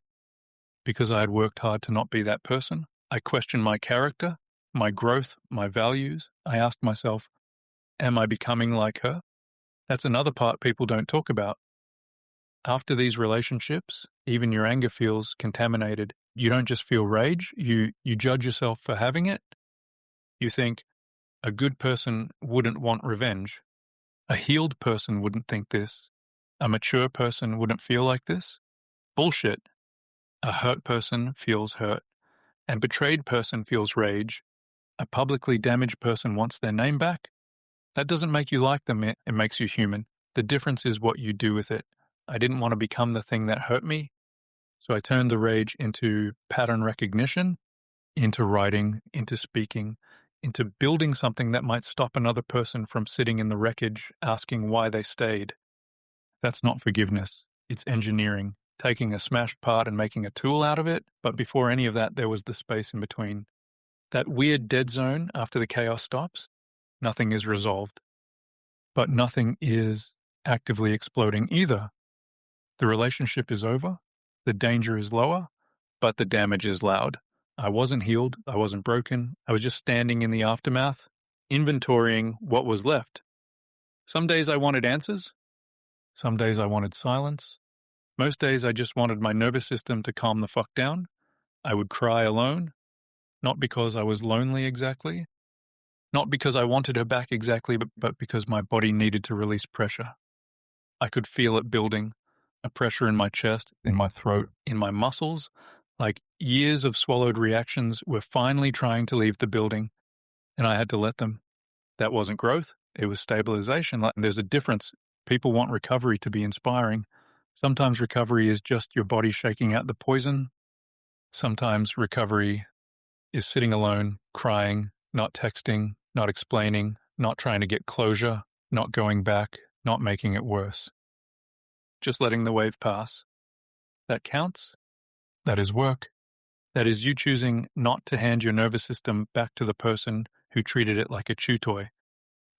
because I had worked hard to not be that person. I questioned my character, my growth, my values. I asked myself, am I becoming like her? That's another part people don't talk about. After these relationships, even your anger feels contaminated. You don't just feel rage, you judge yourself for having it. You think, a good person wouldn't want revenge. A healed person wouldn't think this. A mature person wouldn't feel like this. Bullshit. A hurt person feels hurt. A betrayed person feels rage. A publicly damaged person wants their name back. That doesn't make you like them, it makes you human. The difference is what you do with it. I didn't want to become the thing that hurt me, so I turned the rage into pattern recognition, into writing, into speaking, into building something that might stop another person from sitting in the wreckage asking why they stayed. That's not forgiveness. It's engineering, taking a smashed part and making a tool out of it, but before any of that, there was the space in between. That weird dead zone after the chaos stops, nothing is resolved. But nothing is actively exploding either. The relationship is over, the danger is lower, but the damage is loud. I wasn't healed, I wasn't broken, I was just standing in the aftermath, inventorying what was left. Some days I wanted answers, some days I wanted silence. Most days I just wanted my nervous system to calm the fuck down. I would cry alone, not because I was lonely exactly, not because I wanted her back exactly, but because my body needed to release pressure. I could feel it building, a pressure in my chest, in my throat, in my muscles, like years of swallowed reactions were finally trying to leave the building, and I had to let them. That wasn't growth, it was stabilization. There's a difference. People want recovery to be inspiring. Sometimes recovery is just your body shaking out the poison. Sometimes recovery is sitting alone, crying, not texting, not explaining, not trying to get closure, not going back, not making it worse. Just letting the wave pass. That counts. That is work. That is you choosing not to hand your nervous system back to the person who treated it like a chew toy.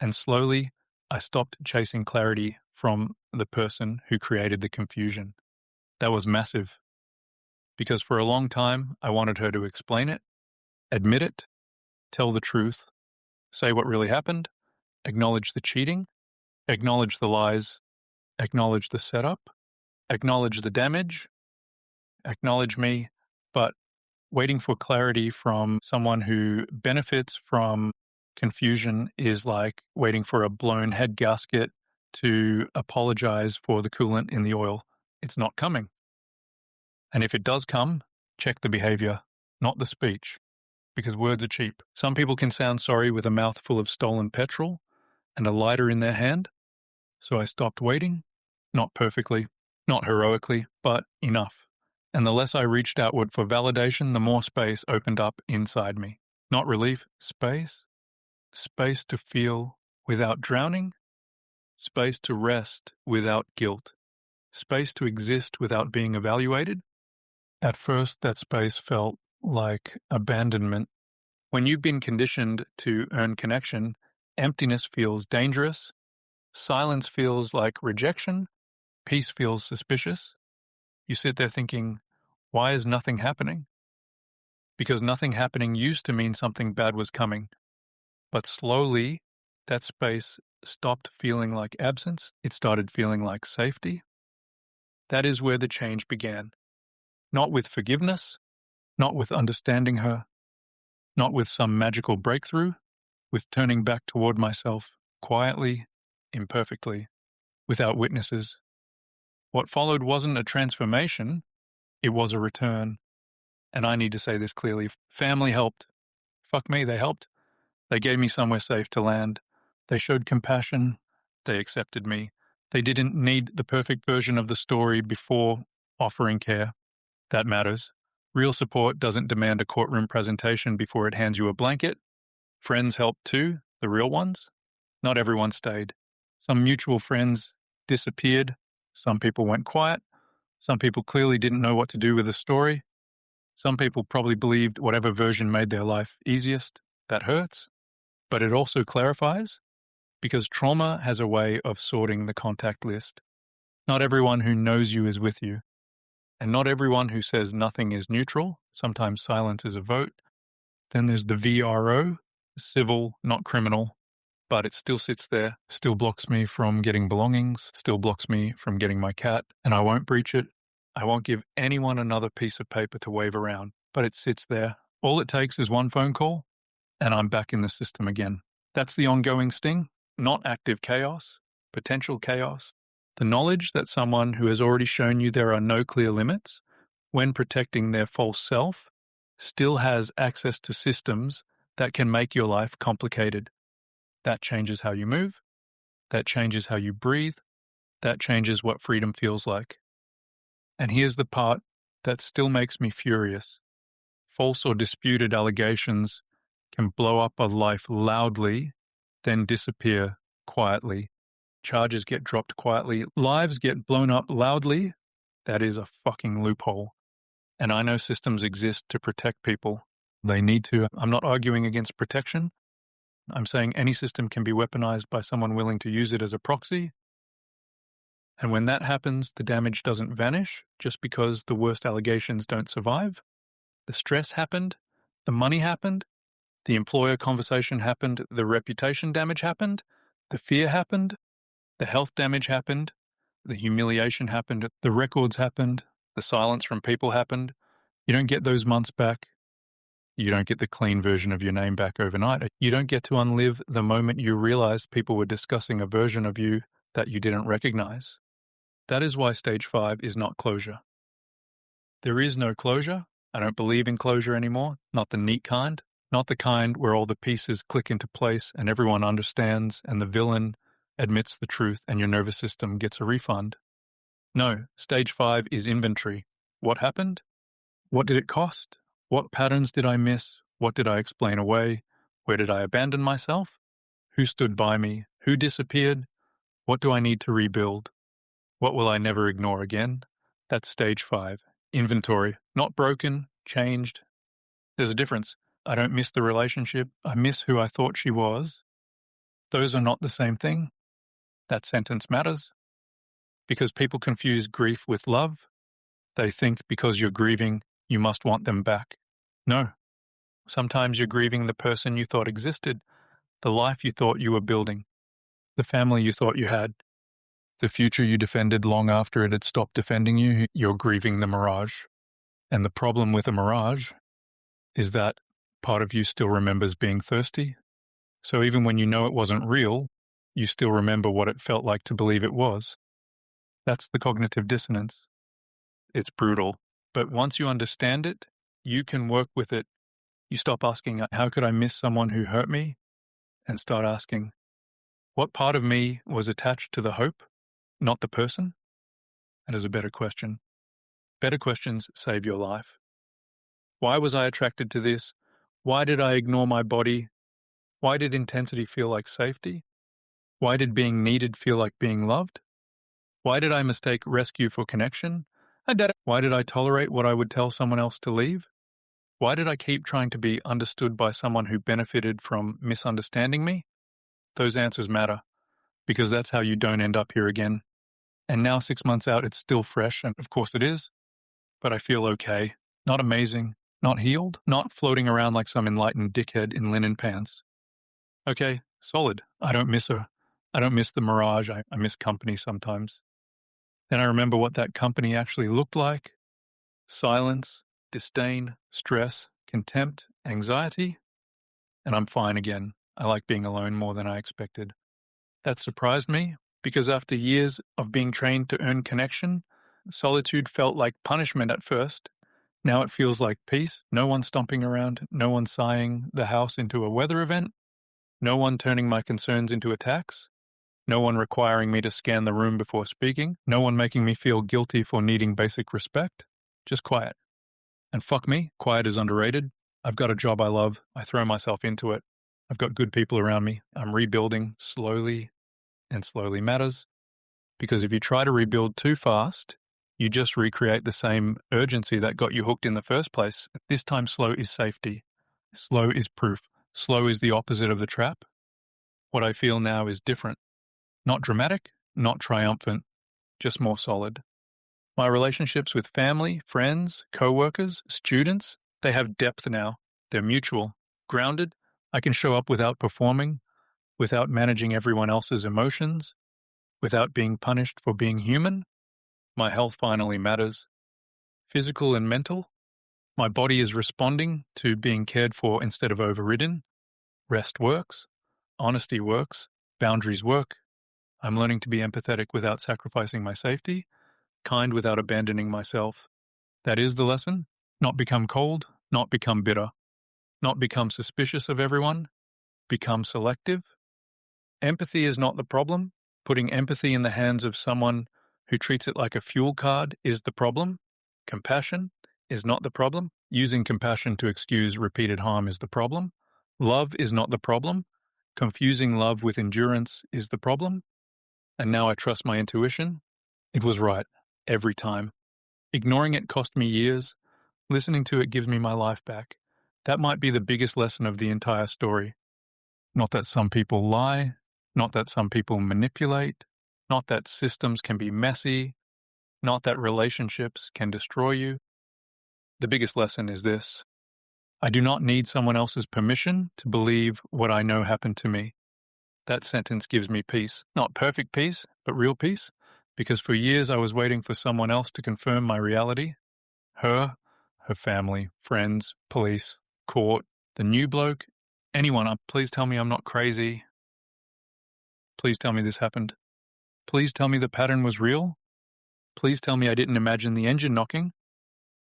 And slowly, I stopped chasing clarity from the person who created the confusion. That was massive. Because for a long time, I wanted her to explain it, admit it, tell the truth, say what really happened, acknowledge the cheating, acknowledge the lies, acknowledge the setup, acknowledge the damage, acknowledge me, but waiting for clarity from someone who benefits from confusion is like waiting for a blown head gasket to apologize for the coolant in the oil. It's not coming. And if it does come, check the behavior, not the speech, because words are cheap. Some people can sound sorry with a mouthful of stolen petrol and a lighter in their hand. So I stopped waiting, not perfectly, not heroically, but enough. And the less I reached outward for validation, the more space opened up inside me. Not relief, space. Space to feel without drowning. Space to rest without guilt. Space to exist without being evaluated. At first, that space felt like abandonment. When you've been conditioned to earn connection, emptiness feels dangerous. Silence feels like rejection. Peace feels suspicious. You sit there thinking, why is nothing happening? Because nothing happening used to mean something bad was coming. But slowly, that space stopped feeling like absence. It started feeling like safety. That is where the change began. Not with forgiveness, not with understanding her, not with some magical breakthrough, with turning back toward myself quietly, imperfectly, without witnesses. What followed wasn't a transformation, it was a return. And I need to say this clearly. Family helped. Fuck me, they helped. They gave me somewhere safe to land. They showed compassion. They accepted me. They didn't need the perfect version of the story before offering care. That matters. Real support doesn't demand a courtroom presentation before it hands you a blanket. Friends helped too, the real ones. Not everyone stayed. Some mutual friends disappeared. Some people went quiet. Some people clearly didn't know what to do with the story. Some people probably believed whatever version made their life easiest. That hurts. But it also clarifies, because trauma has a way of sorting the contact list. Not everyone who knows you is with you. And not everyone who says nothing is neutral. Sometimes silence is a vote. Then there's the VRO, civil, not criminal. But it still sits there, still blocks me from getting belongings, still blocks me from getting my cat, and I won't breach it. I won't give anyone another piece of paper to wave around, but it sits there. All it takes is one phone call, and I'm back in the system again. That's the ongoing sting, not active chaos, potential chaos. The knowledge that someone who has already shown you there are no clear limits, when protecting their false self, still has access to systems that can make your life complicated. That changes how you move. That changes how you breathe. That changes what freedom feels like. And here's the part that still makes me furious. False or disputed allegations can blow up a life loudly, then disappear quietly. Charges get dropped quietly. Lives get blown up loudly. That is a fucking loophole. And I know systems exist to protect people. They need to. I'm not arguing against protection. I'm saying any system can be weaponized by someone willing to use it as a proxy. And when that happens, the damage doesn't vanish just because the worst allegations don't survive. The stress happened. The money happened. The employer conversation happened. The reputation damage happened. The fear happened. The health damage happened. The humiliation happened. The records happened. The silence from people happened. You don't get those months back. You don't get the clean version of your name back overnight. You don't get to unlive the moment you realized people were discussing a version of you that you didn't recognize. That is why stage 5 is not closure. There is no closure. I don't believe in closure anymore. Not the neat kind. Not the kind where all the pieces click into place and everyone understands and the villain admits the truth and your nervous system gets a refund. No, stage 5 is inventory. What happened? What did it cost? What patterns did I miss? What did I explain away? Where did I abandon myself? Who stood by me? Who disappeared? What do I need to rebuild? What will I never ignore again? That's stage 5. Inventory. Not broken, changed. There's a difference. I don't miss the relationship. I miss who I thought she was. Those are not the same thing. That sentence matters. Because people confuse grief with love. They think because you're grieving, you must want them back. No. Sometimes you're grieving the person you thought existed, the life you thought you were building, the family you thought you had, the future you defended long after it had stopped defending you. You're grieving the mirage. And the problem with a mirage is that part of you still remembers being thirsty. So even when you know it wasn't real, you still remember what it felt like to believe it was. That's the cognitive dissonance. It's brutal. But once you understand it, you can work with it. You stop asking, how could I miss someone who hurt me? And start asking, what part of me was attached to the hope, not the person? That is a better question. Better questions save your life. Why was I attracted to this? Why did I ignore my body? Why did intensity feel like safety? Why did being needed feel like being loved? Why did I mistake rescue for connection? Why did I tolerate what I would tell someone else to leave? Why did I keep trying to be understood by someone who benefited from misunderstanding me? Those answers matter, because that's how you don't end up here again. And now 6 months out, it's still fresh, and of course it is. But I feel okay. Not amazing. Not healed. Not floating around like some enlightened dickhead in linen pants. Okay, solid. I don't miss her. I don't miss the mirage. I miss company sometimes. Then I remember what that company actually looked like. Silence, disdain, stress, contempt, anxiety. And I'm fine again. I like being alone more than I expected. That surprised me, because after years of being trained to earn connection, solitude felt like punishment at first. Now it feels like peace. No one stomping around, no one sighing the house into a weather event, no one turning my concerns into attacks, no one requiring me to scan the room before speaking, no one making me feel guilty for needing basic respect. Just quiet. And fuck me, quiet is underrated. I've got a job I love. I throw myself into it. I've got good people around me. I'm rebuilding slowly, and slowly matters. Because if you try to rebuild too fast, you just recreate the same urgency that got you hooked in the first place. This time slow is safety. Slow is proof. Slow is the opposite of the trap. What I feel now is different. Not dramatic, not triumphant, just more solid. My relationships with family, friends, co-workers, students, they have depth now. They're mutual, grounded. I can show up without performing, without managing everyone else's emotions, without being punished for being human. My health finally matters. Physical and mental. My body is responding to being cared for instead of overridden. Rest works. Honesty works. Boundaries work. I'm learning to be empathetic without sacrificing my safety. Kind without abandoning myself. That is the lesson. Not become cold. Not become bitter. Not become suspicious of everyone. Become selective. Empathy is not the problem. Putting empathy in the hands of someone who treats it like a fuel card is the problem. Compassion is not the problem. Using compassion to excuse repeated harm is the problem. Love is not the problem. Confusing love with endurance is the problem. And now I trust my intuition. It was right. Every time. Ignoring it cost me years. Listening to it gives me my life back. That might be the biggest lesson of the entire story. Not that some people lie. Not that some people manipulate. Not that systems can be messy. Not that relationships can destroy you. The biggest lesson is this. I do not need someone else's permission to believe what I know happened to me. That sentence gives me peace. Not perfect peace, but real peace. Because for years I was waiting for someone else to confirm my reality. Her family, friends, police, court, the new bloke, anyone. Please tell me I'm not crazy. Please tell me this happened. Please tell me the pattern was real. Please tell me I didn't imagine the engine knocking.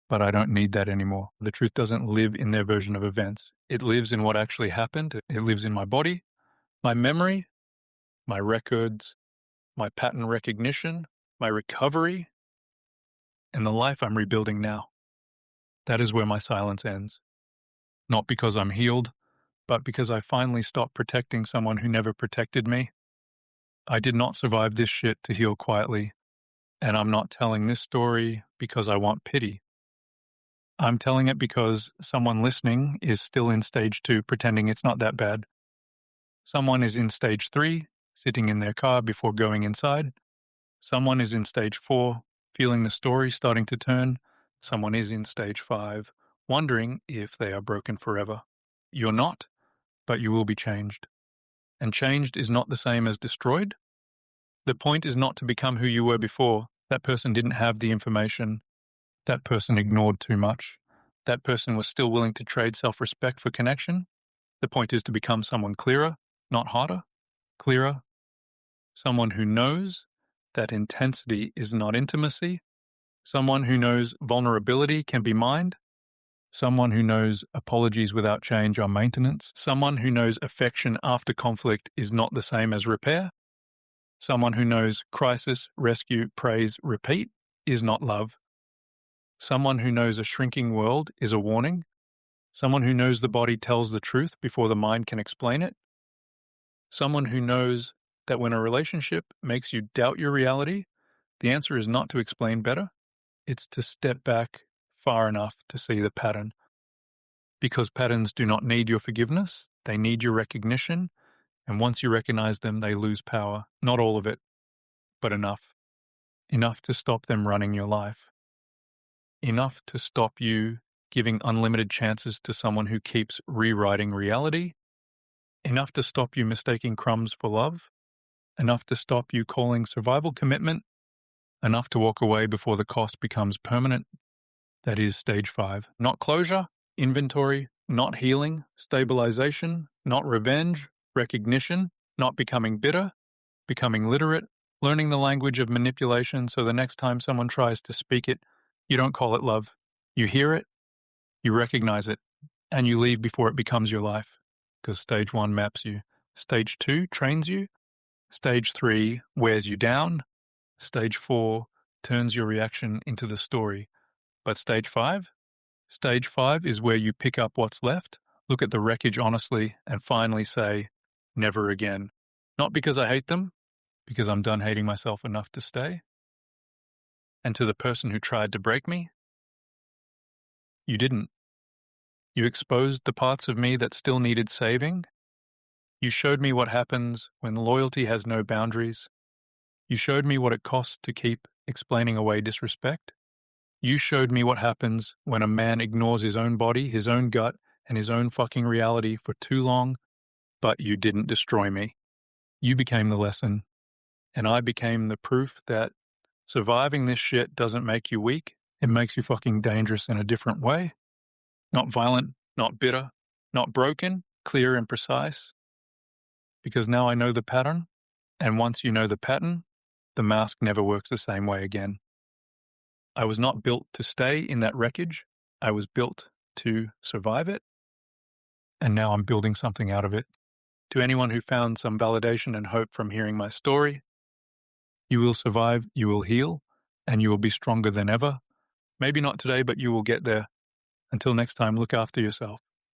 But I don't need that anymore. The truth doesn't live in their version of events. It lives in what actually happened. It lives in my body, my memory, my records, my pattern recognition, my recovery, and the life I'm rebuilding now. That is where my silence ends. Not because I'm healed, but because I finally stopped protecting someone who never protected me. I did not survive this shit to heal quietly, and I'm not telling this story because I want pity. I'm telling it because someone listening is still in stage 2 pretending it's not that bad. Someone is in stage 3, sitting in their car before going inside. Someone is in stage 4, feeling the story starting to turn. Someone is in stage 5, wondering if they are broken forever. You're not, but you will be changed. And changed is not the same as destroyed. The point is not to become who you were before. That person didn't have the information. That person ignored too much. That person was still willing to trade self-respect for connection. The point is to become someone clearer, not harder. Clearer. Someone who knows that intensity is not intimacy. Someone who knows vulnerability can be mined. Someone who knows apologies without change are maintenance. Someone who knows affection after conflict is not the same as repair. Someone who knows crisis, rescue, praise, repeat is not love. Someone who knows a shrinking world is a warning. Someone who knows the body tells the truth before the mind can explain it. Someone who knows that when a relationship makes you doubt your reality, the answer is not to explain better. It's to step back far enough to see the pattern. Because patterns do not need your forgiveness, they need your recognition, and once you recognize them, they lose power. Not all of it, but enough. Enough to stop them running your life. Enough to stop you giving unlimited chances to someone who keeps rewriting reality. Enough to stop you mistaking crumbs for love. Enough to stop you calling survival commitment. Enough to walk away before the cost becomes permanent. That is stage 5. Not closure, inventory, not healing, stabilization, not revenge, recognition, not becoming bitter, becoming literate, learning the language of manipulation so the next time someone tries to speak it, you don't call it love. You hear it, you recognize it, and you leave before it becomes your life. Because stage 1 maps you. Stage 2 trains you. Stage 3 wears you down. Stage 4 turns your reaction into the story. But stage 5? Stage 5 is where you pick up what's left, look at the wreckage honestly, and finally say, never again. Not because I hate them, because I'm done hating myself enough to stay. And to the person who tried to break me, you didn't. You exposed the parts of me that still needed saving. You showed me what happens when loyalty has no boundaries. You showed me what it costs to keep explaining away disrespect. You showed me what happens when a man ignores his own body, his own gut, and his own fucking reality for too long, but you didn't destroy me. You became the lesson, and I became the proof that surviving this shit doesn't make you weak. It makes you fucking dangerous in a different way. Not violent, not bitter, not broken, clear and precise. Because now I know the pattern, and once you know the pattern, the mask never works the same way again. I was not built to stay in that wreckage. I was built to survive it, and now I'm building something out of it. To anyone who found some validation and hope from hearing my story, you will survive, you will heal, and you will be stronger than ever. Maybe not today, but you will get there. Until next time, look after yourself.